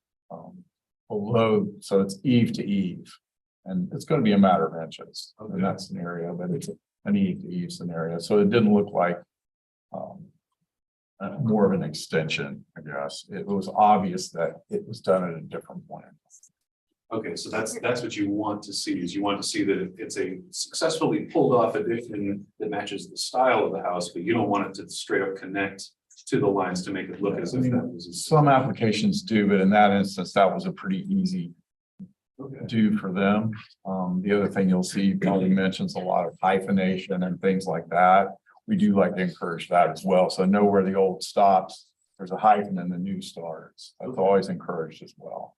below, so it's eave to eave. And it's going to be a matter of inches in that scenario, but it's an eave to eave scenario. So it didn't look like more of an extension, I guess. It was obvious that it was done at a different point. Okay, so that's what you want to see, is you want to see that it's a successfully pulled off addition that matches the style of the house, but you don't want it to straight up connect to the lines to make it look as if that was. Some applications do, but in that instance, that was a pretty easy do for them. The other thing you'll see probably mentions a lot of hyphenation and things like that. We do like to encourage that as well. So know where the old stops, there's a hyphen and the new starts. That's always encouraged as well.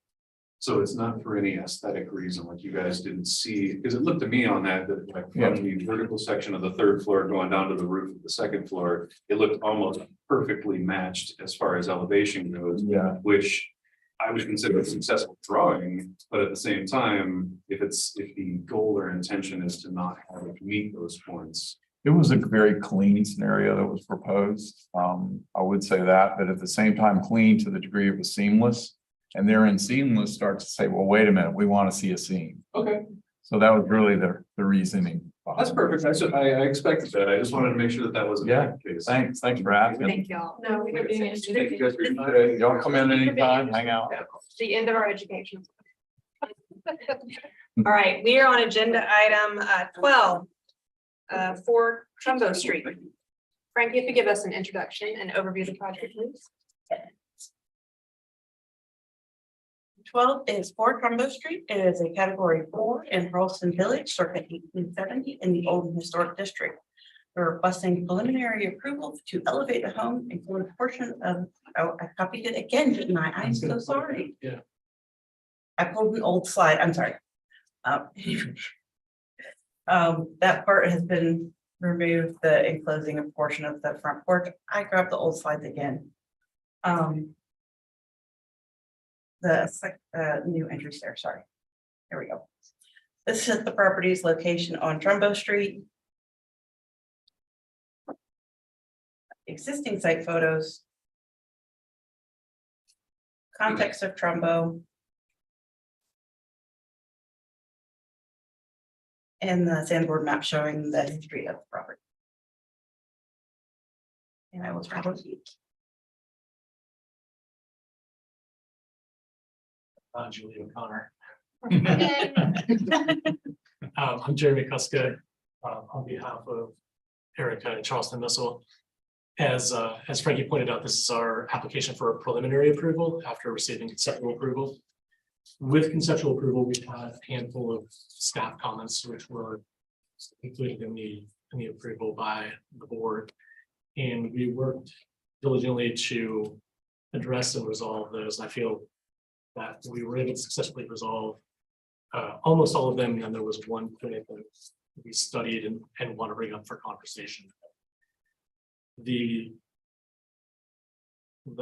So it's not for any aesthetic reason, like you guys didn't see, because it looked to me on that like from the vertical section of the 3rd floor going down to the roof of the 2nd floor, it looked almost perfectly matched as far as elevation goes. Yeah. Which I would consider a successful drawing, but at the same time, if the goal or intention is to not have it meet those points. It was a very clean scenario that was proposed. I would say that, but at the same time, clean to the degree it was seamless. And therein seamless starts to say, well, wait a minute, we want to see a seam. Okay. So that was really the reasoning. That's perfect. I expected that. I just wanted to make sure that that wasn't the case. Thanks for asking. Thank y'all. No, we don't do it. Thank you guys for your time. Okay, y'all come in anytime, hang out. The end of our education. All right, we are on agenda item 12 for Trumbo Street. Frankie, if you give us an introduction and overview of the project, please. 12 is 4 Trumbo Street. It is a category 4 in Charleston Village, circa 1870 in the Old Historic District. We're requesting preliminary approval to elevate the home, include a portion of, oh, I copied it again, didn't I? I'm so sorry. Yeah. I pulled an old slide, I'm sorry. That part has been removed, the enclosing a portion of the front porch. I grabbed the old slides again. The new entry stair, sorry. Here we go. This is the property's location on Trumbo Street. Existing site photos. Context of Trumbo. And the sandboard map showing the history of the property. And I will try to keep. Julie O'Connor. I'm Jeremy Kuska, on behalf of Erica and Charleston Missile. As Frankie pointed out, this is our application for a preliminary approval after receiving conceptual approval. With conceptual approval, we had a handful of staff comments which were included in the approval by the board. And we worked diligently to address and resolve those. I feel that we were able to successfully resolve almost all of them, and then there was one point that we studied and want to bring up for conversation. The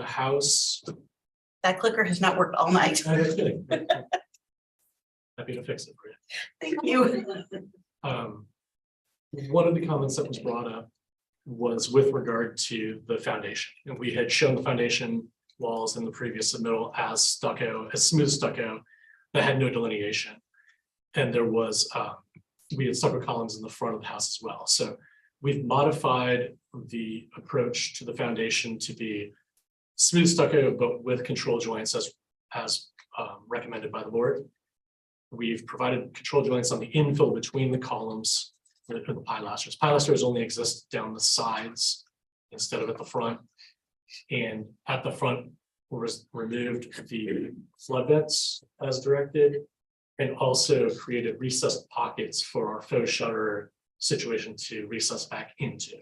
house. That clicker has not worked all night. I'm just kidding. Happy to fix it for you. Thank you. One of the comments that was brought up was with regard to the foundation. And we had shown the foundation walls in the previous submittal as stucco, as smooth stucco that had no delineation. And there was, we had stucco columns in the front of the house as well. So we've modified the approach to the foundation to be smooth stucco, but with control joints as recommended by the board. We've provided control joints on the infill between the columns for the pilasters. Pilasters only exist down the sides instead of at the front. And at the front, removed the flood vents as directed, and also created recessed pockets for our faux shutter situation to recess back into.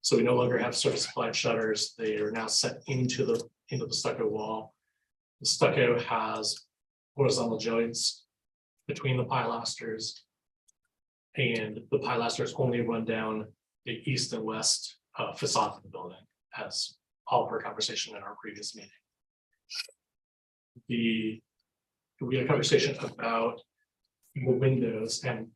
So we no longer have surface applied shutters. They are now set into the stucco wall. The stucco has horizontal joints between the pilasters, and the pilasters only run down the east and west facade of the building, as all of our conversation in our previous meeting. We had a conversation about the windows and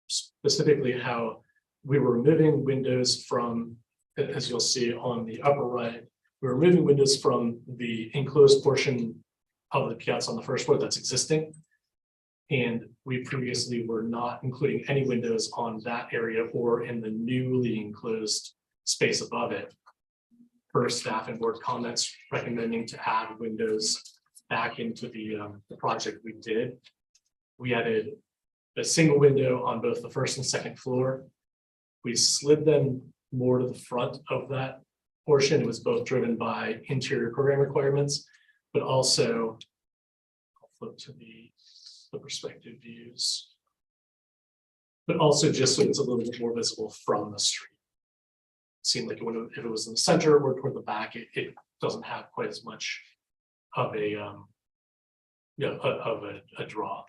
specifically how we were removing windows from, as you'll see on the upper right, we're removing windows from the enclosed portion of the piazza on the first floor that's existing. And we previously were not including any windows on that area or in the newly enclosed space above it. Per staff and board comments recommending to add windows back into the project we did. We added a single window on both the first and second floor. We slid them more to the front of that portion. It was both driven by interior program requirements, but also I'll flip to the perspective views, but also just so it's a little bit more visible from the street. Seemed like if it was in the center or toward the back, it doesn't have quite as much of a a draw.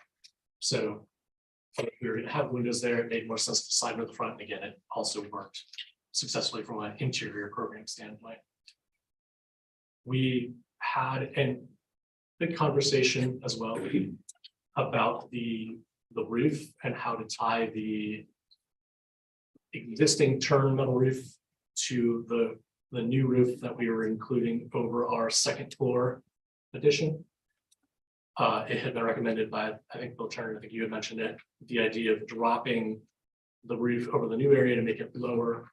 So if we were gonna have windows there, it made more sense to slide to the front. And again, it also worked successfully from an interior program standpoint. We had a big conversation as well about the roof and how to tie the existing turn metal roof to the new roof that we were including over our second floor addition. It had been recommended by, I think, Bill Turner, I think you had mentioned it, the idea of dropping the roof over the new area to make it lower,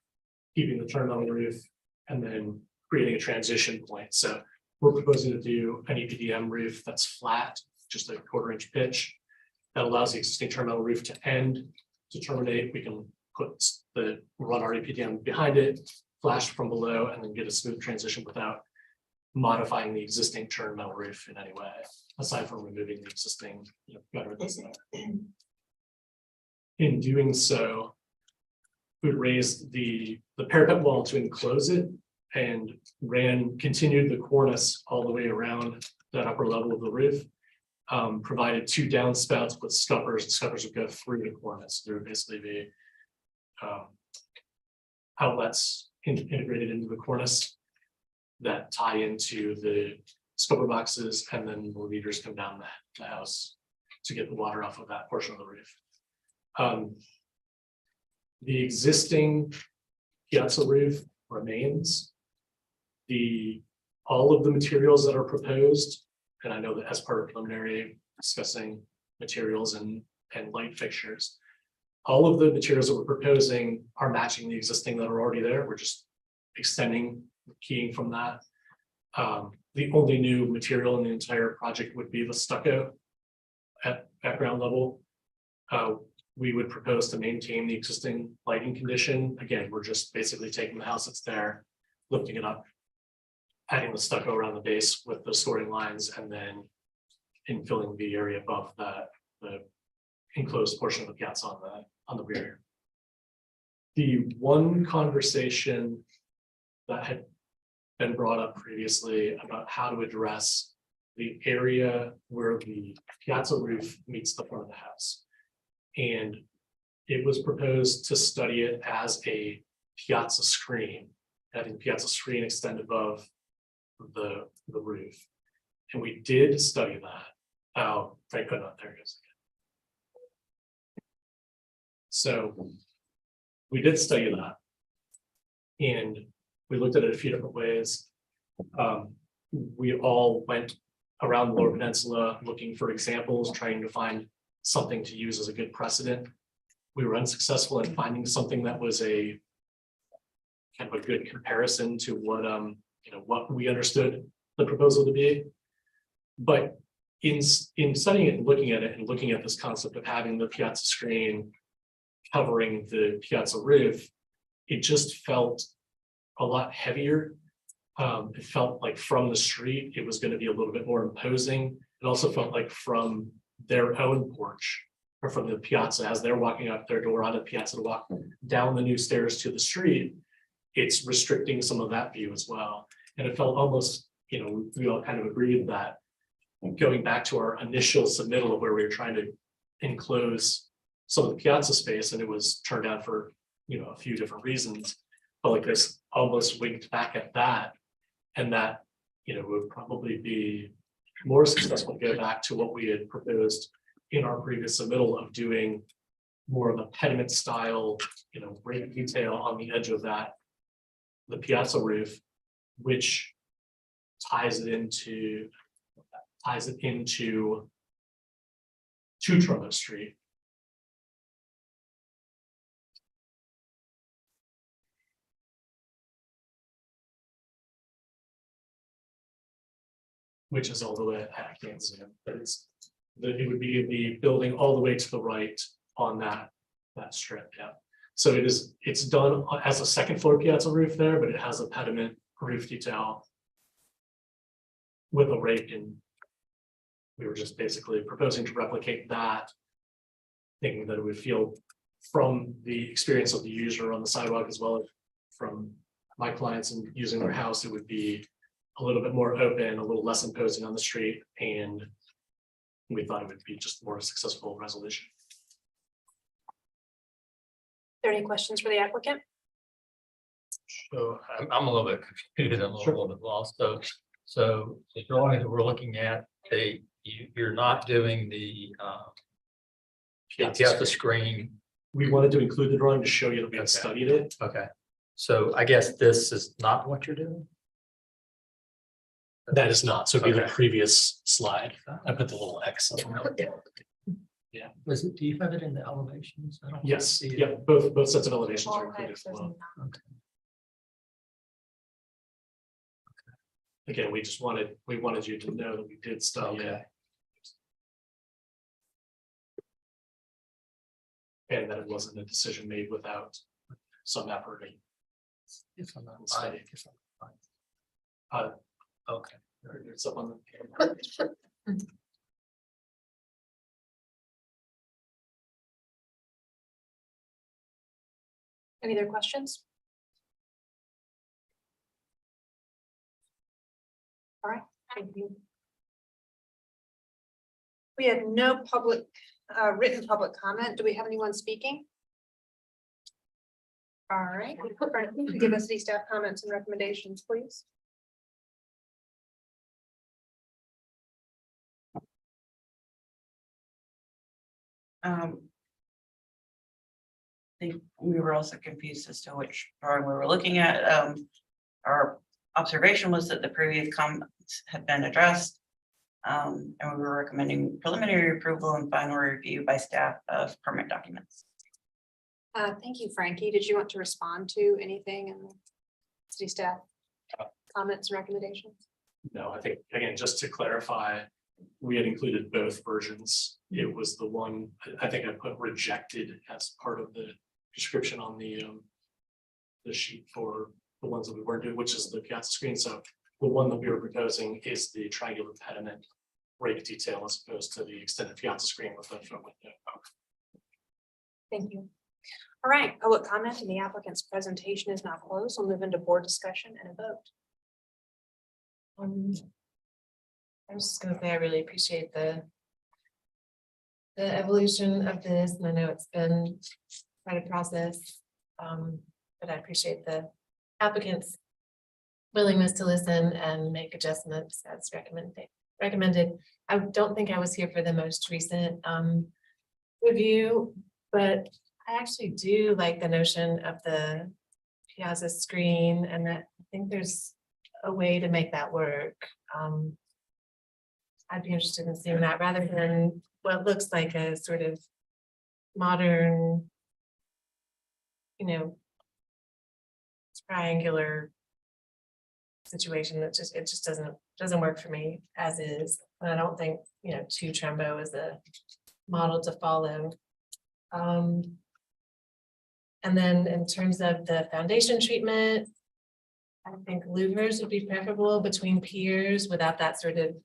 keeping the turn metal roof, and then creating a transition point. So we're proposing to do an EPDM roof that's flat, just a 1/4 inch pitch that allows the existing turn metal roof to end, to terminate. We can run our EPDM behind it, flash from below, and then get a smooth transition without modifying the existing turn metal roof in any way, aside from removing the existing gutter that's there. In doing so, we raised the parapet wall to enclose it and continued the cornice all the way around that upper level of the roof. Provided 2 downspouts with scuppers. The scuppers would go through the cornice. There would basically be outlets integrated into the cornice that tie into the scupper boxes, and then the leaders come down the house to get the water off of that portion of the roof. The existing piazza roof remains. All of the materials that are proposed, and I know that as part of preliminary discussing materials and light fixtures, all of the materials that we're proposing are matching the existing that are already there. We're just extending, keying from that. The only new material in the entire project would be the stucco at ground level. We would propose to maintain the existing lighting condition. Again, we're just basically taking the house that's there, lifting it up, adding the stucco around the base with the scoring lines, and then infilling the area above the enclosed portion of the piazza on the rear. The one conversation that had been brought up previously about how to address the area where the piazza roof meets the front of the house. And it was proposed to study it as a piazza screen, having the piazza screen extend above the roof. And we did study that. Oh, Frank put it up, there it is. So we did study that. And we looked at it a few different ways. We all went around the Lower Peninsula looking for examples, trying to find something to use as a good precedent. We were unsuccessful in finding something that was a kind of a good comparison to what what we understood the proposal to be. But in studying it and looking at it and looking at this concept of having the piazza screen covering the piazza roof, it just felt a lot heavier. It felt like from the street, it was going to be a little bit more imposing. It also felt like from their own porch or from the piazza, as they're walking out their door onto the piazza to walk down the new stairs to the street, it's restricting some of that view as well. And it felt almost, we all kind of agreed that going back to our initial submittal of where we were trying to enclose some of the piazza space, and it was turned down for, a few different reasons, but like this almost winked back at that. And that, would probably be more successful to go back to what we had proposed in our previous submittal of doing more of a pediment style, rake detail on the edge of that, the piazza roof, which ties it into to Trumbull Street. Which is all the way, I can't see it, but it would be the building all the way to the right on that strip, yeah. So it's done as a second floor piazza roof there, but it has a pediment roof detail with a rake, and we were just basically proposing to replicate that, thinking that it would feel from the experience of the user on the sidewalk as well as from my clients and using their house, it would be a little bit more open, a little less imposing on the street, and we thought it would be just more successful resolution. Are there any questions for the applicant? So I'm a little bit confused, I'm a little bit lost, so the drawing that we're looking at, you're not doing the piazza screen. We wanted to include the drawing to show you that we had studied it. Okay, so I guess this is not what you're doing? That is not, so it'd be the Okay. previous slide. I put the little X. on it. Yeah. Do you have it in the elevations? I don't Yes, see it. yeah, both sets of elevations are included as well. Again, we wanted you to know that we did study it. Okay. And that it wasn't a decision made without some effort. If I'm not Study. Okay. It's up on the. Any other questions? All right, thank you. We have no written public comment. Do we have anyone speaking? All right, give us these staff comments and recommendations, please. I think we were also confused as to which drawing we were looking at. Our observation was that the previous comments had been addressed. And we were recommending preliminary approval and final review by staff of permit documents. Thank you, Frankie. Did you want to respond to anything in the city staff comments and recommendations? No, I think, again, just to clarify, we had included both versions. It was the one, I think I put rejected as part of the description on the sheet for the ones that we weren't doing, which is the piazza screen. So the one that we were proposing is the triangular pediment rake detail as opposed to the extended piazza screen with the front window. Thank you. All right, public comment and the applicant's presentation is now closed. We'll move into board discussion and a vote. I'm just gonna say I really appreciate the evolution of this, and I know it's been quite a process. But I appreciate the applicant's willingness to listen and make adjustments as recommended. I don't think I was here for the most recent review, but I actually do like the notion of the piazza screen, and that I think there's a way to make that work. I'd be interested in seeing that rather than what looks like a sort of modern, triangular situation that it just doesn't work for me as is. And I don't think, two Trumbo is a model to follow. And then in terms of the foundation treatment, I think louvers would be preferable between piers without that sort of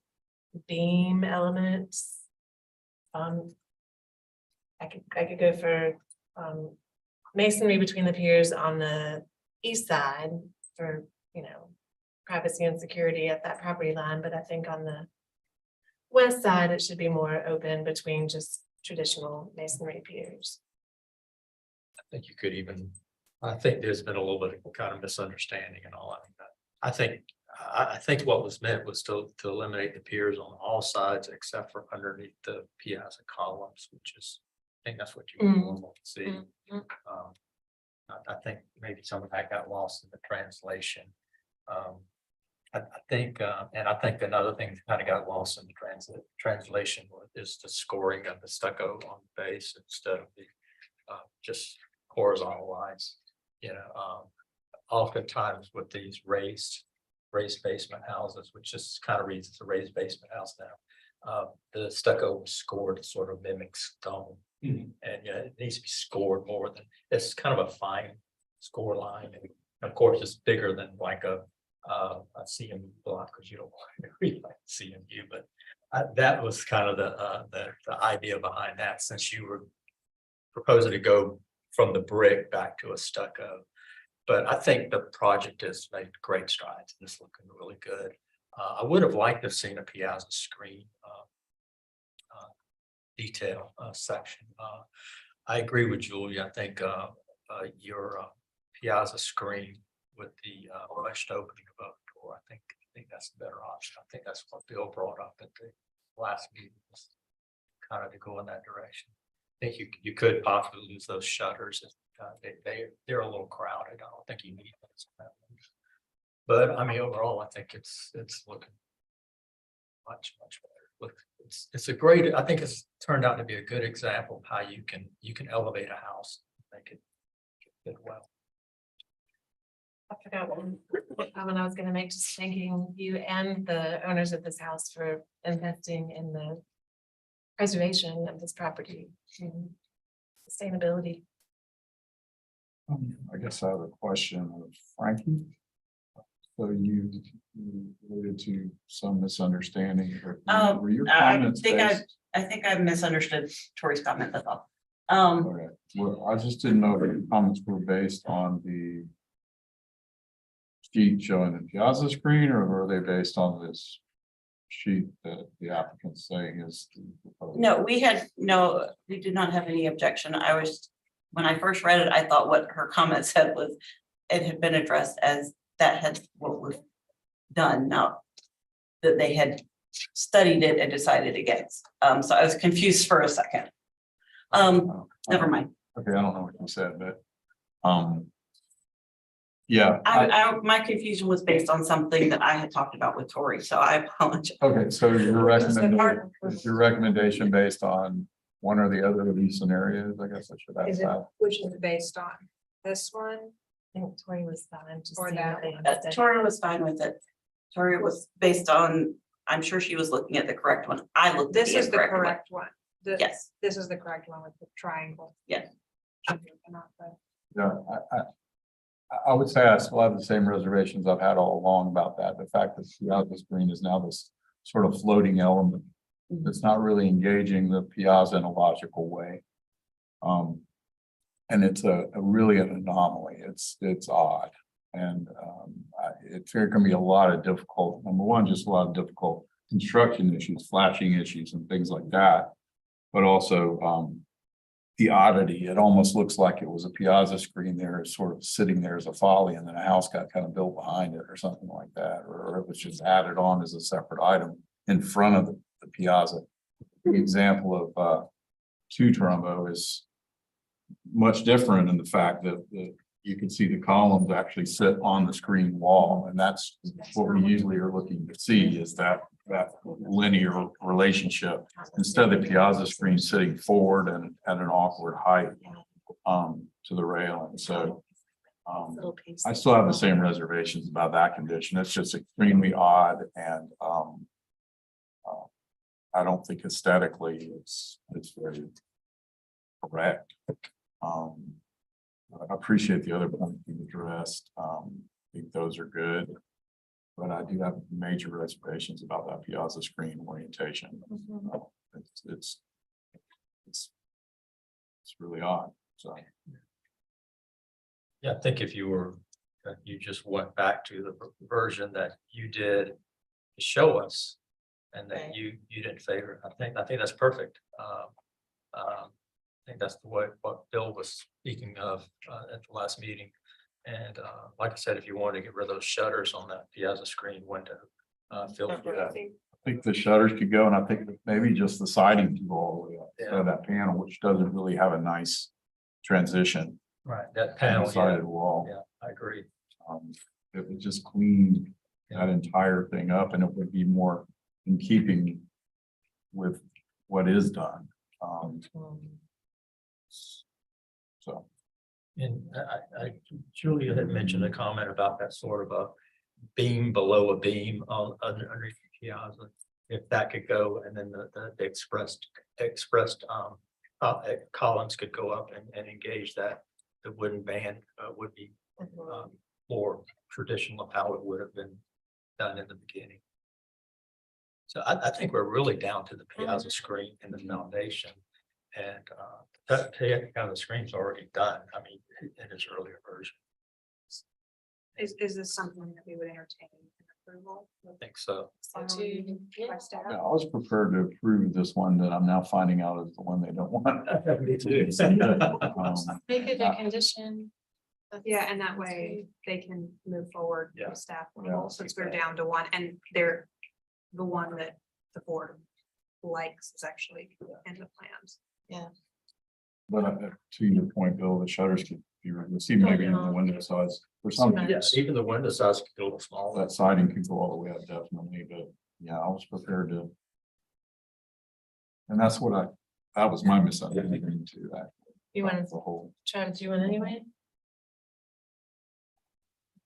beam element. I could go for masonry between the piers on the east side for, privacy and security at that property line, but I think on the west side, it should be more open between just traditional masonry piers. I think there's been a little bit of kind of misunderstanding and all. I think what was meant was to eliminate the piers on all sides except for underneath the piazza columns, which is, I think that's what you would normally see. I think maybe some of that got lost in the translation. I think another thing that kind of got lost in the translation is the scoring of the stucco on the base instead of the just horizontal lines. Oftentimes with these raised basement houses, which just kind of reads as a raised basement house now, the stucco was scored to sort of mimic stone. And it needs to be scored more than, it's kind of a fine score line, and of course it's bigger than like a CMU block, because you don't really like CMU, but that was kind of the idea behind that, since you were proposing to go from the brick back to a stucco. But I think the project has made great strides and it's looking really good. I would have liked to have seen a piazza screen detail section. I agree with Julia. I think your piazza screen with the west opening above the door, I think that's a better option. I think that's what Bill brought up at the last meeting, was kind of to go in that direction. I think you could possibly lose those shutters. They're a little crowded. I don't think you need those. But I mean, overall, I think it's looking much better. It's a great. I think it's turned out to be a good example of how you can elevate a house, make it fit well. I forgot what comment I was going to make, just thanking you and the owners of this house for investing in the preservation of this property and sustainability. I guess I have a question of Frankie. So you related to some misunderstanding. Were your comments based- I think I misunderstood Tori's comment, that's all. Okay. Well, I just didn't know if your comments were based on the sheet showing the piazza screen, or were they based on this sheet that the applicant's saying is the proposal? No, we did not have any objection. When I first read it, I thought what her comment said was it had been addressed as that had what was done, not that they had studied it and decided against. So I was confused for a second. Never mind. Okay, I don't know what you said, but yeah. My confusion was based on something that I had talked about with Tori, so I apologize. Okay, so your recommendation based on one or the other of these scenarios, I guess I should ask that. Which is it based on? This one? I think Tori was fine. Just Or seeing that what they one. had said. Tori was fine with it. Tori was based on, I'm sure she was looking at the correct one. I looked at This is the one. correct one. Yes. This is the correct one with the triangle. Yes. Yeah, I would say I still have the same reservations I've had all along about that. The fact that throughout this green is now this sort of floating element that's not really engaging the piazza in a logical way. And it's a really an anomaly. It's odd. And it's there can be a lot of difficult, number one, just a lot of difficult construction issues, flashing issues and things like that. But also the oddity, it almost looks like it was a piazza screen there, sort of sitting there as a folly, and then a house got kind of built behind it or something like that, or it was just added on as a separate item in front of the piazza. The example of Two Trumbo is much different in the fact that you can see the columns actually sit on the screen wall, and that's what we usually are looking to see, is that linear relationship instead of the piazza screen sitting forward and at an awkward height to the railing. So I still have the same reservations about that condition. It's just extremely odd, and I don't think aesthetically it's very correct. I appreciate the other points you addressed. I think those are good. But I do have major reservations about that piazza screen orientation. It's really odd. So Yeah, I think if you just went back to the version that you did to show us and that Right. you didn't favor, I think that's perfect. I think that's the way what Bill was speaking of at the last meeting. And like I said, if you wanted to get rid of those shutters on that piazza screen window, feel free. I think the shutters could go, and I think that maybe just the siding could go all the way up to that panel, which doesn't really have a nice transition. Right, that On panel, the side yeah, of the wall. yeah, I agree. It would just clean that entire thing up, and it would be more in keeping with what is done. So. And Julia had mentioned a comment about that sort of a beam below a beam on underneath the piazza. If that could go, and then the expressed columns could go up and engage that, the wooden band would be more traditional of how it would have been done in the beginning. So I think we're really down to the piazza screen and the foundation. And that kind of the screen's already done. I mean, in its earlier version. Is this something that we would entertain in approval? I think so. By staff? Yeah, I was prepared to approve this one that I'm now finding out is the one they don't want. Me too. Make it a condition. Yeah, and that way they can move forward Yeah. with staff Yeah. approval, since we're down to one, and they're the one that the board likes is actually in the plans. But to your point, Bill, the shutters could be removed, see maybe in the window size for some. Yes, even the window size could go a little smaller. That siding could go all the way up definitely, but yeah, I was prepared to. And that's what that was my misunderstanding to that. You want The to whole, try to do it anyway?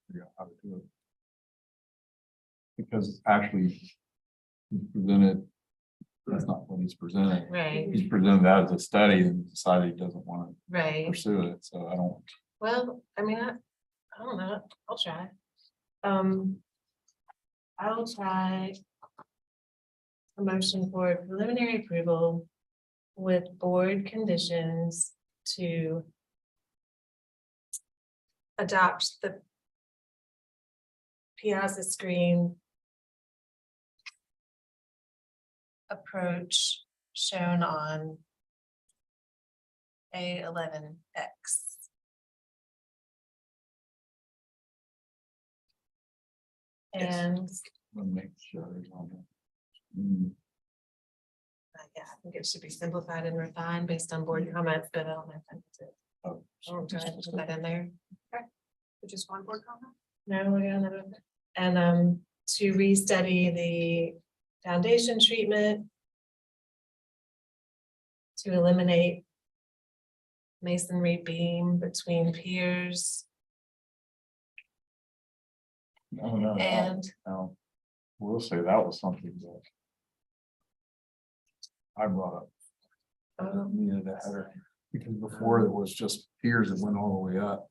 figure out how to do it. Because actually, he presented, that's not what he's presenting. Right, He's presented that as a study and decided he doesn't want to right. pursue it, so I don't. Well, I mean, I don't know. I'll try. I'll try a motion for preliminary approval with board conditions to adopt the piazza screen approach shown on A11X. And Wanna make sure he's on it. yeah, I think it should be simplified and refined based on board comments, but I don't know if I need to. Oh, I'll try to put that in there. Just one board comment? No, we're gonna, and to restudy the foundation treatment. To eliminate masonry beam between piers No, and no. We'll say that was something that I brought up. Needed a header, because before it was just piers that went all the way up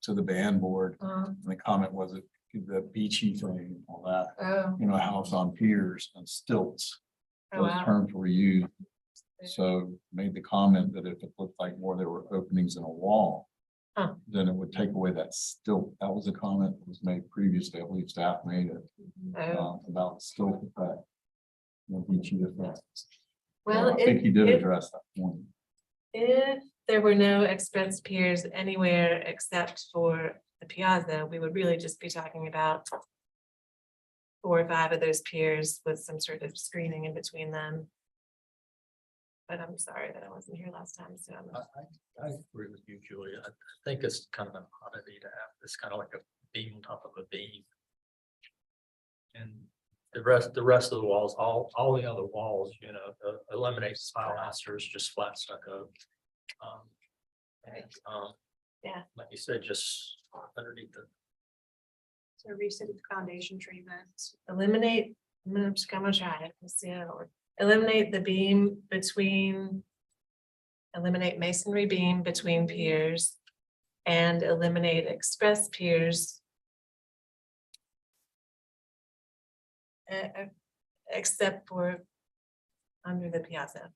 to the band board. And the comment was it the beachy thing and all that, oh, you know, a house on piers and stilts. oh, Those wow. terms were used. So made the comment that if it looked like more there were openings in a wall, Huh. then it would take away that stilt. That was a comment that was made previously. I believe staff made it about stilt effect. Beachy effect. Well, I think he did if address that point. there were no express piers anywhere except for the piazza, we would really just be talking about 4 or 5 of those piers with some sort of screening in between them. But I'm sorry that I wasn't here last time, so I agree with you, Julia. I think it's kind of an oddity to have this kind of like a beam on top of a beam. And the rest of the walls, all the other walls, you know, eliminate pilasters, just flat stucco. Yeah. Like you said, just underneath the. So reset the foundation treatment. eliminate, I'm gonna try it, let's see how it works. Eliminate the beam between. Eliminate masonry beam between piers. And eliminate express piers. Except for under the piazza.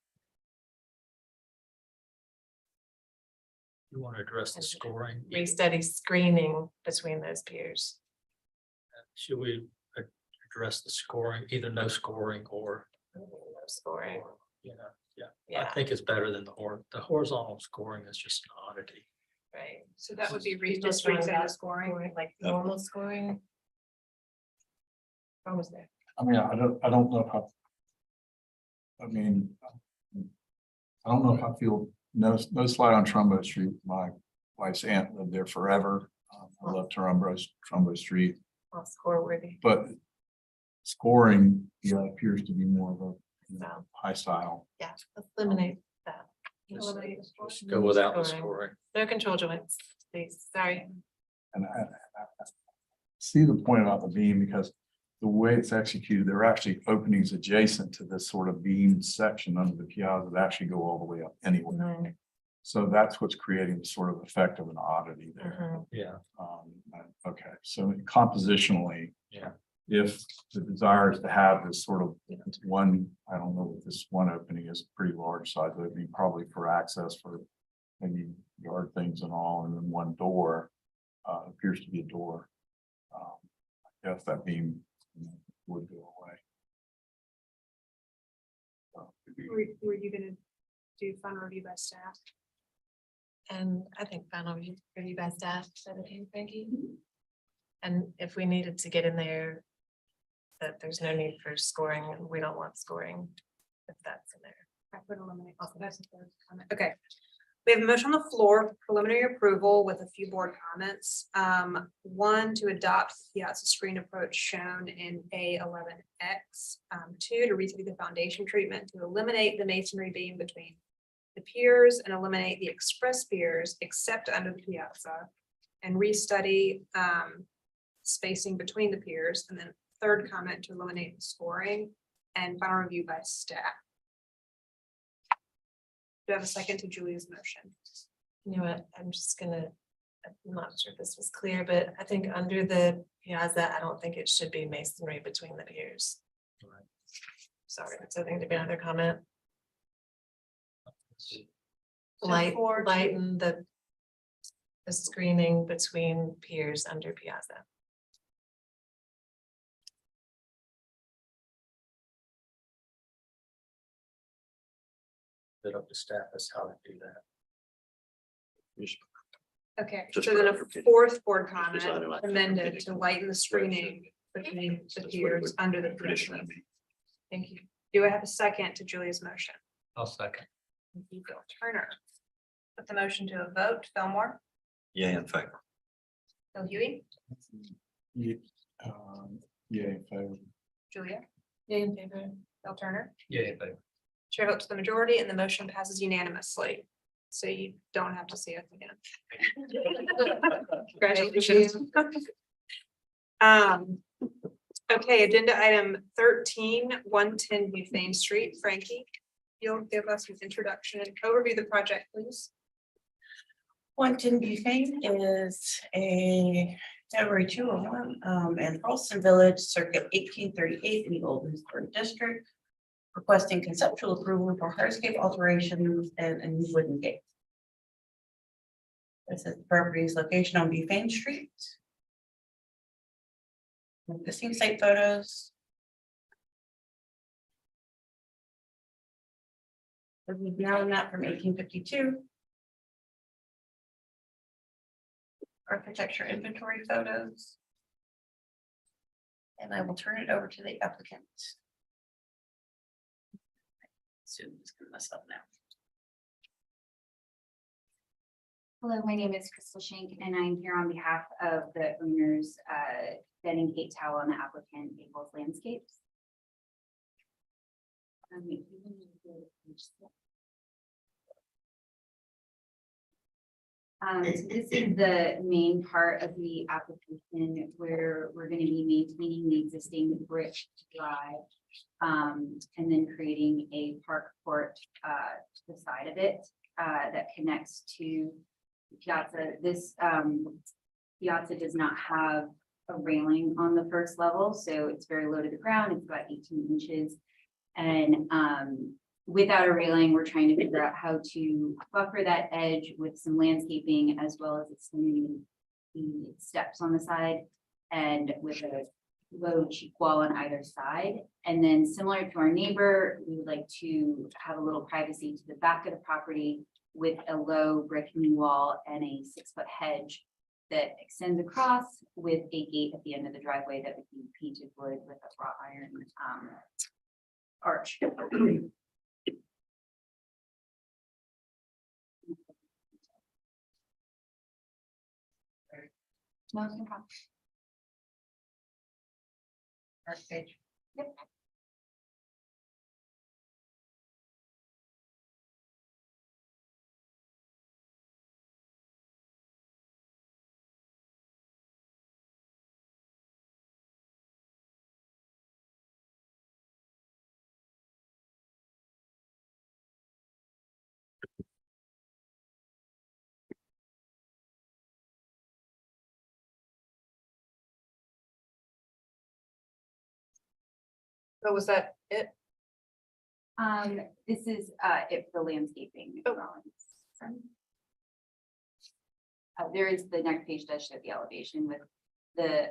You want to address the scoring? Restudy screening between those piers. Should we address the scoring, either no scoring or, No scoring, you know, I yeah, think it's better than the horizontal scoring is just an oddity. right. So that would be Just redistricting about the scoring. Like normal scoring. Almost there. I mean, I don't know if I mean, I don't know if I feel, no slide on Trumbo Street. My wife's aunt lived there forever. I love Trumbo Street, All score worthy. but scoring, appears to be more of a So, high style. yeah, let's eliminate that. Just go without the scoring. No control joints, please, sorry. And I see the point about the beam because the way it's executed, there are actually openings adjacent to this sort of beam section under the piazza that actually go all the way up anyway. Mhm, So that's what's creating the sort of effect of an oddity there. mhm. Yeah. Okay, so compositionally. Yeah. If the desire is to have this sort of one, I don't know what this one opening is, pretty large size opening, probably for access for maybe yard things and all, and then one door, appears to be a door. I guess that beam would go away. Were you gonna do fund review by staff? And I think final review by staff, is that okay, Frankie? And if we needed to get in there. That there's no need for scoring, and we don't want scoring, if that's in there. I would eliminate. That's a third comment. Okay. We have a motion on the floor, for preliminary approval with a few board comments. 1, to adopt the piazza screen approach shown in A11X. 2, to redo the foundation treatment to eliminate the masonry beam between the piers and eliminate the express piers except under the piazza. And restudy spacing between the piers, and then third comment to eliminate the scoring, and final review by staff. Do I have a second to Julia's motion? You know what, I'm just gonna, I'm not sure if this was clear, but I think under the piazza, I don't think it should be masonry between the piers. Right. Sorry, that's I think to be another comment. So Lighten the screening between piers under piazza. Bit up to staff as how to do that. Okay, Just so for then a clarification. fourth board comment Design like amended that. to lighten the screening between the piers under the Tradition. piazza. Thank you. Do I have a second to Julia's motion? I'll second. Thank you, Bill Turner. Put the motion to a vote. Fillmore, Yeah, in favor. Bill Huey, Yeah, in favor. Julia, Yay in favor. Bill Turner. Yeah, but Chair votes the majority and the motion passes unanimously. So you don't have to see it again. Congratulations. Okay, agenda item 13, 110 Bufane Street. Frankie, you'll give us an introduction and overview of the project, please. 110 Bufane is a February 201 in Charleston Village, circa 1838 in the Old Historic District. requesting conceptual approval for hardscape alterations and a new wooden gate. This is the property's location on Bufane Street. Existing site photos. This is now a map from 1852. Architecture inventory photos. And I will turn it over to the applicant. Zoom is gonna mess up now. Hello, my name is Crystal Shank, and I'm here on behalf of the owners, Ben and Kate Towell, and the applicant, Maples Landscapes. So this is the main part of the application where we're going to be maintaining the existing brick drive. And then creating a park court to the side of it that connects to the piazza. This piazza does not have a railing on the first level, so it's very low to the ground. It's about 18 inches. And without a railing, we're trying to figure out how to buffer that edge with some landscaping as well as extending the steps on the side and with a low cheek wall on either side. And then similar to our neighbor, we would like to have a little privacy to the back of the property with a low brick knee wall and a 6-foot hedge that extends across with a gate at the end of the driveway that would be painted wood with a wrought iron arch. No, no problem. First page. Yep. So was that it? This is it for the landscaping drawings. There is the next page that shows the elevation with the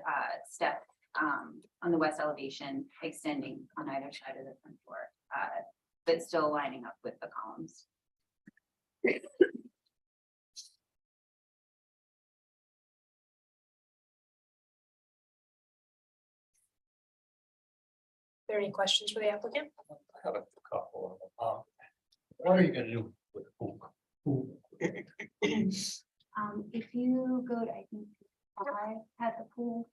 step on the west elevation extending on either side of the front door, but still lining up with the columns. Are there any questions for the applicant? I have a couple of them. What are you gonna do with the pool? If you go to, I think, 5 at the pool.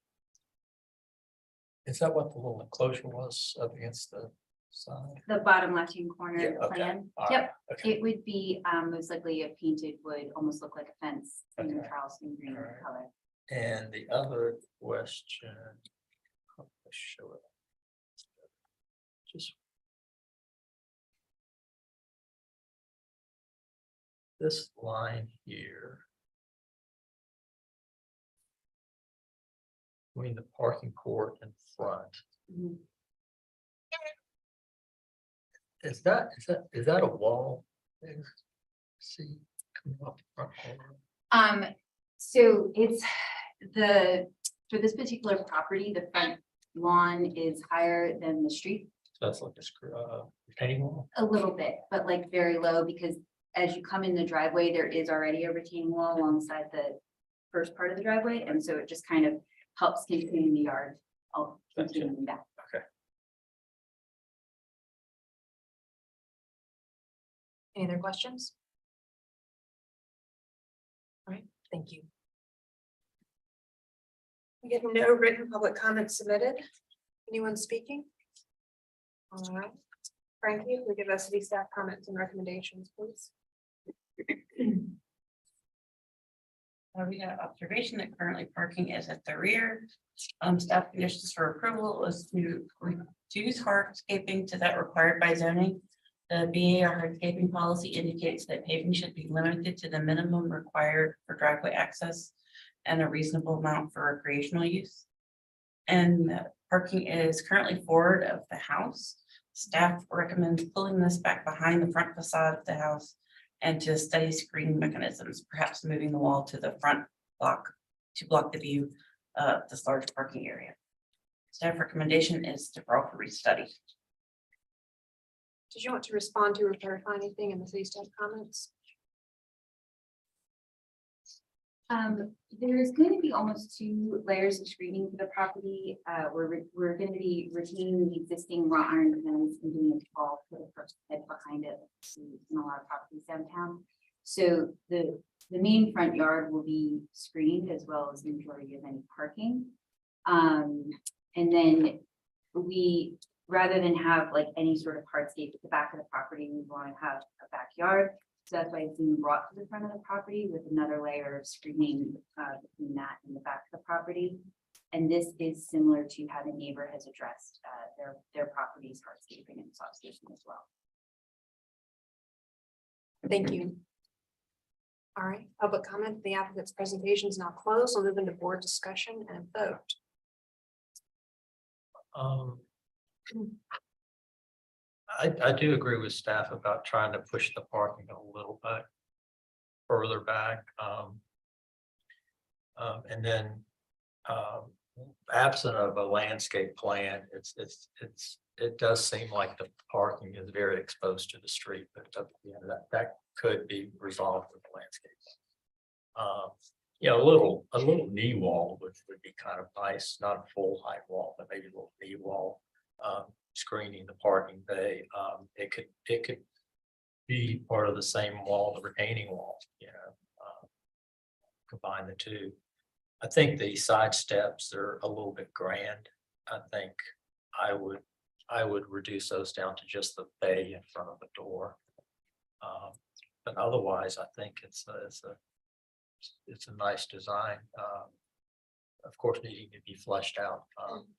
Is that what the little enclosure was up against the side? The bottom left-hand corner of the Okay. plan. All right. Yep, Okay. it would be most likely a painted wood, almost look like a fence in Okay. Charleston green All right. color. And the other question. I'll show it. Just. This line here. Between the parking court and front. Mhm. Is that a wall? There? See, coming off the front corner. So it's for this particular property, the front lawn is higher than the street So that's like a retaining wall. a little bit, but like very low because as you come in the driveway, there is already a retaining wall alongside the first part of the driveway. And so it just kind of helps contain the yard. I'll continue that. Okay. Any other questions? All right, thank you. We get no written public comments submitted. Anyone speaking? All right, Frankie, will you give us the staff comments and recommendations, please? We got observation that currently parking is at the rear. Staff conditions for approval is to reduce hardscaping to that required by zoning. The BAR hardscaping policy indicates that paving should be limited to the minimum required for driveway access and a reasonable amount for recreational use. And parking is currently forward of the house, Staff recommends pulling this back behind the front facade of the house and to study screening mechanisms, perhaps moving the wall to the front block to block the view of this large parking area. Staff recommendation is deferral for restudy. Did you want to respond to or clarify anything in the city staff comments? There's going to be almost 2 layers of screening for the property. We're going to be retaining the existing wrought iron fence and doing a tall for the first head behind it in a lot of properties downtown. So the main front yard will be screened as well as the majority of any parking. And then we, rather than have like any sort of hardscape at the back of the property, we want to have a backyard. So that's why it's being brought to the front of the property with another layer of screening between that and the back of the property. And this is similar to how the neighbor has addressed their property's hardscaping and softscaping as well. Thank you. All right, public comment. The applicant's presentation is now closed. We'll move into board discussion and vote. I do agree with staff about trying to push the parking a little bit further back. And then absent of a landscape plan, it does seem like the parking is very exposed to the street, but that could be resolved with the landscape. A little knee wall would be kind of nice, not a full height wall, but maybe a little knee wall. Screening the parking bay. It could be part of the same wall, the retaining wall, combine the two. I think the side steps are a little bit grand. I think I would reduce those down to just the bay in front of the door. But otherwise, I think it's a nice design. Of course, needing to be fleshed out,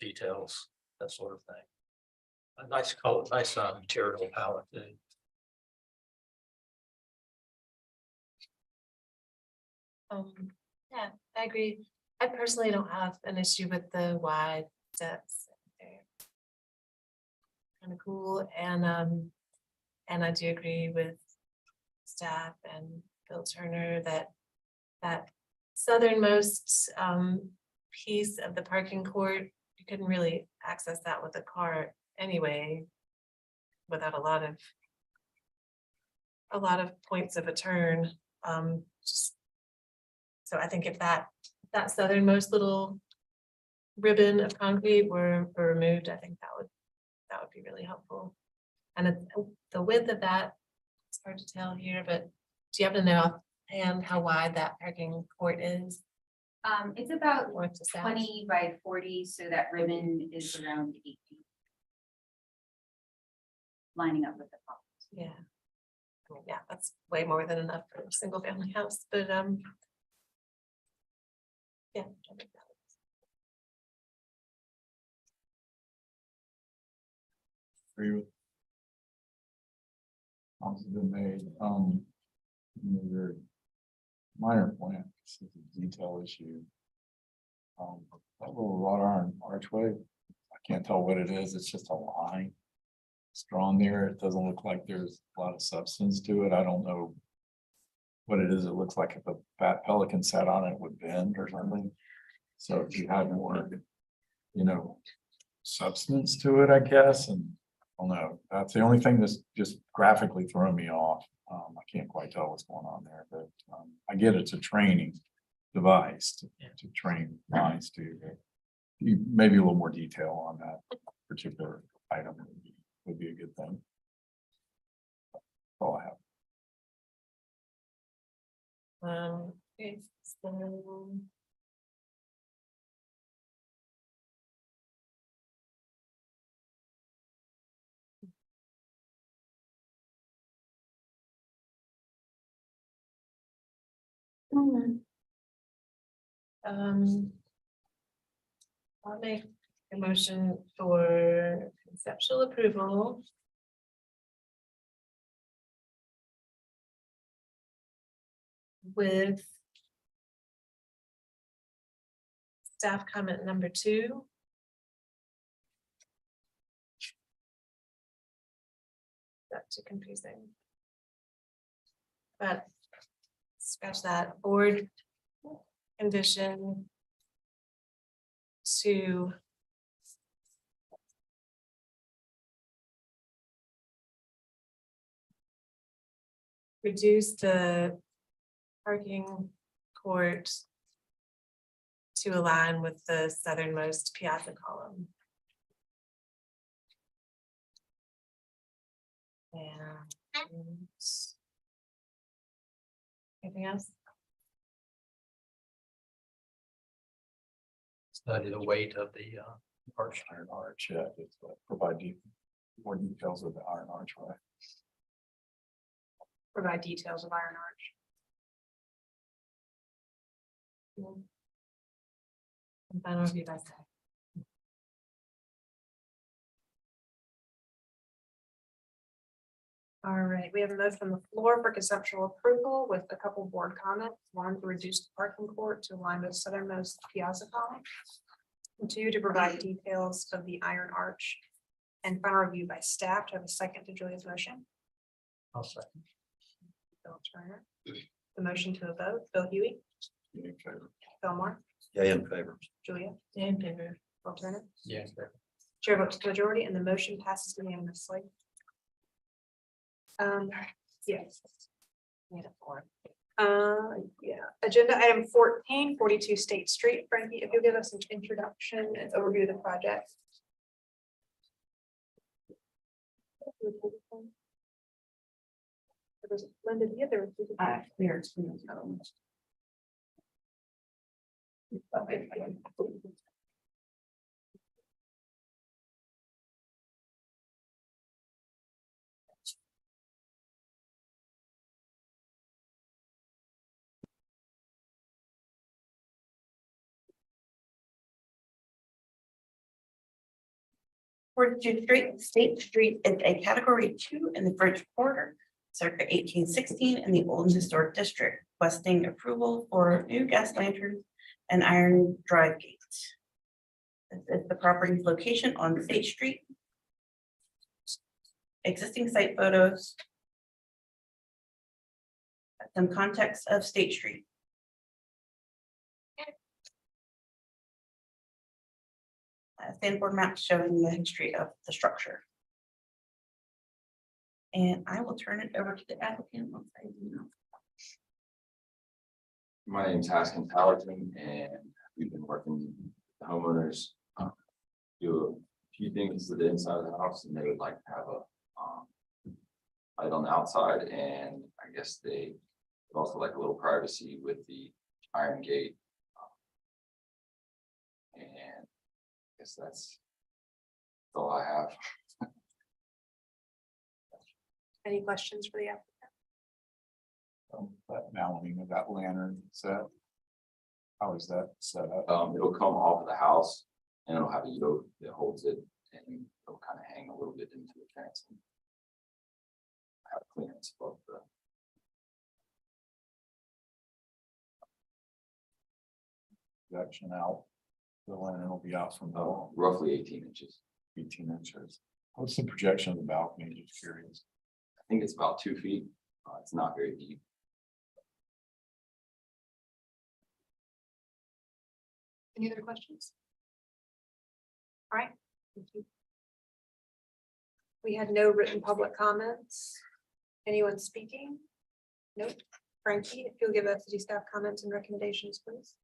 details, that sort of thing. A nice color, nice material palette too. Yeah, I agree. I personally don't have an issue with the wide steps. They're kind of cool, and I do agree with staff and Bill Turner that southernmost piece of the parking court, you couldn't really access that with a car anyway, without a lot of points of a turn. So I think if that southernmost little ribbon of concrete were removed, I think that would be really helpful. And the width of that, it's hard to tell here, but do you happen to know offhand how wide that parking court is? It's about North to south? 20 by 40, so that ribbon is around 8 feet. Lining up with the property. Yeah. I mean, yeah, that's way more than enough for a single family house, but yeah. I think that was- Agree with. Comments have been made, your minor point, this is a detail issue. That little wrought iron archway, I can't tell what it is, it's just a line. It's drawn there, it doesn't look like there's a lot of substance to it, I don't know. What it is, it looks like if a fat pelican sat on it, it would bend or something. So if you had more, substance to it, I guess, and I don't know, that's the only thing that's just graphically throwing me off. I can't quite tell what's going on there, but I get it's a training device to train lines to. Maybe a little more detail on that particular item would be a good thing. That's all I have. Okay, so. I'll make a motion for conceptual approval. With staff comment number 2. That's too confusing. But scratch that, board condition to reduce the parking court to align with the southernmost piazza column. And anything else? Study the weight of the arch. Iron arch, yeah, just provide you more details of the iron archway. Provide details of iron arch. And final review by staff. All right, we have a motion on the floor for conceptual approval with a couple board comments. One, to reduce the parking court to align with southernmost piazza column. And two, to provide details of the iron arch. And final review by staff. To have a second to Julia's motion. I'll second. Bill Turner. The motion to a vote, Bill Huey, In favor. Bill Moore, Yeah, in favor. Julia, In favor. Bill Turner. Yeah. Chair votes majority and the motion passes unanimously. Yes. Need a four. Yeah, agenda item 14, 42 State Street. Frankie, if you'll give us an introduction and overview of the project. Linda, do you have the? Clear. State Street is a category 2 in the French Quarter, circa 1816 in the Old Historic District, requesting approval for new gas lanterns and iron drive gates. This is the property's location on State Street. Existing site photos. Some context of State Street. Sandboard map showing the history of the structure. And I will turn it over to the applicant once I know. My name is Haskin Allerton, and we've been working with the homeowners. Do a few things to the inside of the house, and they would like to have a light on the outside, and I guess they would also like a little privacy with the iron gate. And I guess that's all I have. Any questions for the applicant? That mounting of that lantern set. How is that set up? It'll come off of the house, and it'll have a yoke that holds it, and it'll kind of hang a little bit into the fence. Have clearance above the. Projection out. The lantern will be out from the Roughly 18 inches. 18 inches. What's the projection of the balcony? Just curious. I think it's about 2 feet. It's not very deep. Any other questions? All right. Thank you. We had no written public comments. Anyone speaking? Nope. Frankie, if you'll give us city staff comments and recommendations, please.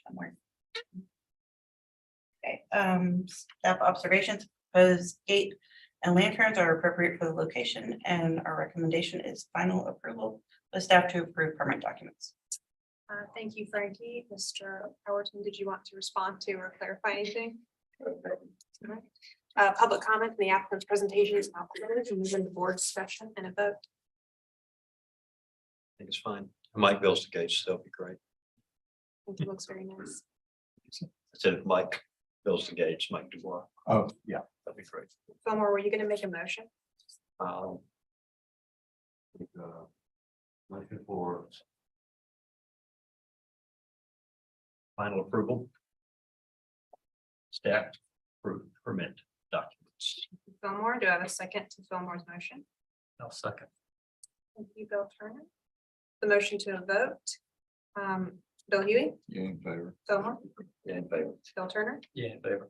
Somewhere. Okay, staff observations, proposed gate and lanterns are appropriate for the location, and our recommendation is final approval with staff to approve permit documents. Thank you, Frankie. Mr. Howerton, did you want to respond to or clarify anything? All right. Public comment in the applicant's presentation is now closed and move into board discussion and a vote. I think it's fine. Mike builds the gates, so that'll be great. I think it looks very nice. I said if Mike builds the gates, Mike Dubois, Oh, yeah. that'd be great. Fillmore, were you going to make a motion? Motion for final approval. Staff permit documents. Fillmore. Do I have a second to Fillmore's motion? No second. Thank you, Bill Turner. The motion to a vote. Bill Huey, Yeah, in favor. Fillmore, Yeah, in favor. Bill Turner. Yeah, in favor.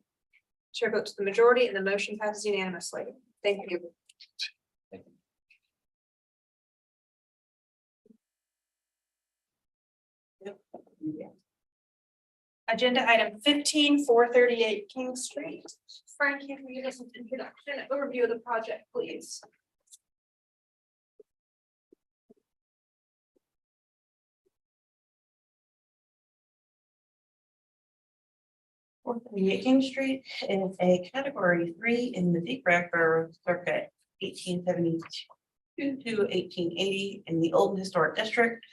Chair votes the majority and the motion passes unanimously. Thank you. Agenda item 15, 438 King Street. Frank, can you give us an introduction, overview of the project, please? King Street is a category 3 in the Deep Red Borough Circuit, 1872 to 1880 in the Old Historic District,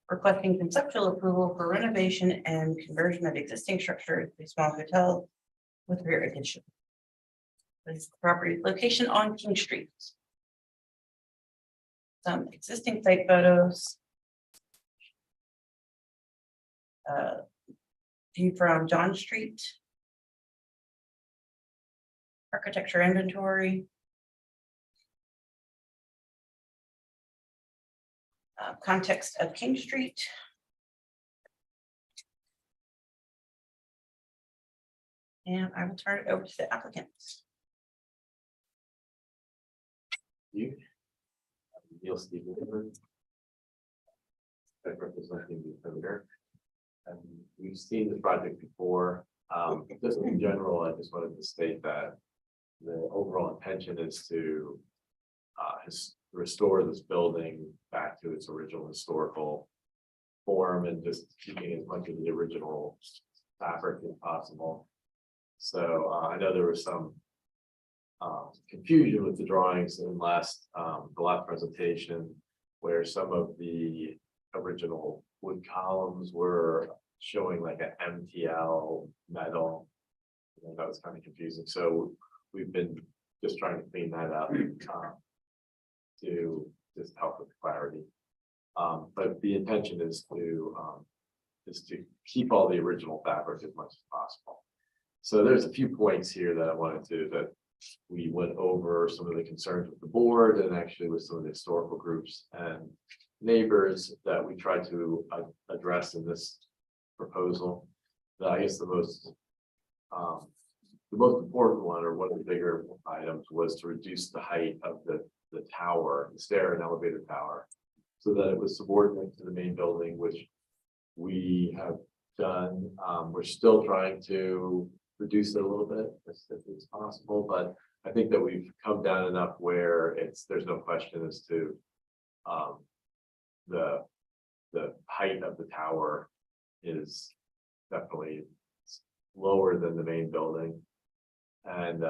requesting conceptual approval for renovation and conversion of existing structure to a small hotel with rear addition. This is the property location on King Street. Some existing site photos. View from John Street. Architecture inventory. Context of King Street. And I will turn it over to the applicants. You. Neil Stevens. Representing the Premier. And we've seen this project before. Just in general, I just wanted to state that the overall intention is to restore this building back to its original historical form and just keeping as much of the original fabric as possible. So I know there was some confusion with the drawings in the last presentation, where some of the original wood columns were showing like an MTL metal. And that was kind of confusing. So we've been just trying to clean that up to just help with clarity. But the intention is to keep all the original fabric as much as possible. So there's a few points here that I wanted that we went over some of the concerns with the board and actually with some of the historical groups and neighbors that we tried to address in this proposal. I guess the most important one, or one of the bigger items, was to reduce the height of the tower, the stair and elevator tower, so that it was subordinate to the main building, which we have done. We're still trying to reduce it a little bit as it's possible, but I think that we've come down enough where there's no question as to the height of the tower is definitely lower than the main building. And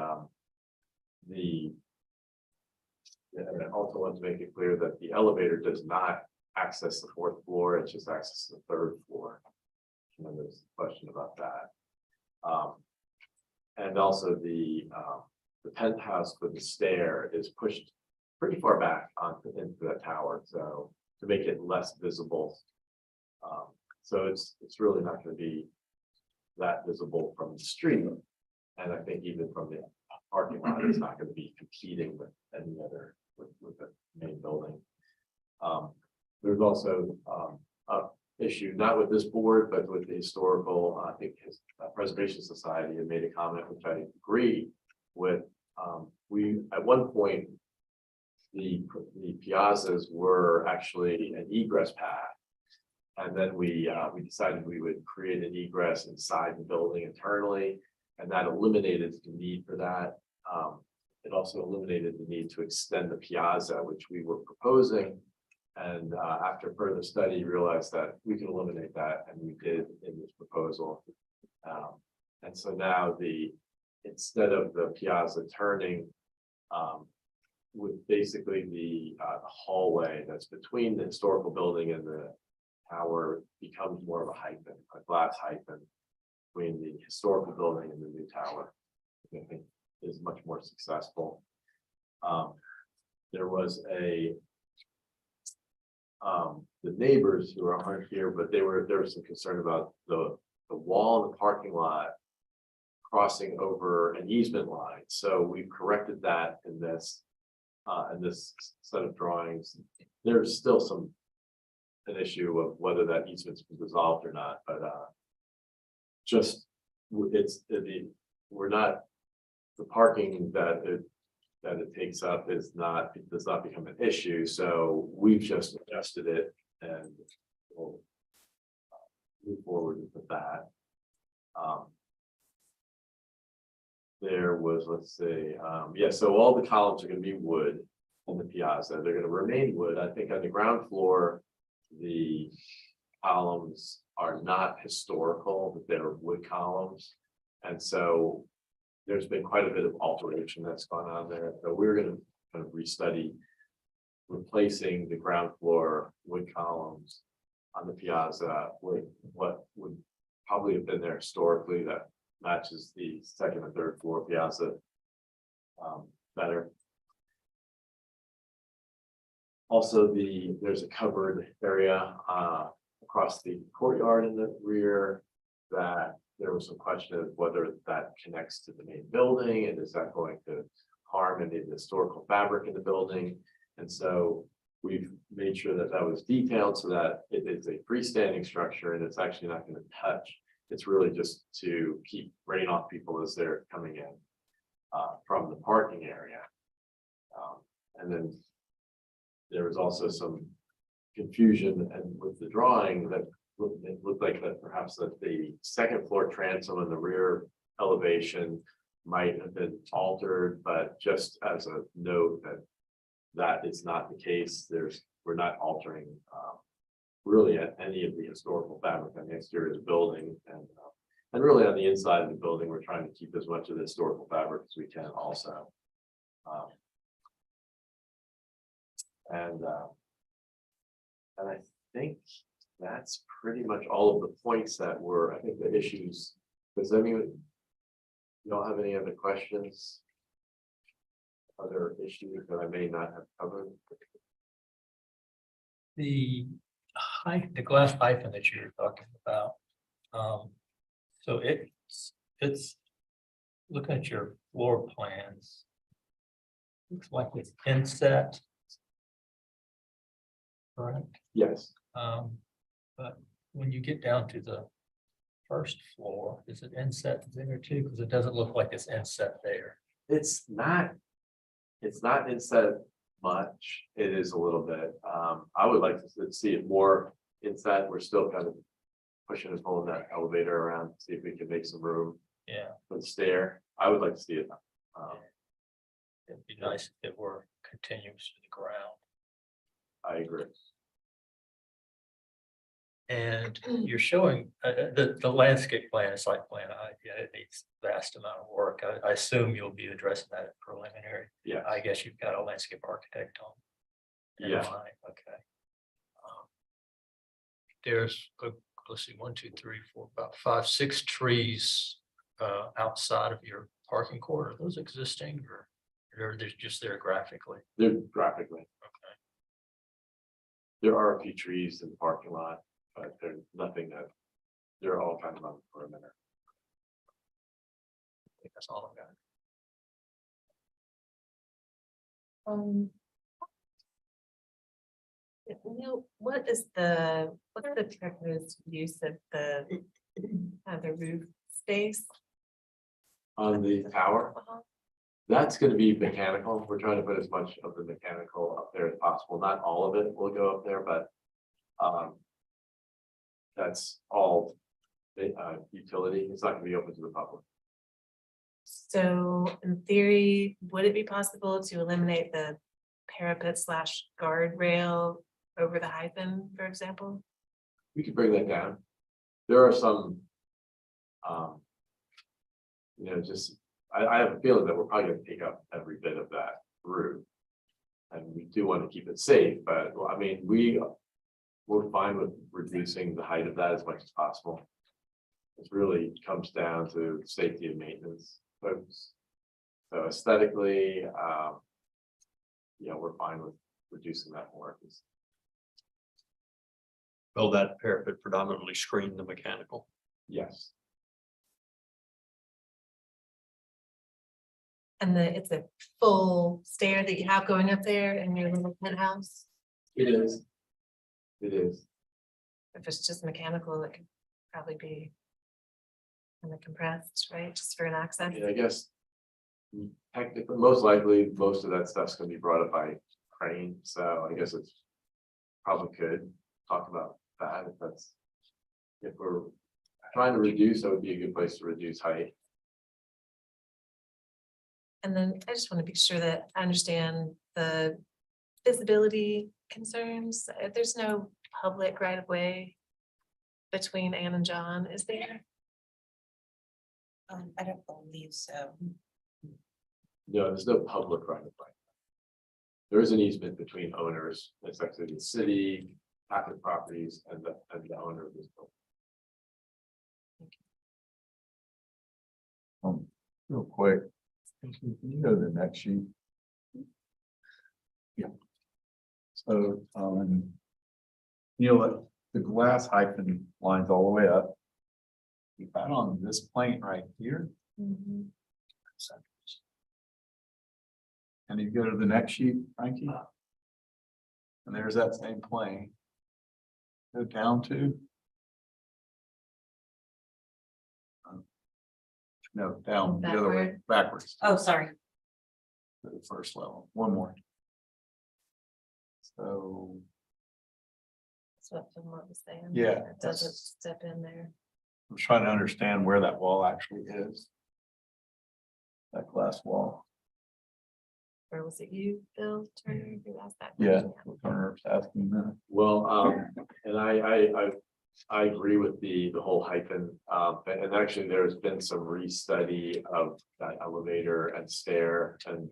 and I also want to make it clear that the elevator does not access the 4th floor, it just accesses the 3rd floor. And then there's a question about that. And also the penthouse with the stair is pushed pretty far back into the tower, so to make it less visible. So it's really not going to be that visible from the street. And I think even from the parking lot, it's not going to be competing with any other with the main building. There's also a issue, not with this board, but with the historical, I think his Preservation Society had made a comment, which I agree with. We, at one point, the piazzas were actually an egress path. And then we decided we would create an egress inside the building internally, and that eliminated the need for that. It also eliminated the need to extend the piazza, which we were proposing. And after further study, realized that we can eliminate that, and we did in this proposal. And so now instead of the piazza turning, with basically the hallway that's between the historical building and the tower becomes more of a hyphen, a glass hyphen between the historical building and the new tower. I think is much more successful. There was the neighbors who aren't here, but there was some concern about the wall in the parking lot crossing over an easement line. So we've corrected that in this set of drawings. There's still an issue of whether that easement's been dissolved or not, but we're not, the parking that it takes up does not become an issue, so we've just adjusted it and we'll move forward with that. There was, let's see, so all the columns are gonna be wood on the piazza. They're gonna remain wood. I think on the ground floor, the columns are not historical, but they're wood columns. And so there's been quite a bit of alteration that's gone on there. So we're gonna kind of restudy replacing the ground floor wood columns on the piazza with what would probably have been there historically that matches the second and third floor piazza better. Also, there's a covered area across the courtyard in the rear that there was some question of whether that connects to the main building and is that going to harm any of the historical fabric in the building. And so we've made sure that that was detailed so that it is a freestanding structure and it's actually not going to touch. It's really just to keep rain off people as they're coming in from the parking area. And then there was also some confusion and with the drawing that it looked like that perhaps that the second floor transom and the rear elevation might have been altered, but just as a note that is not the case. We're not altering really at any of the historical fabric on the exterior of the building, and really on the inside of the building, we're trying to keep as much of the historical fabric as we can also. And I think that's pretty much all of the points that were, I think, the issues. Does anyone, you don't have any other questions? Other issues that I may not have covered? The height, the glass hyphen that you're talking about. So it's looking at your floor plans. Looks like it's inset. Correct. Yes. But when you get down to the first floor, is it inset there too? Because it doesn't look like it's inset there. It's not inset much. It is a little bit. I would like to see it more inset. We're still kind of pushing and pulling that elevator around, see if we can make some room. Yeah, For the stair. I would like to see it. it'd be nice if it were continuous to the ground. I agree. And you're showing the landscape plan, site plan, yeah, it needs vast amount of work. I assume you'll be addressing that at preliminary. Yeah. I guess you've got a landscape architect on. in Yeah. mind. Okay. There's, let's see, 1, 2, 3, 4, about 5, 6 trees outside of your parking court. Are those existing or they're just there graphically? They're graphically. Okay. There are a few trees in the parking lot, but there's nothing that, they're all kind of on the perimeter. I think that's all I've got. Neil, what's the proposed use of the roof space? On the tower, that's gonna be mechanical. We're trying to put as much of the mechanical up there as possible. Not all of it will go up there, but that's all utility. It's not gonna be open to the public. So in theory, would it be possible to eliminate the parapet / guardrail over the hyphen, for example? We could bring that down. There are some, just, I have a feeling that we're probably gonna take up every bit of that roof. And we do want to keep it safe, but I mean, we're fine with reducing the height of that as much as possible. It really comes down to safety and maintenance, folks. So aesthetically, we're fine with reducing that more. Will that parapet predominantly screen the mechanical? Yes. And it's a full stair that you have going up there in your little penthouse. It is. It is. If it's just mechanical, it could probably be kind of compressed, right, just for an access. I guess. Technically, most likely, most of that stuff's gonna be brought up by crane, so I guess it's. Probably could talk about that if that's. If we're trying to reduce, that would be a good place to reduce height. And then I just want to be sure that I understand the visibility concerns. There's no public right of way between Anne and John, is there? I don't believe so. No, there's no public right of way. There is an easement between owners, it's actually the city, active properties and the owner of this building. Real quick, can you go to the next sheet? Yeah. So, you know what, the glass hyphen lines all the way up. You got on this plane right here. And you go to the next sheet, Frankie. And there's that same plane. Go down to. No, down the other way, backwards Oh, sorry. to the first level, one more. So, That's what Philip was saying. Yeah, It doesn't that's- step in there. I'm trying to understand where that wall actually is. That glass wall. Or was it you, Bill Turner, who asked that? Yeah, question? Turner's asking that. Well, and I agree with the whole hyphen, and actually there's been some restudy of that elevator and stair and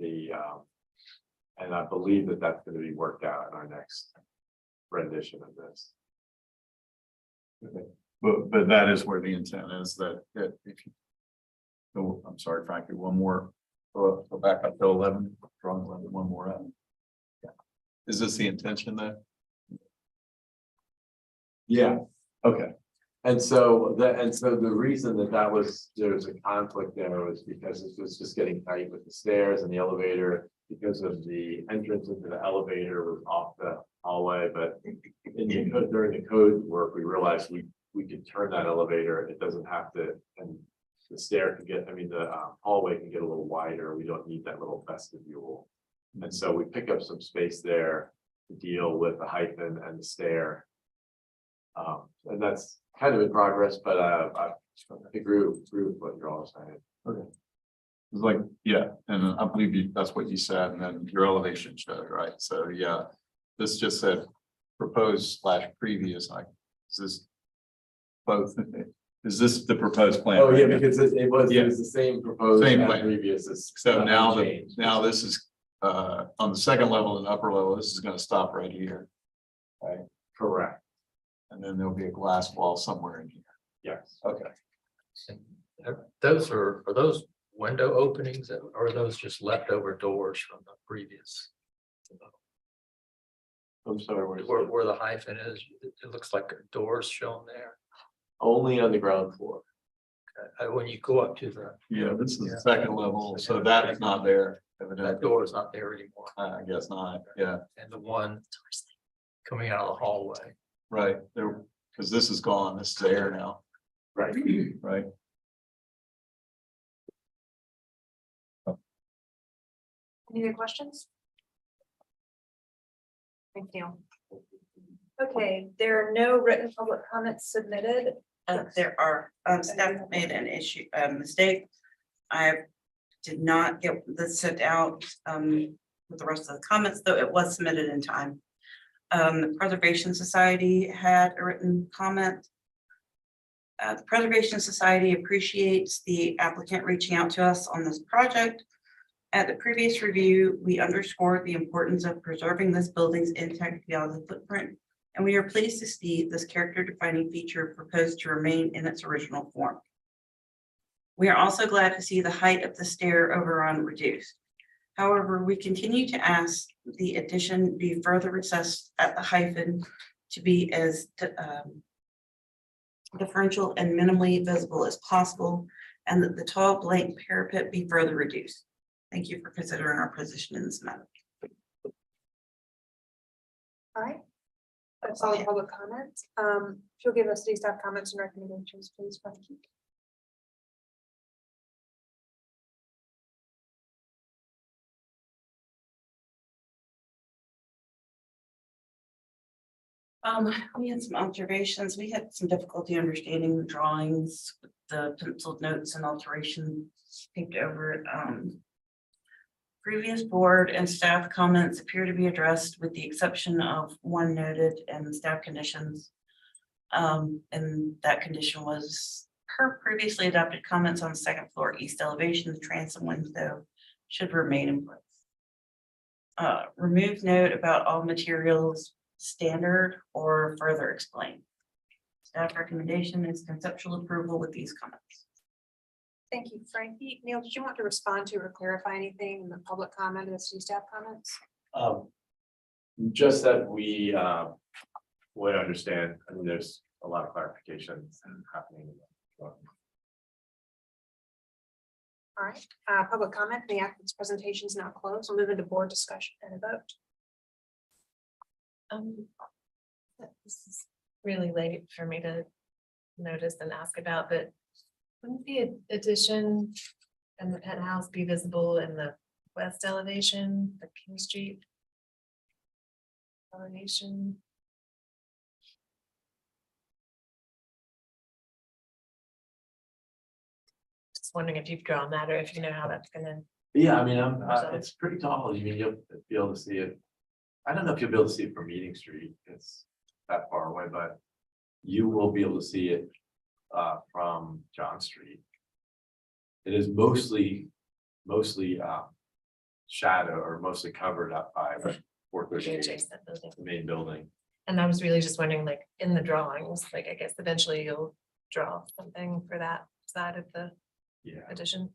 and I believe that that's gonna be worked out in our next rendition of this. Okay. But that is where the intent is that if you. Oh, I'm sorry, Frankie, one more, go back up to 11, drawing 11, one more up. Yeah. Is this the intention though? Yeah, Okay, and so the reason that was, there was a conflict there was because it was just getting tight with the stairs and the elevator. Because of the entrance into the elevator was off the hallway, but during the code work, we realized we could turn that elevator, it doesn't have to, and the stair can get, the hallway can get a little wider, we don't need that little vestibule. And so we pick up some space there to deal with the hyphen and the stair. And that's kind of in progress, but I agree with what you're all saying. okay. It's like, yeah, and I believe that's what you said, and then your elevation showed, right? So, yeah, this just said proposed / previous, is this both? Is this the proposed plan? Oh, yeah, right? because it was the same proposed Same as plan. previous. So now this is, on the second level and upper level, this is gonna stop right here. Right, Correct, and then there'll be a glass wall somewhere in here. yes. Okay. And those are those window openings or are those just leftover doors from the previous? I'm sorry, Where the hyphen is, it looks like doors shown there. only on the ground floor. When you go up to the, Yeah, this is the second level, so that is not there. that Evidently, door is not there anymore. I guess not, yeah, And the one coming out of the hallway. right, there, because this is gone, this is air now, Right. right? Any other questions? Thank you. Okay, there are no written public comments submitted. There are, staff made an mistake. I did not get this sent out, with the rest of the comments, though it was submitted in time. The Preservation Society had a written comment. The Preservation Society appreciates the applicant reaching out to us on this project. At the previous review, we underscored the importance of preserving this building's intact piazza footprint, and we are pleased to see this character-defining feature proposed to remain in its original form. We are also glad to see the height of the stair overrun reduced. However, we continue to ask the addition be further recessed at the hyphen to be as differential and minimally visible as possible, and that the tall blank parapet be further reduced. Thank you for considering our position in this matter. All right. That's all the public comments. If you'll give us these staff comments and recommendations, please. Frankie. We had some observations. We had some difficulty understanding the drawings, with the penciled notes and alterations taped over it. Previous board and staff comments appear to be addressed with the exception of one noted in staff conditions. And that condition was per previously adopted comments on the second floor east elevation, the transom window should remain in place. Remove note about all materials standard or further explain. Staff recommendation is conceptual approval with these comments. Thank you, Frankie. Neil, did you want to respond to or clarify anything in the public comment or the city staff comments? Just that we would understand, I mean, there's a lot of clarifications happening. All right, public comment, the applicant's presentation is now closed. We'll move into board discussion and a vote. This is really late for me to notice and ask about, but wouldn't the addition and the penthouse be visible in the west elevation, the King Street elevation? Just wondering if you've drawn that or if you know how that's gonna. Yeah, I mean, it's pretty tall. You mean, you'll be able to see it. I don't know if you'll be able to see it from Meeting Street. It's that far away, but you will be able to see it from John Street. It is mostly shadow or mostly covered up by 438, Adjacent building. the main building. And I was really just wondering, like, in the drawings, like, I guess eventually you'll draw something for that side of the Yeah. addition.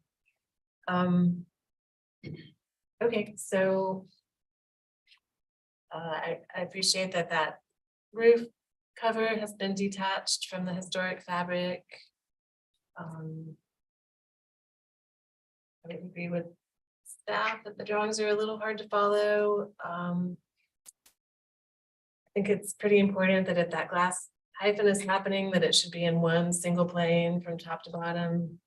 Okay, so I appreciate that roof cover has been detached from the historic fabric. I would agree with staff that the drawings are a little hard to follow. I think it's pretty important that if that glass hyphen is happening, that it should be in one single plane from top to bottom.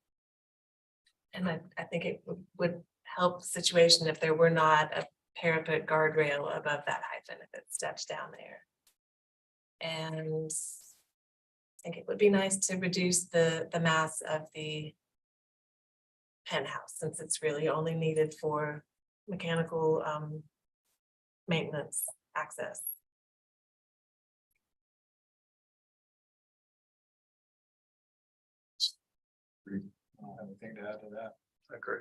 And I think it would help the situation if there were not a parapet guardrail above that hyphen, if it steps down there. And I think it would be nice to reduce the mass of the penthouse, since it's really only needed for mechanical maintenance access. I don't have anything to add to that. I agree.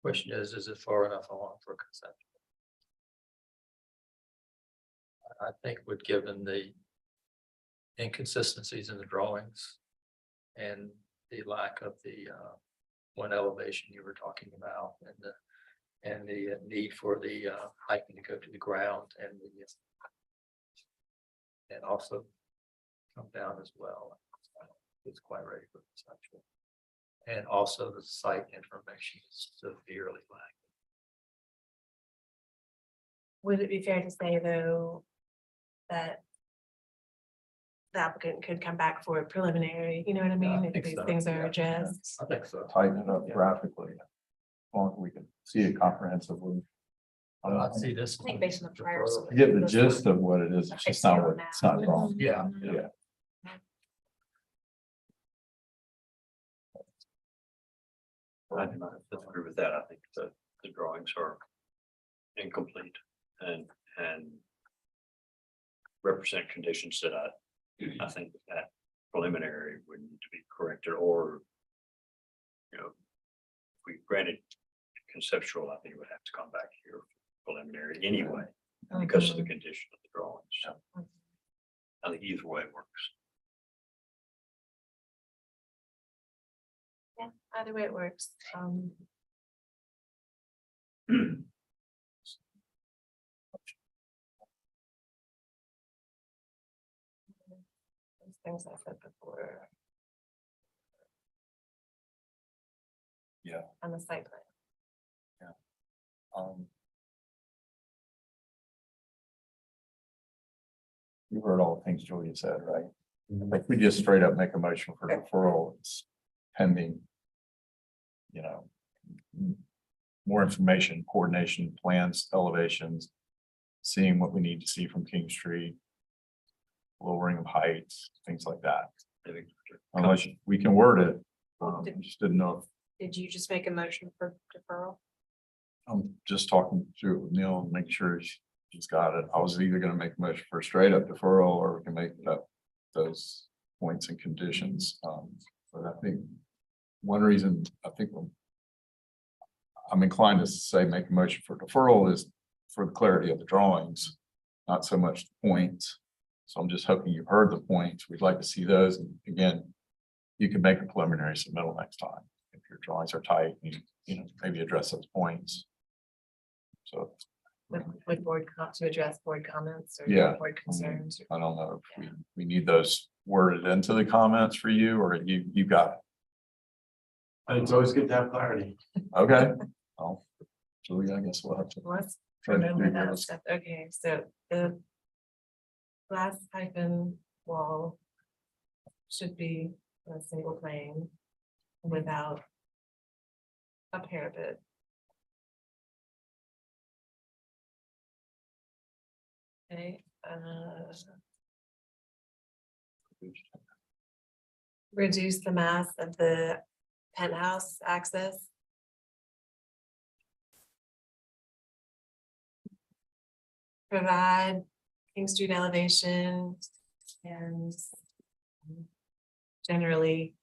Question is it far enough along for consent? I think with given the inconsistencies in the drawings and the lack of the one elevation you were talking about and the need for the hiking to go to the ground and also come down as well. It's quite ready for conceptual. And also the site information is severely lacking. Would it be fair to say, though, that the applicant could come back for a preliminary, you know what I mean? I If think these so, things are yeah. addressed. I think so. Tighten it up graphically. As long as we can see it comprehensively. I see this. I think based on the prior. You get the gist of what it is, it's just not what, it's not wrong. Yeah. Yeah. I do not agree with that. I think the drawings are incomplete and represent conditions that I think that preliminary would need to be corrected, or if we granted conceptual, I think it would have to come back here for preliminary anyway, because of the condition of the drawings. So I think either way works. Yeah, either way it works. Those things I said before. Yeah. On the site plan. You heard all the things Julia said, right? Like we just straight up make a motion for deferral, it's pending. You know. More information, coordination, plans, elevations. Seeing what we need to see from King Street. Lowering of heights, things like that. Unless we can word it, I just didn't know if, Did you just make a motion for deferral? I'm just talking through with Neil and make sure she's got it. I was either gonna make a motion for straight up deferral or we can make up those points and conditions. But I think one reason I think I'm inclined to say make a motion for deferral is for the clarity of the drawings, not so much the points. So I'm just hoping you've heard the points. We'd like to see those. And again, you can make a preliminary submittal next time. If your drawings are tight, you know, maybe address those points. So. With board to address board comments or Yeah. board concerns. I don't know if we need those worded into the comments for you or you got it. It's always good to have clarity. Okay. Oh, Julie, I guess we'll have to. Let's try to remember figure that this. stuff. Okay, so the glass hyphen wall should be a single plane without a parapet. Okay, reduce the mass of the penthouse access. Provide King Street elevation and generally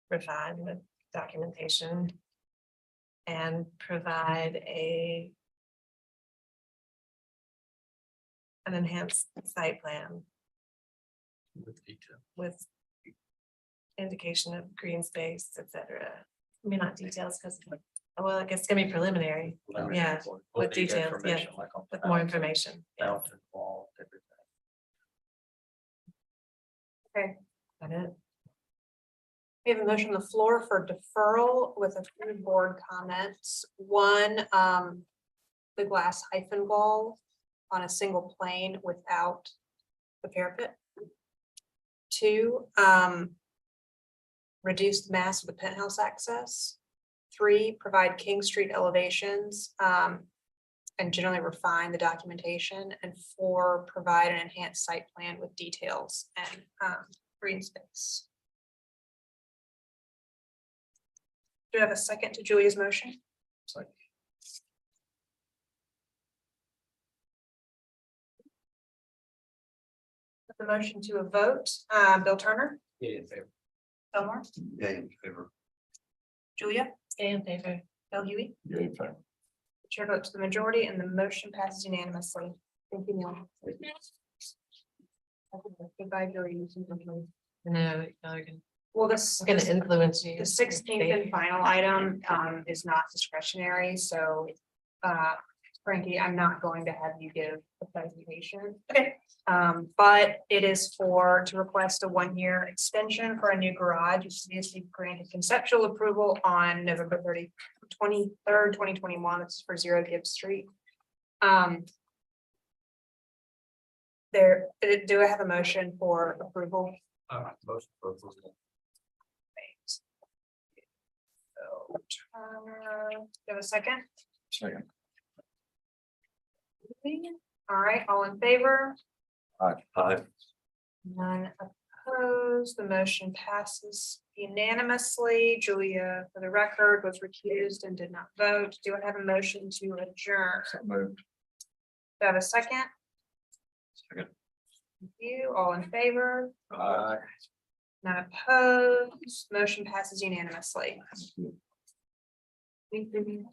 refine with documentation and provide an enhanced site plan With detail. with indication of green space, etc. I mean, not details, because, well, I guess it's gonna be preliminary, yeah, We'll with need details, yeah, information, like on the with more fountain, information. Yeah. Fountain wall, everything. Okay, Got it? we have a motion on the floor for deferral with a few board comments. One, the glass hyphen wall on a single plane without the parapet. Two, reduce the mass of the penthouse access. Three, provide King Street elevations, and generally refine the documentation. And four, provide an enhanced site plan with details and, green space. Do you have a second to Julia's motion? Put the motion to a vote, Bill Turner, Yeah, in favor. Elmore, Yeah, in favor. Julia, Stay in favor. Bill Huey. Yeah, in fact. Chair votes to the majority and the motion passes unanimously. Thank you, Neil. Goodbye, Julie. No, y'all are Well, this. gonna influence you. The 16th and final item is not discretionary, so Frankie, I'm not going to have you give a presentation. Okay. But it is to request a 1-year extension for a new garage. You previously granted conceptual approval on November 23rd, 2021. This is for 0 Gibbs Street. Do I have a motion for approval? Most of those. So, Turner, do you have a second? Second. All right, all in favor? Aye. None opposed. The motion passes unanimously. Julia, for the record, was recused and did not vote. Do I have a motion to adjourn? So moved. Do I have a second? Second. Thank you. All in favor? Aye. None opposed. Motion passes unanimously. Thank you.